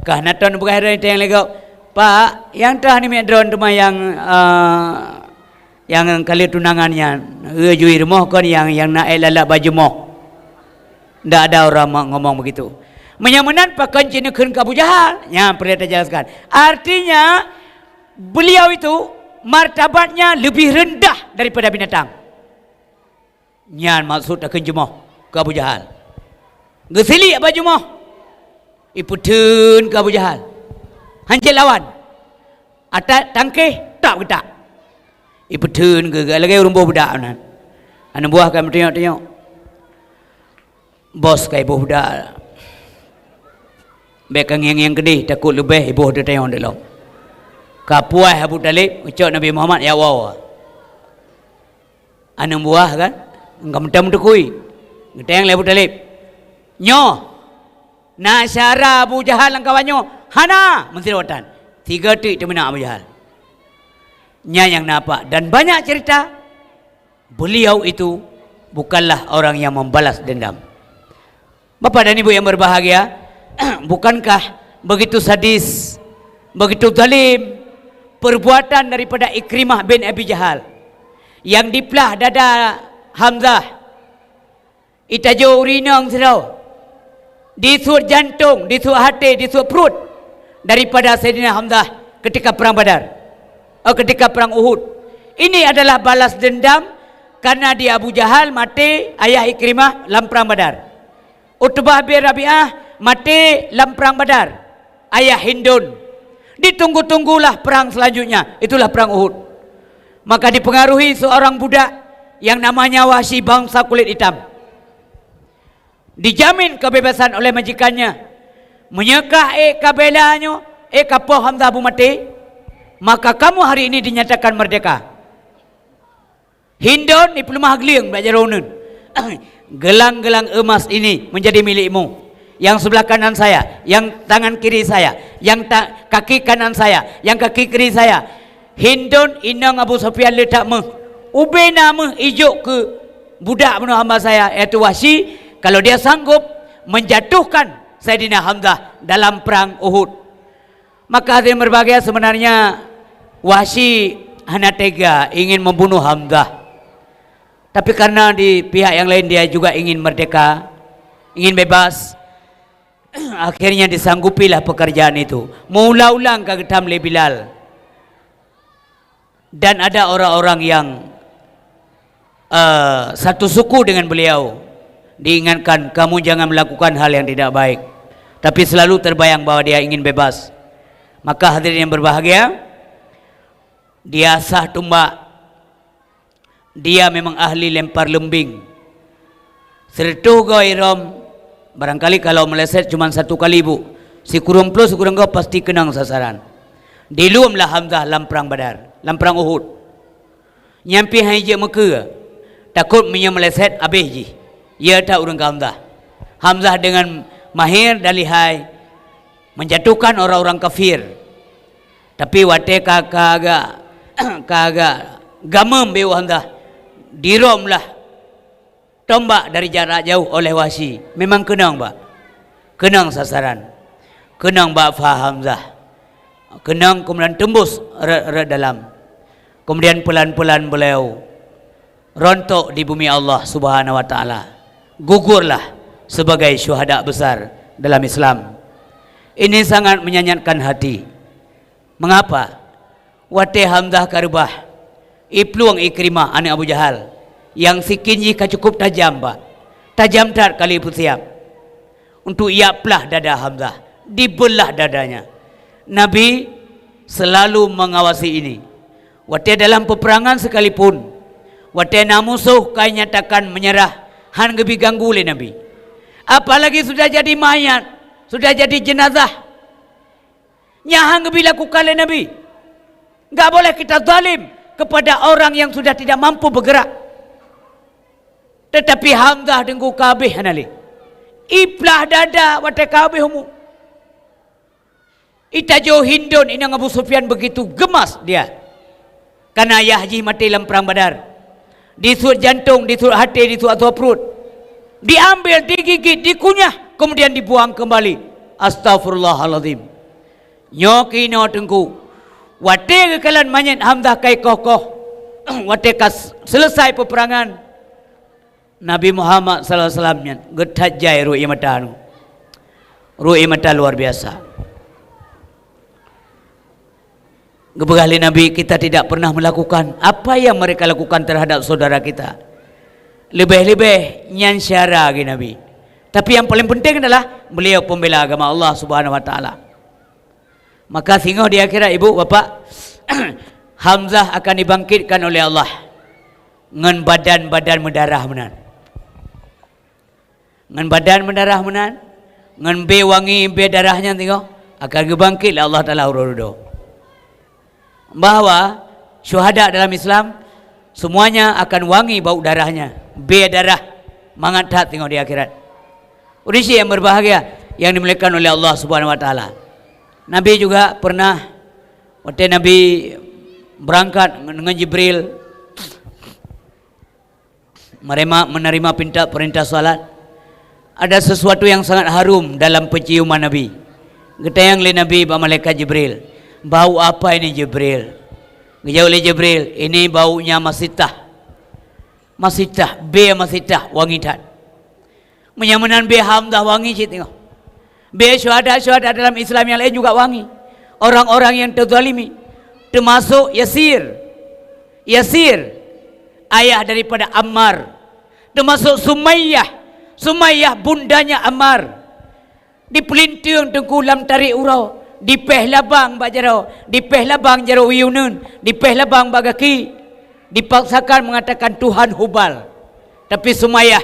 Karena ton bukan hari itu yang legap. Pak, yang tah ni drone tu yang kali tunangannya, jui rumah kon yang nak elala baju moh. Ndak ada orang ngomong begitu. Menyamanan pakan cina kun ke Abu Jahal. Yang perlu kita jelaskan. Artinya beliau itu martabatnya lebih rendah daripada binatang. Nyan maksud akan jemoh ke Abu Jahal. Gesili baju moh. Iputun ke Abu Jahal. Hancur lawan. Atas tangkih tak ketak. Iputun ke lagi rumah budak nan. Anu buah kami tengok. Bos kai buah budak. Bekang yang gede takut lebih ibu dia tengok dalam. Kapuai Abu Talib ucap Nabi Muhammad ya Allah. Anu buah kan? Engkau mentam tukui. Ngeteng Abu Talib. Nyo. Nasyara Abu Jahal langkawannya. Hana Menteri Watan. 3 tik termina Abu Jahal. Nya yang nampak dan banyak cerita. Beliau itu bukanlah orang yang membalas dendam. Bapak dan Ibu yang berbahagia, bukankah begitu sadis, begitu zalim perbuatan daripada Ikrimah bin Abi Jahal yang diplah dada Hamzah, itajo urinang serau, disuat jantung, disuat hati, disuat perut daripada Sayyidina Hamzah ketika perang Badar, ketika perang Uhud. Ini adalah balas dendam karena dia Abu Jahal mati ayah Ikrimah dalam perang Badar. Utbah bin Rabi'ah mati dalam perang Badar, ayah Hindun. Ditunggu-tunggulah perang selanjutnya, itulah perang Uhud. Maka dipengaruhi seorang budak yang namanya Wahsy bangsa kulit hitam. Dijamin kebebasan oleh majikannya. Menyekah kabelanya, kapoh Hamzah Abu mati, maka kamu hari ini dinyatakan merdeka. Hindun ni pelemah geliang belajar runun. Gelang-gelang emas ini menjadi milikmu. Yang sebelah kanan saya, yang tangan kiri saya, yang kaki kanan saya, yang kaki kiri saya. Hindun inang Abu Sufyan letak ube nama ijuk ke budak bunuh hamba saya, iaitu Wahsy, kalau dia sanggup menjatuhkan Sayyidina Hamzah dalam perang Uhud. Maka hadirin berbahagia, sebenarnya Wahsy hanya tega ingin membunuh Hamzah. Tapi karena di pihak yang lain dia juga ingin merdeka, ingin bebas, akhirnya disanggupilah pekerjaan itu. Mula-ulang ke Tamli Bilal. Dan ada orang-orang yang satu suku dengan beliau, diingatkan kamu jangan melakukan hal yang tidak baik, tapi selalu terbayang bahwa dia ingin bebas. Maka hadirin yang berbahagia, dia asah tumbak. Dia memang ahli lempar lembing. Sertuh gairam, barangkali kalau meleset cuma 1 kali bu, si kurang plus kurang kau pasti kenang sasaran. Diluamlah Hamzah dalam perang Badar, dalam perang Uhud. Nyampi haji Mekah, takut meleset habis ji. Ia tak urang Hamzah. Hamzah dengan mahir dan lihai menjatuhkan orang-orang kafir. Tapi wate kagak gamam beu Hamzah. Diromlah tombak dari jarak jauh oleh Wahsy. Memang kenang pak, kenang sasaran, kenang pak Hamzah, kenang kemudian tembus dalam. Kemudian pelan-pelan beliau rontok di bumi Allah Subhanahu Wa Taala, gugurlah sebagai syuhada besar dalam Islam. Ini sangat menyayatkan hati. Mengapa? Wate Hamzah karbah Ipluang Ikrimah anak Abu Jahal yang sikinji cukup tajam pak, tajam tar kali pun siap untuk iaplah dada Hamzah, dibelah dadanya. Nabi selalu mengawasi ini. Wate dalam peperangan sekalipun, wate na musuh kai nyatakan menyerah, han gebi ganggu oleh Nabi. Apalagi sudah jadi mayat, sudah jadi jenazah. Nyahang dilakukan oleh Nabi. Enggak boleh kita zalim kepada orang yang sudah tidak mampu bergerak. Tetapi Hamzah dengku kabeh hanali. Iplah dada wate kabeh humu. Ita jo Hindun inang Abu Sufyan begitu gemas dia. Karena ayah haji mati dalam perang Badar. Disut jantung, disut hati, disut atau perut. Diambil, digigit, dikunyah, kemudian dibuang kembali. Astaghfirullahaladzim. Nyoki no tengku. Wate kekalan manyet Hamzah kai kokoh. Wate kas selesai peperangan. Nabi Muhammad sallallahu alaihi wasallam getajai ru'i mata anu. Ru'i mata luar biasa. Gebekali Nabi, kita tidak pernah melakukan apa yang mereka lakukan terhadap saudara kita. Lebih-lebih nyan syara lagi Nabi. Tapi yang paling penting adalah beliau pembela agama Allah Subhanahu wa taala. Maka sehingga di akhirat ibu bapak Hamzah akan dibangkitkan oleh Allah ngan badan-badan mendarah menan. Ngan badan mendarah menan, ngan be wangi be darahnya tengok akan dibangkit oleh Allah taala urudo. Bahwa syuhada dalam Islam semuanya akan wangi bau darahnya, be darah mangat tengok di akhirat. Urisi yang berbahagia yang dimuliakan oleh Allah Subhanahu wa taala. Nabi juga pernah waktu Nabi berangkat dengan Jibril menerima perintah salat. Ada sesuatu yang sangat harum dalam penciuman Nabi. Getayang le Nabi ba malaikat Jibril. Bau apa ini Jibril? Ngejauh oleh Jibril, ini baunya masitah. Masitah, be masitah wangi tat. Menyamanan be Hamzah wangi cik tengok. Be syuhada dalam Islam yang lain juga wangi. Orang-orang yang terzalimi termasuk Yasir. Yasir ayah daripada Ammar. Termasuk Sumayyah bundanya Ammar. Dipelintir tengkulam tarik urau. Dipeh labang bak jarau, dipeh labang jarau Yunun, dipeh labang bagaki. Dipaksakan mengatakan Tuhan Hubal. Tapi Sumayyah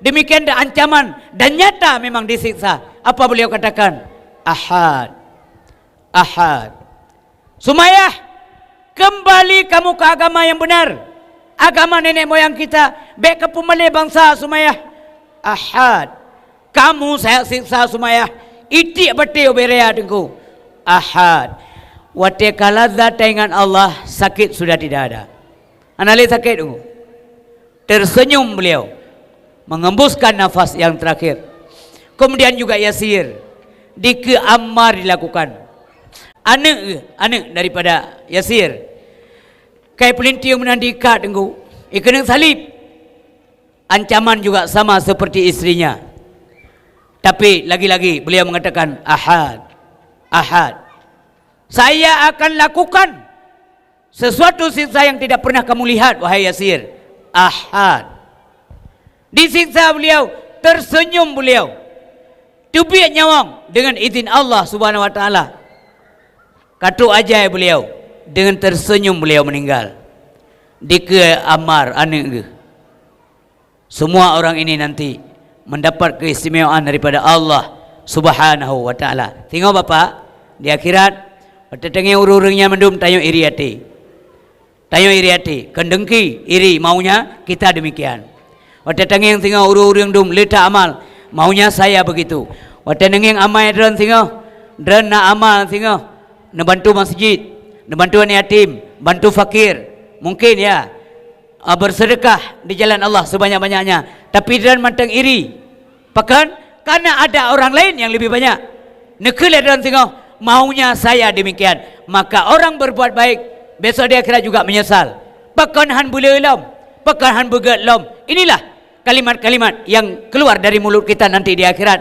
demikian dah ancaman dan nyata memang disiksa. Apa beliau katakan? Ahad. Ahad. Sumayyah, kembali kamu ke agama yang benar. Agama nenek moyang kita. Baik ke pemelih bangsa Sumayyah. Ahad. Kamu saya siksa Sumayyah. Itik betul berea dengku. Ahad. Watikala zat dengan Allah sakit sudah tidak ada. Anali sakit dengku. Tersenyum beliau. Mengembuskan nafas yang terakhir. Kemudian juga Yasir. Di Ammar dilakukan. Anak daripada Yasir. Kai pelintir menandikat dengku. Ikan salib. Ancaman juga sama seperti istrinya. Tapi lagi-lagi beliau mengatakan Ahad. Ahad. Saya akan lakukan sesuatu siksa yang tidak pernah kamu lihat wahai Yasir. Ahad. Disiksa beliau, tersenyum beliau. Tubiat nyawang dengan izin Allah Subhanahu wa taala. Katu ajai beliau, dengan tersenyum beliau meninggal. Di ke Ammar anak. Semua orang ini nanti mendapat keistimewaan daripada Allah Subhanahu wa taala. Tengok Bapak, di akhirat waktu tengah ururungnya mendum tayo iri hati. Tayo iri hati, kendengki iri maunya kita demikian. Waktu tengah tengah ururung dum letak amal, maunya saya begitu. Waktu tengah amal dran tengah, dran na amal tengah, na bantu masjid, na bantu yatim, bantu fakir. Mungkin ya bersedekah di jalan Allah sebanyak-banyaknya, tapi dran manteng iri. Bahkan karena ada orang lain yang lebih banyak. Nekele dan tengok maunya saya demikian. Maka orang berbuat baik besok di akhirat juga menyesal. Bahkan han bulelom, bahkan han begetlom. Inilah kalimat-kalimat yang keluar dari mulut kita nanti di akhirat.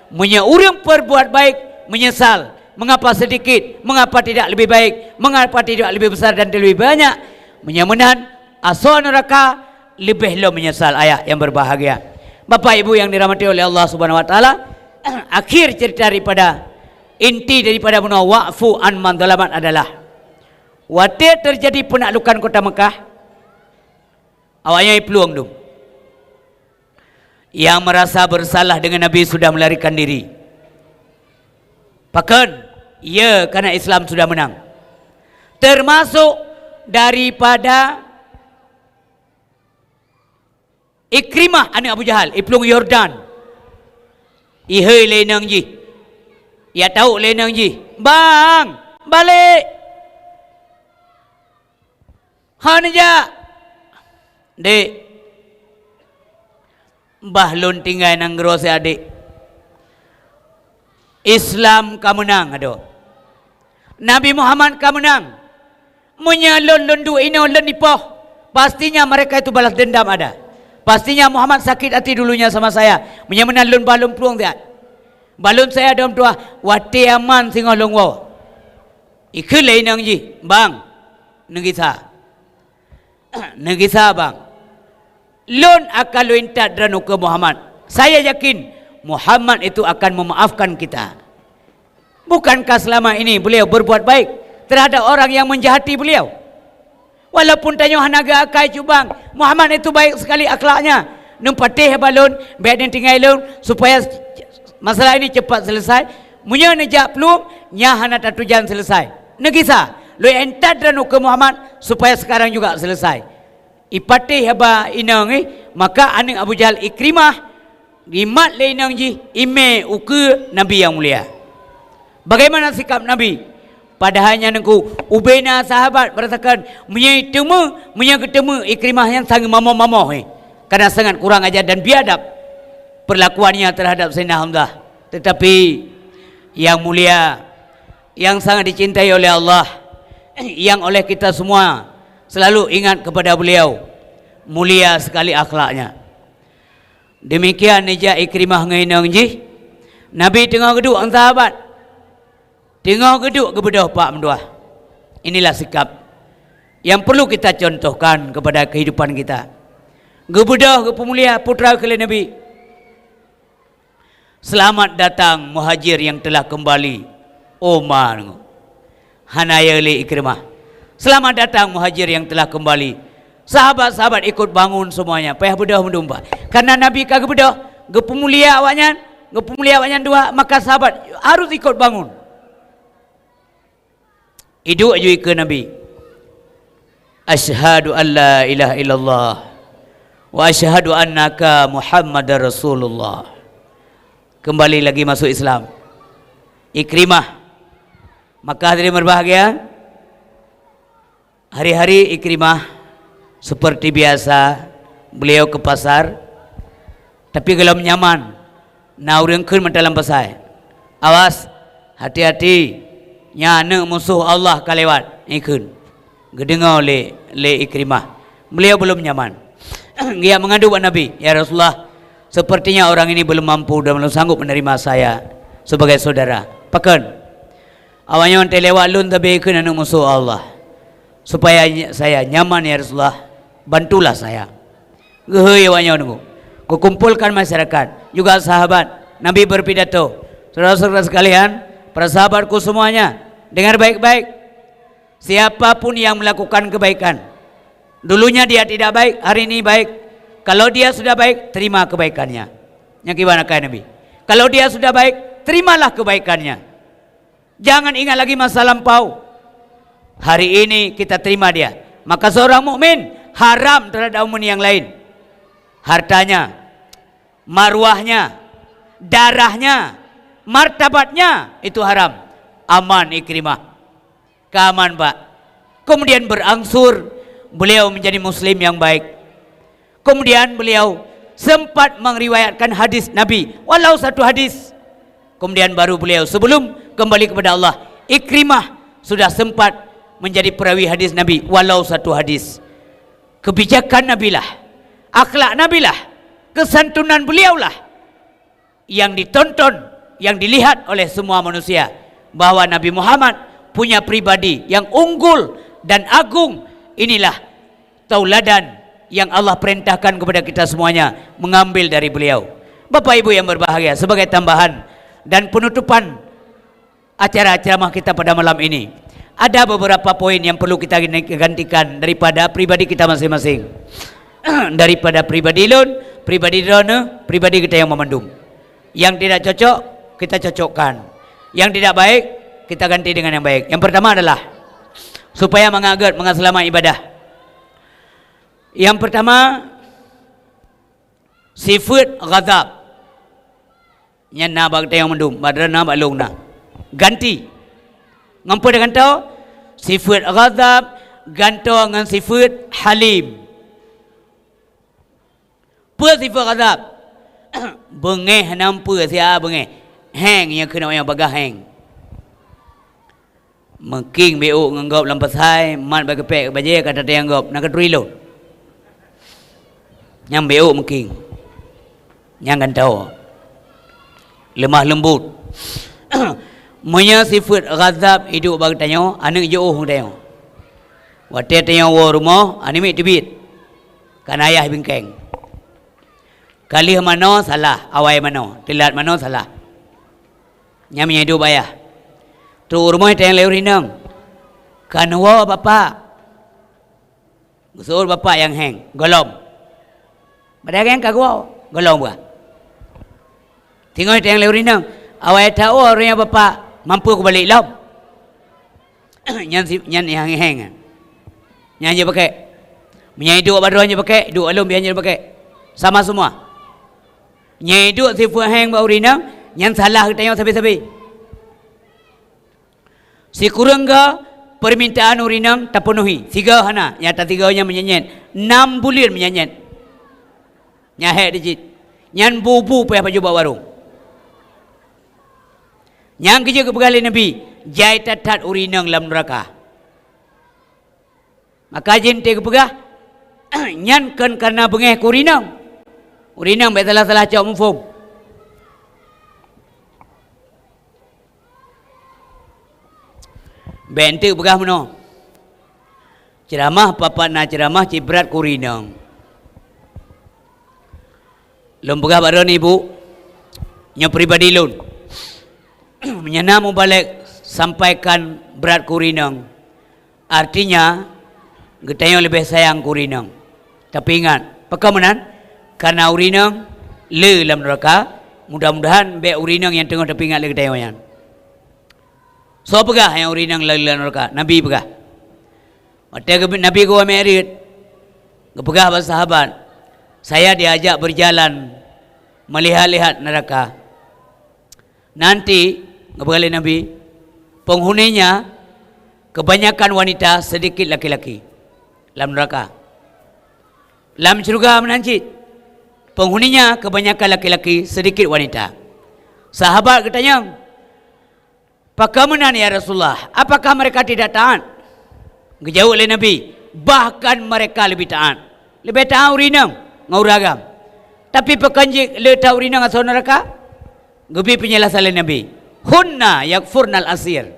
Punya orang berbuat baik menyesal. Mengapa sedikit? Mengapa tidak lebih baik? Mengapa tidak lebih besar dan lebih banyak? Menyamunan asal neraka lebih lo menyesal ayah yang berbahagia. Bapak Ibu yang dirahmati oleh Allah Subhanahu wa taala, akhir cerita daripada inti daripada munawah wa'fu an man zalaman adalah waktu terjadi penaklukan kota Mekah, awalnya peluang dum. Yang merasa bersalah dengan Nabi sudah melarikan diri. Bahkan Ya, karena Islam sudah menang. Termasuk daripada Ikrimah anak Abu Jahal, Iplung Yordan. Ihai lenang ji. Ya tahu lenang ji. Bang, balik. Hanya dek. Mbah lun tinggal nang gerose adik. Islam kamu menang aduh. Nabi Muhammad kamu menang. Menyalon lundu ino lun nipoh. Pastinya mereka itu balas dendam ada. Pastinya Muhammad sakit hati dulunya sama saya. Menyamana lun balun peluang dia. Balun saya dalam doa. Wati aman singa long wow. Ikut lain yang ji. Bang. Negisa. Negisa bang. Lun akan luintat dranu ke Muhammad. Saya yakin. Muhammad itu akan memaafkan kita. Bukankah selama ini beliau berbuat baik terhadap orang yang menjahati beliau? Walaupun tanya hanaga akai cubang, Muhammad itu baik sekali akhlaknya. Nempatih balon, biar dia tinggal lun supaya masalah ini cepat selesai. Munya nejak pelum, nya hana tatujan selesai. Negisa, lu entat dan ke Muhammad supaya sekarang juga selesai. Ipatih haba inang maka aning Abu Jahal Ikrimah rimat leinang ji ime uke Nabi yang mulia. Bagaimana sikap Nabi? Padahalnya nengku ubena sahabat beratakan menyai ketemu Ikrimah yang sangat mamoh-mamoh karena sangat kurang ajar dan biadab perlakuannya terhadap Sayyidina Hamzah. Tetapi yang mulia, yang sangat dicintai oleh Allah, yang oleh kita semua selalu ingat kepada beliau, mulia sekali akhlaknya. Demikian nija Ikrimah ngainang ji. Nabi tengah geduk ang sahabat. Tengah geduk kebedah pak mendoa. Inilah sikap yang perlu kita contohkan kepada kehidupan kita. Gebedah ke pemulia putra kalian Nabi. Selamat datang muhajir yang telah kembali. Omar Hanaya li Ikrimah. Selamat datang muhajir yang telah kembali. Sahabat-sahabat ikut bangun semuanya. Payah bedah mendumpa. Karena Nabi kagak bedah. Ke pemulia awaknya dua. Maka sahabat harus ikut bangun. Hidup aja ke Nabi. Asyhadu an la ilaha illallah wa asyhadu annaka Muhammadar Rasulullah. Kembali lagi masuk Islam. Ikrimah. Maka hadirin berbahagia, hari-hari Ikrimah seperti biasa beliau ke pasar, tapi kalau nyaman naurengkeun dalam pasar. Awas, hati-hati. Nyana musuh Allah kalewat ikun gedengau le Ikrimah. Beliau belum nyaman. Dia mengadu kepada Nabi, ya Rasulullah, sepertinya orang ini belum mampu dan belum sanggup menerima saya sebagai saudara. Pakan awalnya nanti lewat lun tapi ikun anu musuh Allah supaya saya nyaman ya Rasulullah, bantulah saya. Geheu awalnya nunggu kumpulkan masyarakat juga sahabat. Nabi berpidato, saudara-saudara sekalian, para sahabatku semuanya, dengar baik-baik. Siapapun yang melakukan kebaikan, dulunya dia tidak baik, hari ini baik. Kalau dia sudah baik, terima kebaikannya. Yang gimana kaya Nabi? Kalau dia sudah baik, terimalah kebaikannya. Jangan ingat lagi masa lampau. Hari ini kita terima dia. Maka seorang mukmin haram terhadap mukmin yang lain. Hartanya, marwahnya, darahnya, martabatnya itu haram. Aman Ikrimah. Keaman Pak. Kemudian berangsur beliau menjadi muslim yang baik. Kemudian beliau sempat meriwayatkan hadis Nabi, walau satu hadis. Kemudian baru beliau sebelum kembali kepada Allah, Ikrimah sudah sempat menjadi perawi hadis Nabi, walau satu hadis. Kebijakan Nabi lah, akhlak Nabi lah, kesantunan beliau lah yang ditonton, yang dilihat oleh semua manusia, bahwa Nabi Muhammad punya pribadi yang unggul dan agung. Inilah tauladan yang Allah perintahkan kepada kita semuanya mengambil dari beliau. Bapak Ibu yang berbahagia, sebagai tambahan dan penutupan acara ceramah kita pada malam ini, ada beberapa poin yang perlu kita gantikan daripada pribadi kita masing-masing. Daripada pribadi lun, pribadi drone, pribadi kita yang memandung. Yang tidak cocok kita cocokkan. Yang tidak baik kita ganti dengan yang baik. Yang pertama adalah supaya mengagat mengaselamat ibadah. Yang pertama, sifat ghadab. Yang nak bak tayang mendum, badrana balung na. Ganti. Ngapa dengan tu? Sifat ghadab ganto dengan sifat halim. Apa sifat ghadab? Bengeh nampu sia bengeh. Hang yang kena yang bagah hang. Mengking beu nganggap lampasai, mat bagepek baje kata tayang gop nak truilo. Yang beu mengking. Yang ganto. Lemah lembut. Munya sifat ghadab hidup bagi tanyo anak jauh tanyo. Wate tanyo wa rumah anime tibit. Kan ayah bingkeng. Kali mano salah, awai mano, tilat mano salah. Nyam hidup ayah. Tu rumah tanyo leurinang. Kan wa bapa. Usul bapa yang heng, golom. Badagang kagwa, golom buah. Tinggal tanyo leurinang. Awai tahu orangnya bapa mampu aku balik lom. Nyan yang heng. Nyan je pakai. Menyai duk baruan je pakai, duk alum biar je pakai. Sama semua. Nyai duk sifat heng bau rinang, nyan salah kita yang sabi-sabi. Si kurangga permintaan urinang terpenuhi. 3 hana, nyata 3-nya menyanyian. 6 bulan menyanyian. Nyahek dijit. Nyan bubu payah baju bawa warung. Yang kerja ke pegalai Nabi, jai tatat urinang dalam neraka. Maka jente ke pegah, nyan kan karena bengeh ke urinang. Urinang baik salah-salah cak mufum. Bente pegah mana? Ceramah papa na ceramah cibrat ke urinang. Lom pegah badan ibu, nya pribadi lun. Menyana balik sampaikan berat kurinang. Artinya getayo lebih sayang kurinang. Tapi ingat, pekamanan karena urinang le dalam neraka, mudah-mudahan be urinang yang tengah tapi ingat le getayo yan. So pegah yang urinang le dalam neraka, Nabi pegah. Waktu Nabi gua merit, pegah sahabat. Saya diajak berjalan melihat-lihat neraka. Nanti kepada Nabi, penghuninya kebanyakan wanita, sedikit laki-laki dalam neraka. Dalam syurga menancit, penghuninya kebanyakan laki-laki, sedikit wanita. Sahabat bertanya, "Bagaimana ya Rasulullah? Apakah mereka tidak taat?" Dijawab oleh Nabi, bahkan mereka lebih taat. Lebih taat urinang, ngauragam. Tapi pekanjik le taat urinang asal neraka? Gebi penjelasan oleh Nabi. Hunna yakfurnal asir.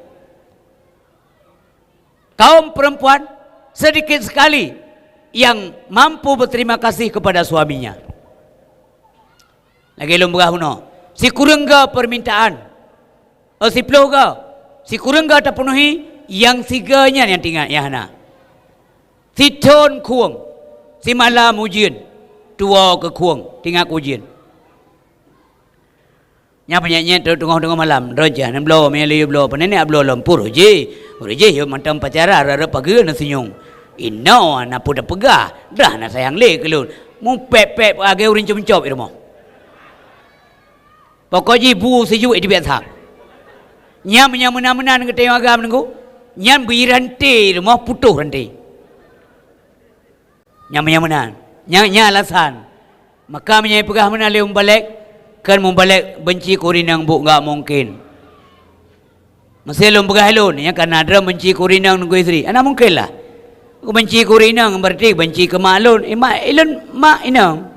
Kaum perempuan sedikit sekali yang mampu berterima kasih kepada suaminya. Lagi lomba huno. Si kurangga permintaan. Si peluga. Si kurangga terpenuhi, yang 3-nya yang tinggal ya hana. Si ton kuang. Si malam ujian. 2 ke kuang tinggal ujian. Nya penyanyi tengah-tengah malam roja nan blow meli blow penene blow lampur je yo macam pacara rara pagi na senyum inno ana puda pegah dah na sayang le kelun mu pep age urin cum-cum irmo pokoknya bu sejuk di biasa nya menan ke tengah agam nengku nyan birante irmo putuh rantai nya menan nya alasan maka menyai pegah menale balik kan membalik benci kurinang bu enggak mungkin. Masih belum bergahlun ya karena ada benci kurinang nunggu istri. Ana mungkin lah. Benci kurinang berarti benci ke maklun. Mak ilun mak inang.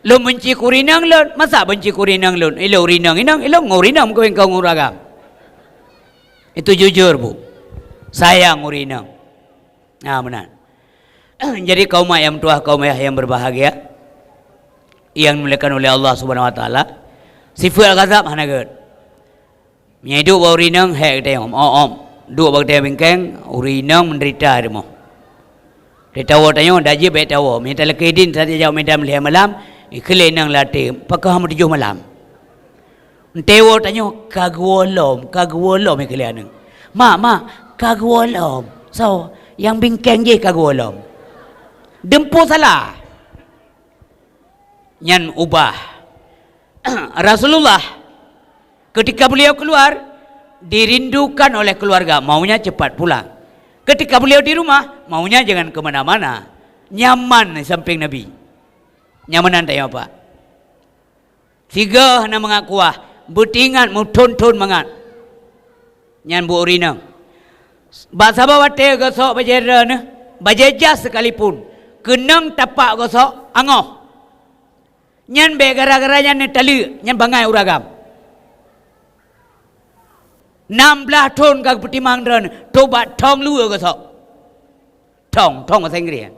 Lu benci kurinang lun, masa benci kurinang lun? Ilo rinang inang, ilo ngurinang kau engkau nguragam. Itu jujur bu. Sayang ngurinang. Nah benar. Jadi kaum ayam tua kaum yang berbahagia. Yang dimuliakan oleh Allah Subhanahu wa taala. Sifat ghadab hanagat. Menyidu bau rinang hek tayong duk bag tayong bingkeng urinang menderita demo. Ditawa tayong daji be tawa minta lekedin saja jauh minta melihat malam ikhle nang latih pakah 7 malam. Tewo tanya kagwolom kalian neng. Ma kagwolom. So yang bingkeng je kagwolom. Dempu salah. Nyan ubah. Rasulullah ketika beliau keluar dirindukan oleh keluarga, maunya cepat pulang. Ketika beliau di rumah, maunya jangan kemana-mana. Nyaman di samping Nabi. Nyamanan tanya apa? Tiga na mga kuah, butingan mo ton mangat. Nyan bu urinang. Bahasa bawate gosok bajera na, bajeja sekalipun, kenang tapak gosok angoh. Nyan be gara-gara nyan tali, nyan bangai uragam. 16 ton kag putimang dran, tobat tong lu gosok. Tong bahasa Inggris.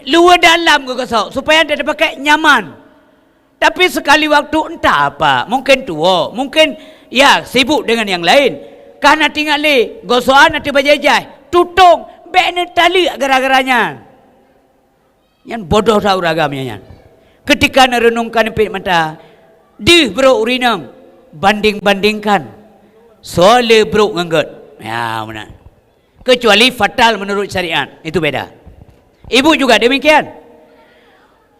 Luar dalam ke gosok supaya dia pakai nyaman. Tapi sekali waktu entah apa, mungkin tua, mungkin ya sibuk dengan yang lain. Karena tinggal le gosokan nanti bajajai, tutung, bene tali gara-garanya. Yang bodoh tahu ragamnya yan. Ketika merenungkan pit mata, di bro urinang banding-bandingkan. Soalnya bro nganggut. Ya benar. Kecuali fatal menurut syariat, itu beda. Ibu juga demikian.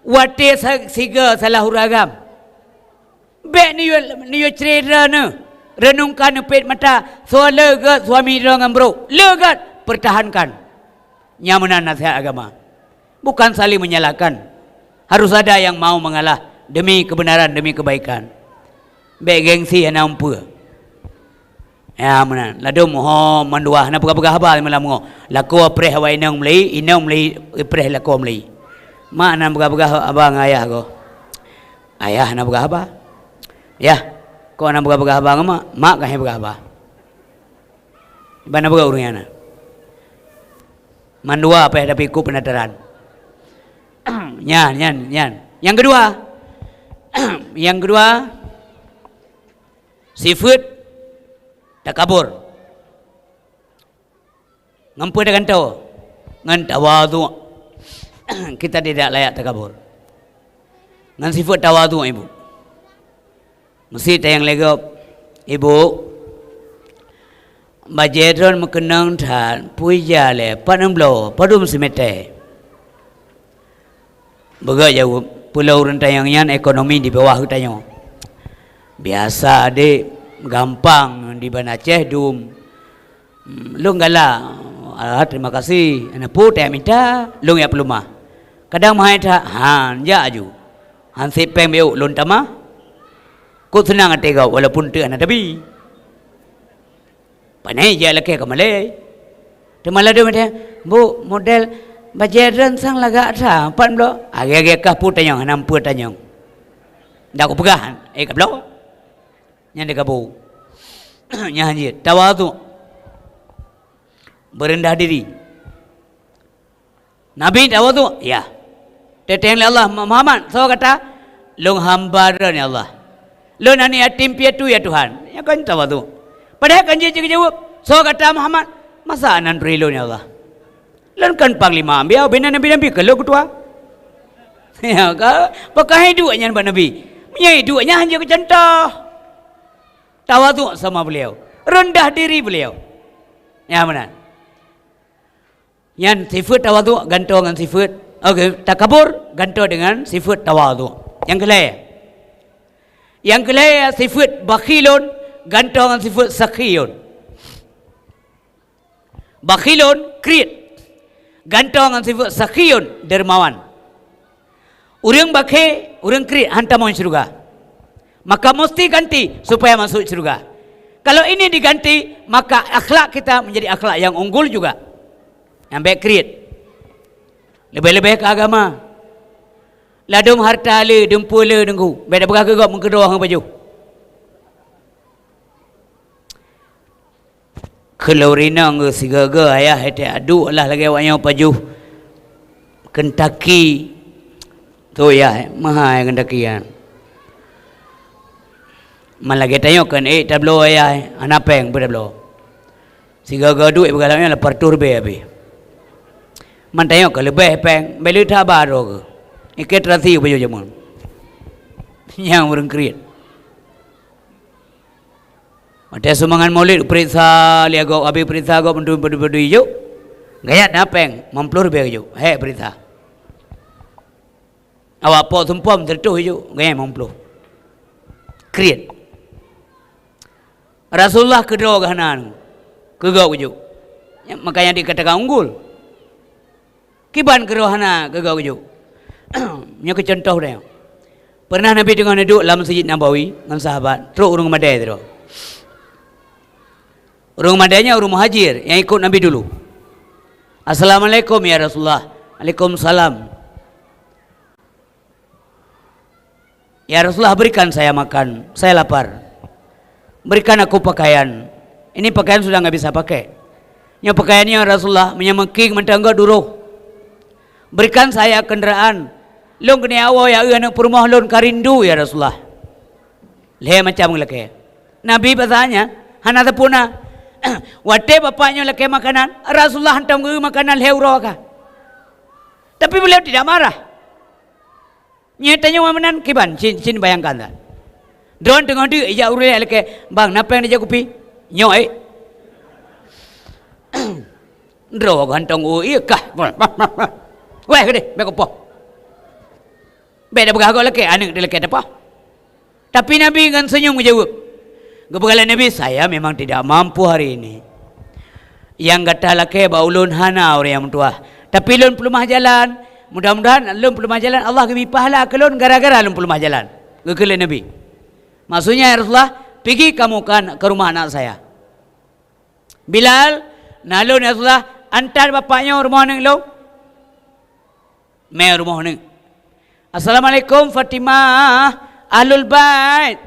Wate siga salah huragam. Bek niyo cerita na. Renungkan pet mata. So lega suami dengan bro. Lega pertahankan. Nyamanan nasihat agama. Bukan saling menyalahkan. Harus ada yang mau mengalah demi kebenaran, demi kebaikan. Bek gengsi yang nampu. Ya mana, ladu moho manduah na pegah-pegah haba malam ngo. Laku preh wa inang meli preh laku meli. Mak na pegah-pegah abang ayah ko. Ayah na pegah haba. Ya, ko na pegah-pegah haba mak kah pegah haba. Bana pegah urungan na. Mandua apa tapi ku penataran. Nyan. Yang kedua seafood takabur. Ngampu dengan tahu. Ngan tawadu. Kita tidak layak takabur. Ngan sifat tawadu ibu. Mesti tayang legap ibu. Bajetron mekenang tan puja le panemblo padum semete. Baga jauh pulau rentang yang ekonomi di bawah tanya. Biasa dek. Gampang di Banda Aceh dum. Lu ngala. Terima kasih. Ana pu teh minta lu ya pelumah. Kadang mahai tha han ja aju. Han sipeng beu lun tama. Ku senang ate kau walaupun tu ana tapi. Panai je leke ke Malay. Temala dia macam bu model bajeran sang laga tha pan blo. Age-age kah pu tanyang hanam pu tanyang. Dak ku pegahan ka blo. Yang dikabu nyanyi tawadu berendah diri. Nabi tawadu ya teteng Allah Muhammad so kata long hamba ya Allah lo nani yatim piatu ya Tuhan ya kan tawadu padahal kan dia jawab so kata Muhammad masa anan rilo ya Allah lan kan panglima ambil bina nabi kalau ketua ya ka pakai duanya nabi menyai duanya hanya kecontoh. Tawadu sama beliau, rendah diri beliau. Ya benar. Yang sifat tawadu gantung dengan sifat takabur gantung dengan sifat tawadu. Yang kelaya sifat bakhilun gantung dengan sifat sakhiyun. Bakhilun kriit gantung dengan sifat sakhiyun dermawan. Orang bakhil, orang kriit hantar mau syurga. Maka mesti ganti supaya masuk surga. Kalau ini diganti, maka akhlak kita menjadi akhlak yang unggul juga. Yang baik kriit. Lebih-lebih ke agama. Ladum harta le, dempul le, dengku. Beda berkah kegok mengkedua hang baju. Kalau rinang ke sigaga ayah hati adu lah lagi awaknya baju. Kentucky. Tu ya, mahal Kentucky kan. Malagi tanya kan tablo ayah anak peng bertablo. Sigaga duit bergalanya lapar turbe abi. Man tanya kan lebih peng beli tabar ke. Iket rasi baju jamun. Yang orang kriat. Ada semangat maulid perintah liago abi perintah go pendu hijau. Gaya napeng memplur be hijau. He perintah. Awak po tumpom tertuh hijau gaya memplur. Kriat. Rasulullah kedua kahanan. Kegau hijau. Makanya dikatakan unggul. Kiban kerohana kegau hijau. Nya ke contoh dia. Pernah Nabi dengan duduk dalam Masjid Nabawi dengan sahabat, terus orang Madai tu. Orang Madainya orang muhajir yang ikut Nabi dulu. Assalamualaikum ya Rasulullah. Waalaikumsalam. Ya Rasulullah, berikan saya makan, saya lapar. Berikan aku pakaian. Ini pakaian sudah enggak bisa pakai. Yang pakaiannya Rasulullah menyamekik mentangga duruh. Berikan saya kenderaan. Long kena awal ya anak perumah lon karindu ya Rasulullah. Leh macam lelaki. Nabi bertanya, hana tepuna. Wate bapaknya lelaki makanan, Rasulullah hantam ke makanan leuraka. Tapi beliau tidak marah. Nyatanya wamanan kiban, cin bayangkan tak. Drone tengah dia ijak urut lelaki, bang, napa yang dia kopi? Nyoi. Drone hantam iya kah? Weh gede, bekopo. Beda bergagak lelaki, anak dia lelaki apa? Tapi Nabi kan senyum menjawab. Kepada Nabi, saya memang tidak mampu hari ini. Yang kata lelaki baulun hana orang yang tua. Tapi lun pelumah jalan. Mudah-mudahan lun pelumah jalan Allah kami pahala ke lun gara-gara lun pelumah jalan. Kepada Nabi. Maksudnya ya Rasulullah, pergi kamu kan ke rumah anak saya. Bilal, nalun ya Rasulullah, antar bapaknya rumah neng lo. Me rumah neng. Assalamualaikum Fatimah Ahlul Bait.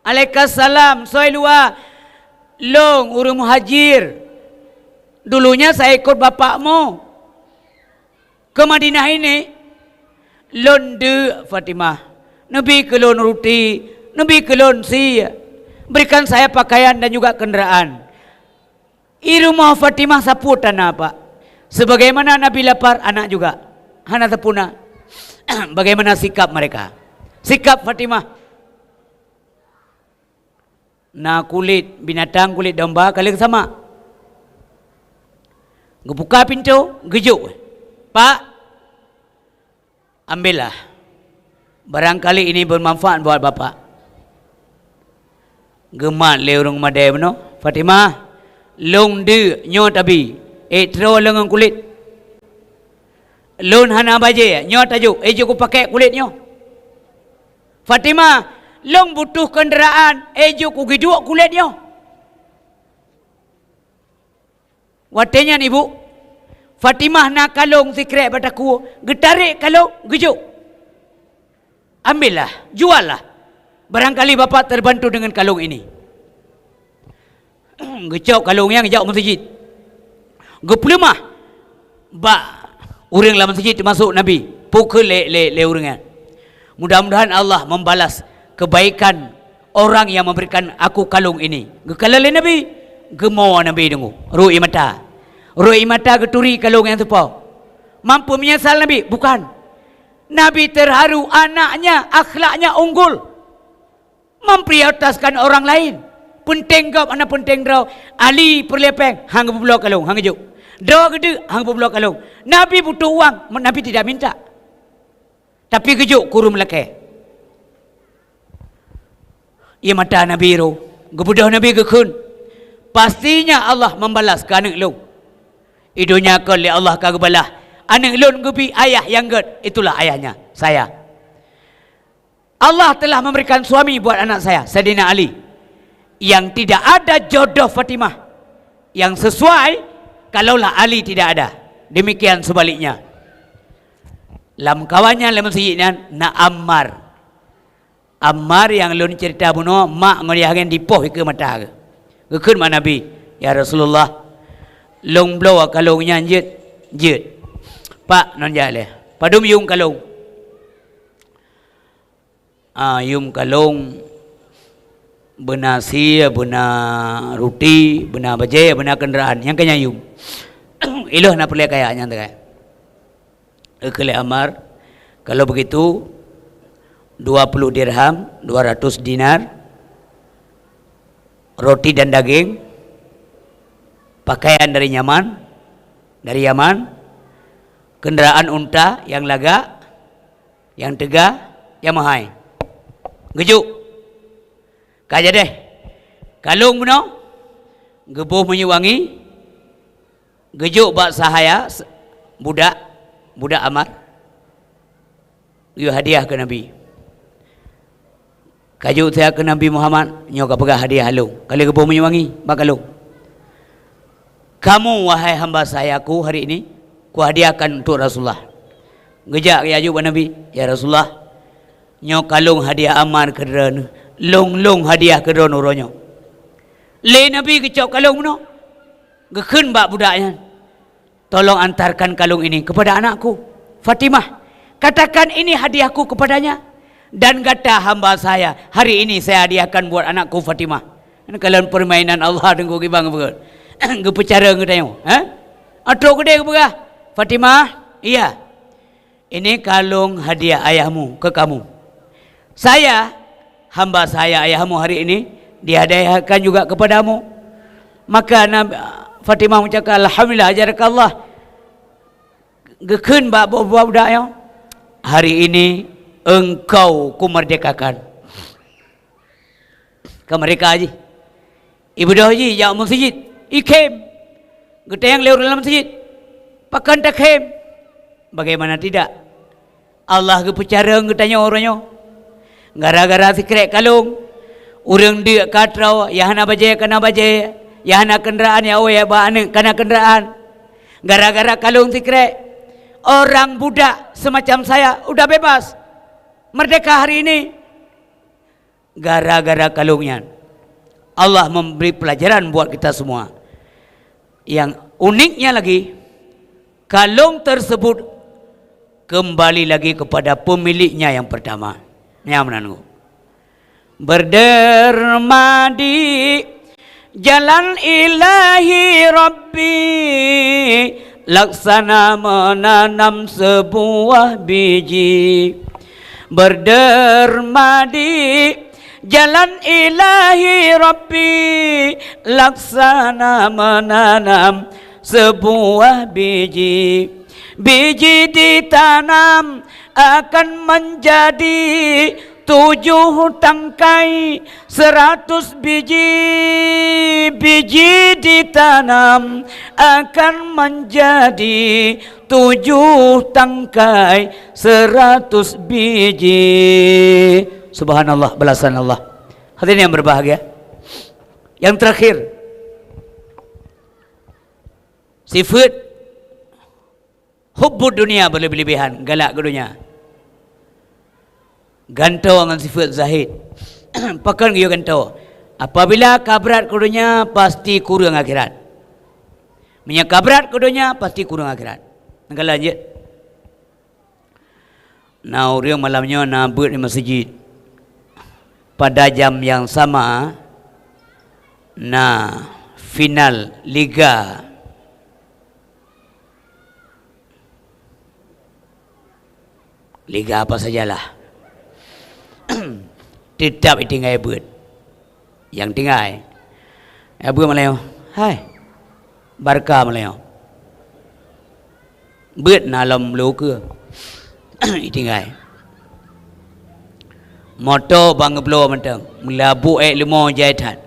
Waalaikumsalam. Soy luar long urung muhajir. Dulunya saya ikut bapakmu ke Madinah ini. Londe Fatimah. Nabi kelon ruti, Nabi kelon si. Berikan saya pakaian dan juga kenderaan. I rumah Fatimah saputan apa? Sebagaimana Nabi lapar, anak juga. Hana tepuna. Bagaimana sikap mereka? Sikap Fatimah. Nah kulit binatang, kulit domba kali sama. Buka pintu, gejuk. Pak, ambillah. Barangkali ini bermanfaat buat bapak. Gemat le orang Madai beno. Fatimah, long de nyo tabi. Tro lengan kulit. Lun hana baje nyo tajuk ejo ku pakai kulitnya. Fatimah, long butuh kenderaan ejo ku giduk kulitnya. Watenya ibu. Fatimah nak kalung sikret bataku, getarik kalung gejuk. Ambillah, juallah. Barangkali bapak terbantu dengan kalung ini. Gecok kalungnya ngejak masjid. Geplumah. Ba orang dalam masjid masuk Nabi pukul le orangnya. Mudah-mudahan Allah membalas kebaikan orang yang memberikan aku kalung ini. Gekala le Nabi, gemau Nabi dengu. Ru'i mata geturi kalung yang tepau. Mampu menyesal Nabi? Bukan. Nabi terharu anaknya, akhlaknya unggul. Memprioritaskan orang lain. Penting kau anak penting draw. Ali perlepeng hang beblok kalung, hang juk. Draw gede hang beblok kalung. Nabi butuh uang, Nabi tidak minta. Tapi kejuk kurum lelaki. Ia mata Nabi ro, gebudah Nabi gekun. Pastinya Allah membalas ke anak lu. Idunya ke oleh Allah kagebalah. Anak lun gebi ayah yang ged, itulah ayahnya, saya. Allah telah memberikan suami buat anak saya, Sayyidina Ali. Yang tidak ada jodoh Fatimah yang sesuai kalaulah Ali tidak ada. Demikian sebaliknya. Lam kawannya lam sejidnya na Ammar. Ammar yang lun cerita bunuh mak ngoriagen dipoh ke mata ke. Gekun mak Nabi, ya Rasulullah. Long blow kalungnya jet. Pak non jale. Padum yung kalung. Yung kalung benasi, benar roti, benar bajai, benar kenderaan. Yang kanya yung. Iloh nak perlu kayaknya tu kan. Ekle Amar, kalau begitu 20 dirham, 200 dinar, roti dan daging, pakaian dari Yaman, kendaraan unta yang laga, yang tegak, yang mahal. Gejuk. Kaja deh. Kalung benar. Gebuh menyewangi. Gejuk bak sahaya budak Amar. Dia hadiah ke Nabi. Kajuk saya ke Nabi Muhammad, nyo ka pegah hadiah halung. Kalau gebuh menyewangi, bak kalung. Kamu wahai hamba saya aku hari ini, ku hadiahkan untuk Rasulullah. Gejak ya jumpa Nabi, ya Rasulullah, nyo kalung hadiah Amar ke dron, long hadiah ke dron uronyo. Le Nabi kecok kalung no, gekun bak budaknya. Tolong antarkan kalung ini kepada anakku Fatimah. Katakan ini hadiahku kepadanya. Dan kata hamba saya, hari ini saya hadiahkan buat anakku Fatimah. Ini kalian permainan Allah dengan gibang betul. Gepecara ngetanya. Atuk gede ke Fatimah? Iya. Ini kalung hadiah ayahmu ke kamu. Saya, hamba saya ayahmu hari ini dihadiahkan juga kepadamu. Maka Fatimah mengucapkan alhamdulillah ajarakallah. Gekun bak budak-budaknya. Hari ini engkau kumerdekakan. Kemerdekaan haji. Ibu dah haji ya masjid. Ikem. Getayang lewat dalam masjid. Pakan tak kem. Bagaimana tidak? Allah kepecara getanya orangnya. Gara-gara sikret kalung. Urang dia katrau. Yahana bajaya kena bajaya. Yahana kenderaan ya ya ba'ana kena kenderaan. Gara-gara kalung sikret. Orang budak semacam saya udah bebas. Merdeka hari ini. Gara-gara kalungnya. Allah memberi pelajaran buat kita semua. Yang uniknya lagi, kalung tersebut kembali lagi kepada pemiliknya yang pertama. Yang menanggung. Berderma di jalan ilahi Rabbi, laksana menanam sebuah biji. Berderma di jalan ilahi Rabbi, laksana menanam sebuah biji. Biji ditanam akan menjadi 7 tangkai 100 biji. Biji ditanam akan menjadi 7 tangkai 100 biji. Subhanallah, belasan Allah. Hadirin yang berbahagia. Yang terakhir, sifat hubbud dunia berlebihan, galak ke dunia. Gantau dengan sifat zahid. Pakan dia gantau. Apabila kabrat ke dunia, pasti kurang akhirat. Punya kabrat ke dunia, pasti kurang akhirat. Nak lanjut. Nah, orang malamnya nak buat di masjid. Pada jam yang sama, nah final Liga apa sajalah. Tetap tinggal buat. Yang tinggal buat Melayu. Hai. Barka Melayu. Buat nalam luka. Tinggal. Motor bang blow mentang. Melabu limo jahitan.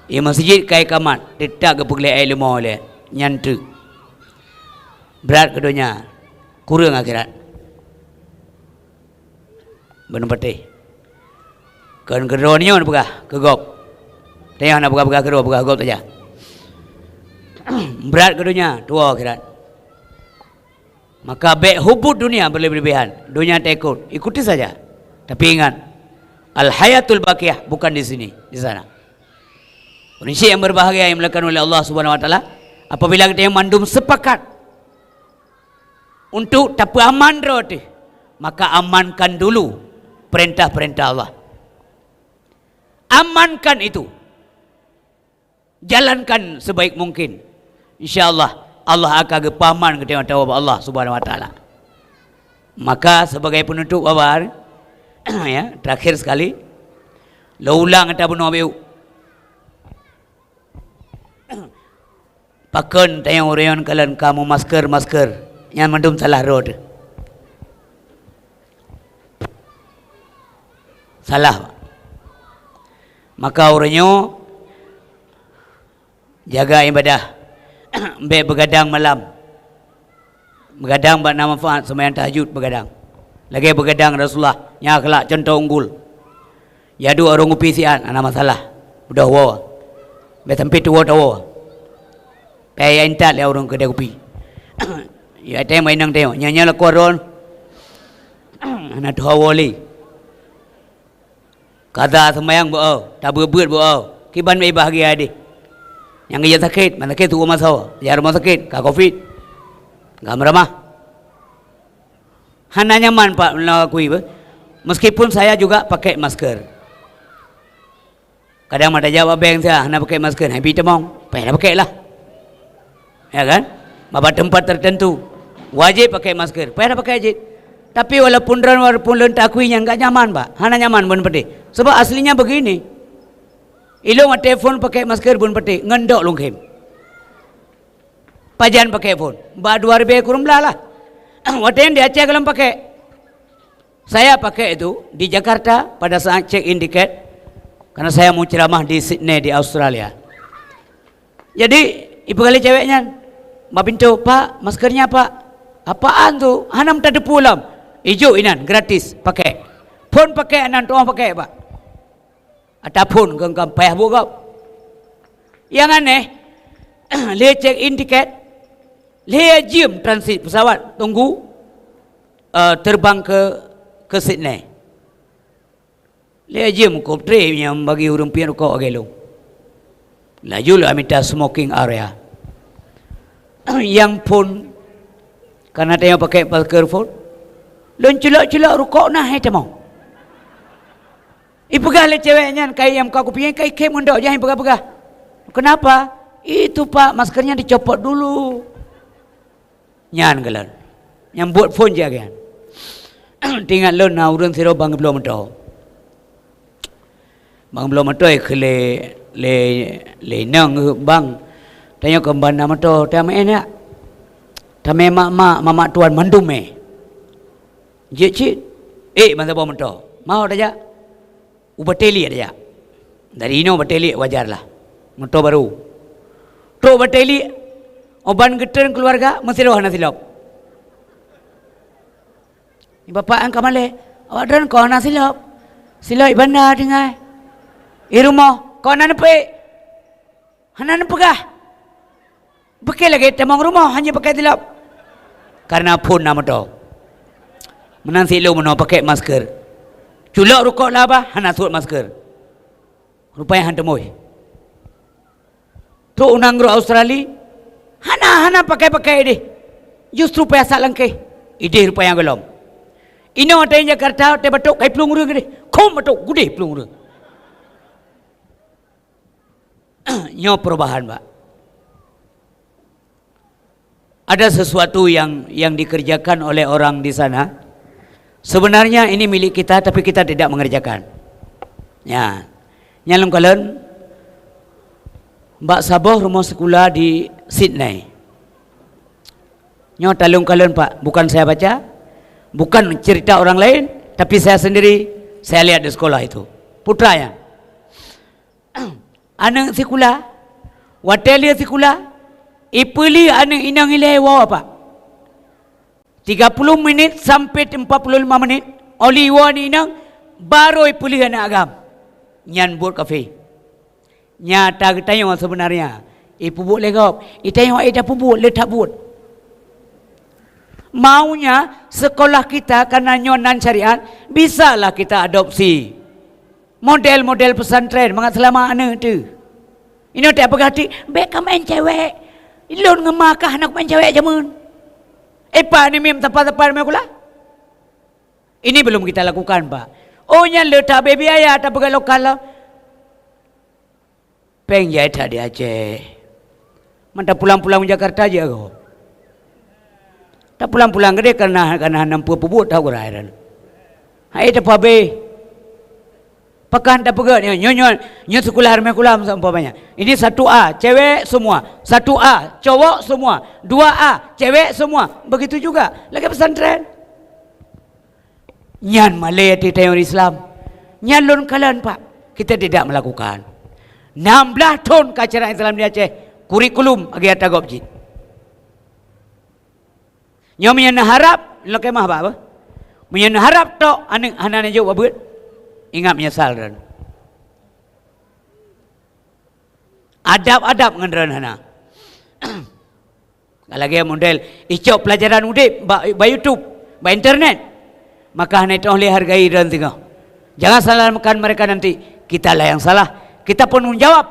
Ia masjid kai kamat. Tetap ke pegli limo le. Nyantu. Berat keduanya. Kurang akhirat. Benar putih. Kan kedua-duanya nak pegah ke gop. Tengok nak pegah kedua, pegah gop saja. Berat keduanya, tua akhirat. Maka baik hubud dunia berlebihan. Dunia tak ikuti saja. Tapi ingat, al-hayatul baqiyah bukan di sini, di sana. Manusia yang berbahagia yang dilakukan oleh Allah Subhanahu Wa Taala, apabila kita yang mandum sepakat untuk tapi aman roti, maka amankan dulu perintah-perintah Allah. Amankan itu. Jalankan sebaik mungkin. InsyaAllah Allah akan kepaman ketika tahu Allah Subhanahu Wa Taala. Maka sebagai penutup babar, Ya, terakhir sekali. Lo ulang kata bunuh abiu. Pakon tayang urayan kalian kamu masker yang mendum salah road. Salah. Maka orangnya jaga ibadah. Be begadang malam. Begadang buat nama manfaat sembahyang tahajud begadang. Lagi begadang Rasulullah yang kelak contoh unggul. Ya dua orang upi sian ana masalah. Udah wawa. Be tempat tu wawa. Paya intat le orang kedai kopi. Ya tengok mainang tengok nyanyi la koron. Ana dhawali. Kata sembahyang bo, tak berbet bo. Kiban mai bahagia ade. Yang dia sakit, mana sakit tu rumah sawa. Ya rumah sakit, ka covid. Enggak meramah. Hana nyaman Pak melakui. Meskipun saya juga pakai masker. Kadang ada jawab bank saya, hana pakai masker, happy temong. Payah pakai lah. Ya kan? Pada tempat tertentu wajib pakai masker. Payah pakai je. Tapi walaupun lentak kuinya enggak nyaman, Pak. Hana nyaman pun peti. Sebab aslinya begini. Ilung telefon pakai masker pun peti, ngendok lungkem. Pajan pakai phone. Ba 2000 kurang belah lah. Waten di Aceh kalau pakai. Saya pakai itu di Jakarta pada saat check in tiket karena saya mau ceramah di Sydney di Australia. Jadi ibu kali ceweknya Mbak Pintu, Pak, maskernya Pak. Apaan tu? Hanam tak ada pulang. Hijau inan, gratis, pakai. Phone pakai, anan tuang pakai, Pak. Ada phone, gengkam, payah buka. Yang aneh, dia check in tiket, dia jam transit pesawat, tunggu terbang ke Sydney. Dia jam kop tray yang bagi urung pian kau agelung. Laju lah minta smoking area. Yang pun karena dia pakai masker phone, lon celak rukuk nah itu mau. Ipegah le ceweknya kai yang kau pian kai kem undok jangan pegah-pegah. Kenapa? Itu Pak maskernya dicopot dulu. Nyan galan. Yang buat phone jaga. Tinggal lon na urang siro bang belum tahu. Bang belum tahu le nang bang tanya kemban nama tu tama ena tama mama tuan mandume je cik masa bawa mento mau aja ubateli aja dari ini ubateli wajarlah mento baru tu ubateli oban geter keluarga mesti rohana silap ni bapa ang kamale awak kau na silap ibanda dengai rumah kau na pe hanan pegah pakai lagi temang rumah hanya pakai silap karena pun nama tu menansi lu meno pakai masker culak rukuk lah bah hana suat masker rupanya hantar moy tu unang guru Australia hana pakai deh justru payah langkai ide rupanya gelom ini ada yang Jakarta te batuk kai pelung urang gede kom batuk gede pelung urang nyo perubahan Pak. Ada sesuatu yang dikerjakan oleh orang di sana. Sebenarnya ini milik kita tapi kita tidak mengerjakan. Ya. Nyalung kalian Mbak Saboh rumah sekolah di Sydney. Nyo talung kalian Pak, bukan saya baca, bukan cerita orang lain, tapi saya sendiri saya lihat di sekolah itu. Putranya. Anak sekolah, watelia sekolah, ipuli anak inang ilai wawa Pak. 30 minit sampai 45 menit, oli wawa ni inang, baru ipuli anak agam. Nyan buat kafe. Nyata kita yang sebenarnya, ipu buat legap, kita yang ada pupuk letak buat. Maunya sekolah kita karena nyonan syariat, bisalah kita adopsi model-model pesantren mengat selama anak tu. Ini tak berhati, beka main cewek. Ilun ngemakah anak main cewek jamun. Apa ni mem tepat-tepat mekula? Ini belum kita lakukan, Pak. Oh nya letak baby ayah tak pegang lokal. Pengjai tak di Aceh. Mantap pulang-pulang Jakarta aja kau. Tak pulang-pulang gede karena nampu pupuk tahu kerairan. Hai dah pabe. Pekan dah pegat ni nyo sekolah arme kulam seumpamanya. Ini 1A cewek semua, 1A cowok semua, 2A cewek semua. Begitu juga lagi pesantren. Nyan Malay di tahun Islam. Nyan lon kalan Pak. Kita tidak melakukan. 16 tahun acara Islam di Aceh. Kurikulum agi ata gobji. Nyo menyen harap lo kemah apa? Menyen harap tok anak jo babut. Ingat menyesal dan adab-adab ngendran hana. Lagi model icok pelajaran udip ba YouTube, ba internet. Maka hana itu oleh hargai dan tengah. Jangan salahkan mereka nanti. Kita lah yang salah. Kita pun menjawab.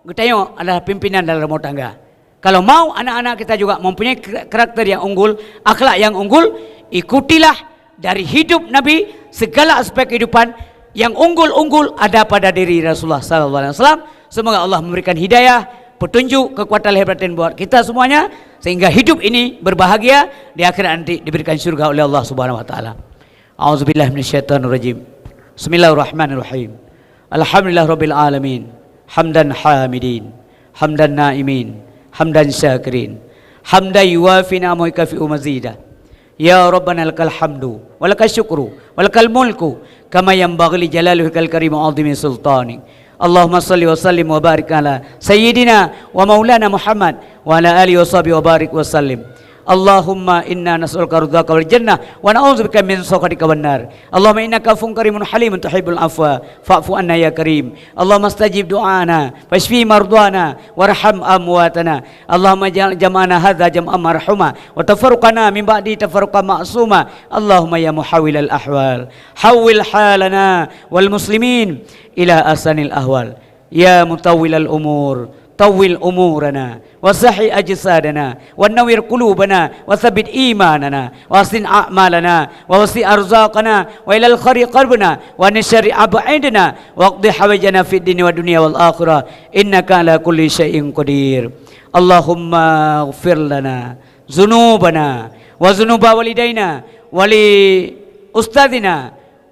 Kita adalah pimpinan dalam rumah tangga. Kalau mau anak-anak kita juga mempunyai karakter yang unggul, akhlak yang unggul, ikutilah dari hidup Nabi segala aspek kehidupan. Yang unggul-unggul ada pada diri Rasulullah SAW. Semoga Allah memberikan hidayah, petunjuk, kekuatan lahir batin buat kita semuanya, sehingga hidup ini berbahagia, di akhirat nanti diberikan syurga oleh Allah Subhanahu Wa Taala. A'udzubillahi minasyaitonirrajim. Bismillahirrahmanirrahim. Alhamdulillahirabbil alamin. Hamdan hamidin, hamdan naimin, hamdan syakirin, hamdan yuwafi ni'amahu kafi'u mazidah. Ya Rabbana lakal hamdu walakal syukru walakal mulku kama yanbaghi li jalalihil karim wa 'azimi sultanik. Allahumma salli wa sallim wa barik ala sayyidina wa maulana Muhammad wa ala alihi wa sahbihi wa barik wa sallim. Allahumma inna nas'aluka ridhaka wal jannah wa na'udzubika min sakhatika wan nar. Allahumma innaka afuwwun karimun halimun tuhibbul afwa fa'fu anna ya karim. Allahumma astajib du'ana washfi mardana warham amwatana. Allahumma jama'ana hadza jam'an marhuma wa tafarruqana min ba'di tafarruqan ma'suma. Allahumma ya muhawwilal ahwal hawwil halana wal muslimin ila ahsanil ahwal. Ya mutawwilal umur طول أمورنا وصحي أجسادنا ونوّر قلوبنا وثبت إيماننا وأحسن أعمالنا ووسع أرزاقنا وإلى الخير قربنا ونشر أبعادنا واقض حوائجنا في الدين والدنيا والآخرة إنك على كل شيء قدير. اللهم اغفر لنا ذنوبنا وذنوب والدينا ولأستاذنا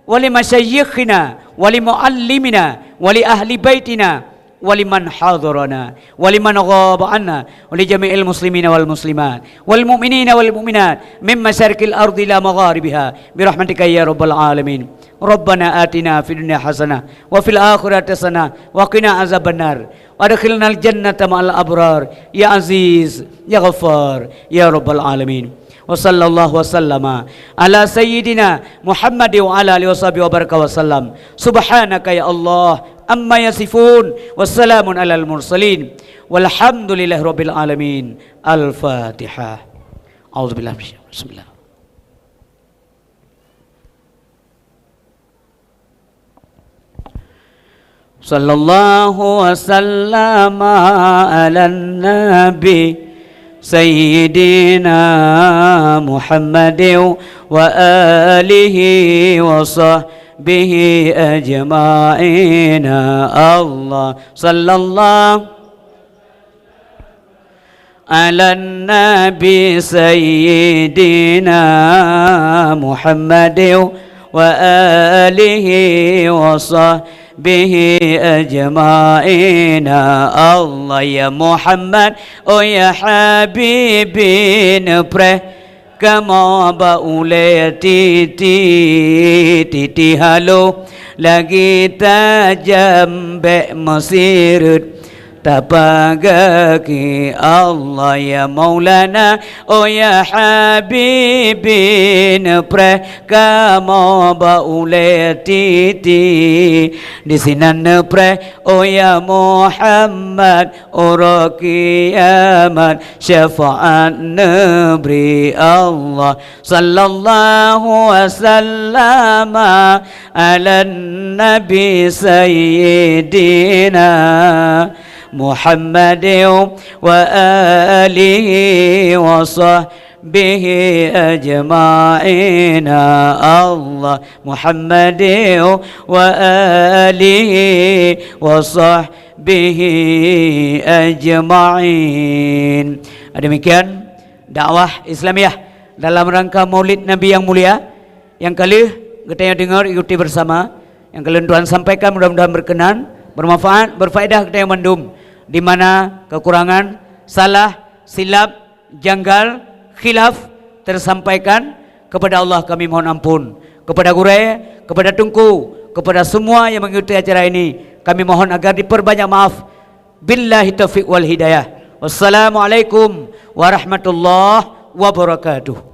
ولمشايخنا ولمعلمنا ولأهل بيتنا ولمن حاضرنا ولمن غاب عنا ولجميع المسلمين والمسلمات والمؤمنين والمؤمنات من مشارق الأرض إلى مغاربها برحمتك يا رب العالمين. ربنا آتنا في الدنيا حسنة وفي الآخرة حسنة وقنا عذاب النار وادخلنا الجنة مع الأبرار يا عزيز يا غفار يا رب العالمين. وصلى الله وسلم على سيدنا محمد وعلى آله وصحبه وبارك وسلم. سبحانك يا الله amma yasifun wassalamun alal mursalin walhamdulillahi rabbil alamin. Al-Fatihah. A'udzubillahi minasyaitonir rajim. Bismillah. Sallallahu wasallama ala nabi sayyidina Muhammadin wa alihi wa sahbihi ajma'ina. Allah sallallahu ala nabi sayyidina Muhammadin wa alihi wa sahbihi ajma'ina. Allah ya Muhammad oh ya habibi nepre kama baule titi halo lagi tajam be masirut tapagaki. Allah ya Maulana oh ya habibi nepre kama baule titi di sinan nepre oh ya Muhammad ora kiamat syafaat nebri. Allah sallallahu wasallam ala nabi sayyidina Muhammad wa alihi wa sahbihi ajma'ina. Allah Muhammad wa alihi wa sahbihi ajma'in. Demikian dakwah Islamiyah dalam rangka Maulid Nabi yang mulia yang kita yang dengar ikuti bersama. Yang kalian Tuhan sampaikan mudah-mudahan berkenan, bermanfaat, berfaedah kita yang mendum. Di mana kekurangan, salah, silap, janggal, khilaf tersampaikan, kepada Allah kami mohon ampun. Kepada guru, kepada tungku, kepada semua yang mengikuti acara ini, kami mohon agar diperbanyak maaf. Billahi taufiq wal hidayah. Wassalamualaikum warahmatullahi wabarakatuh.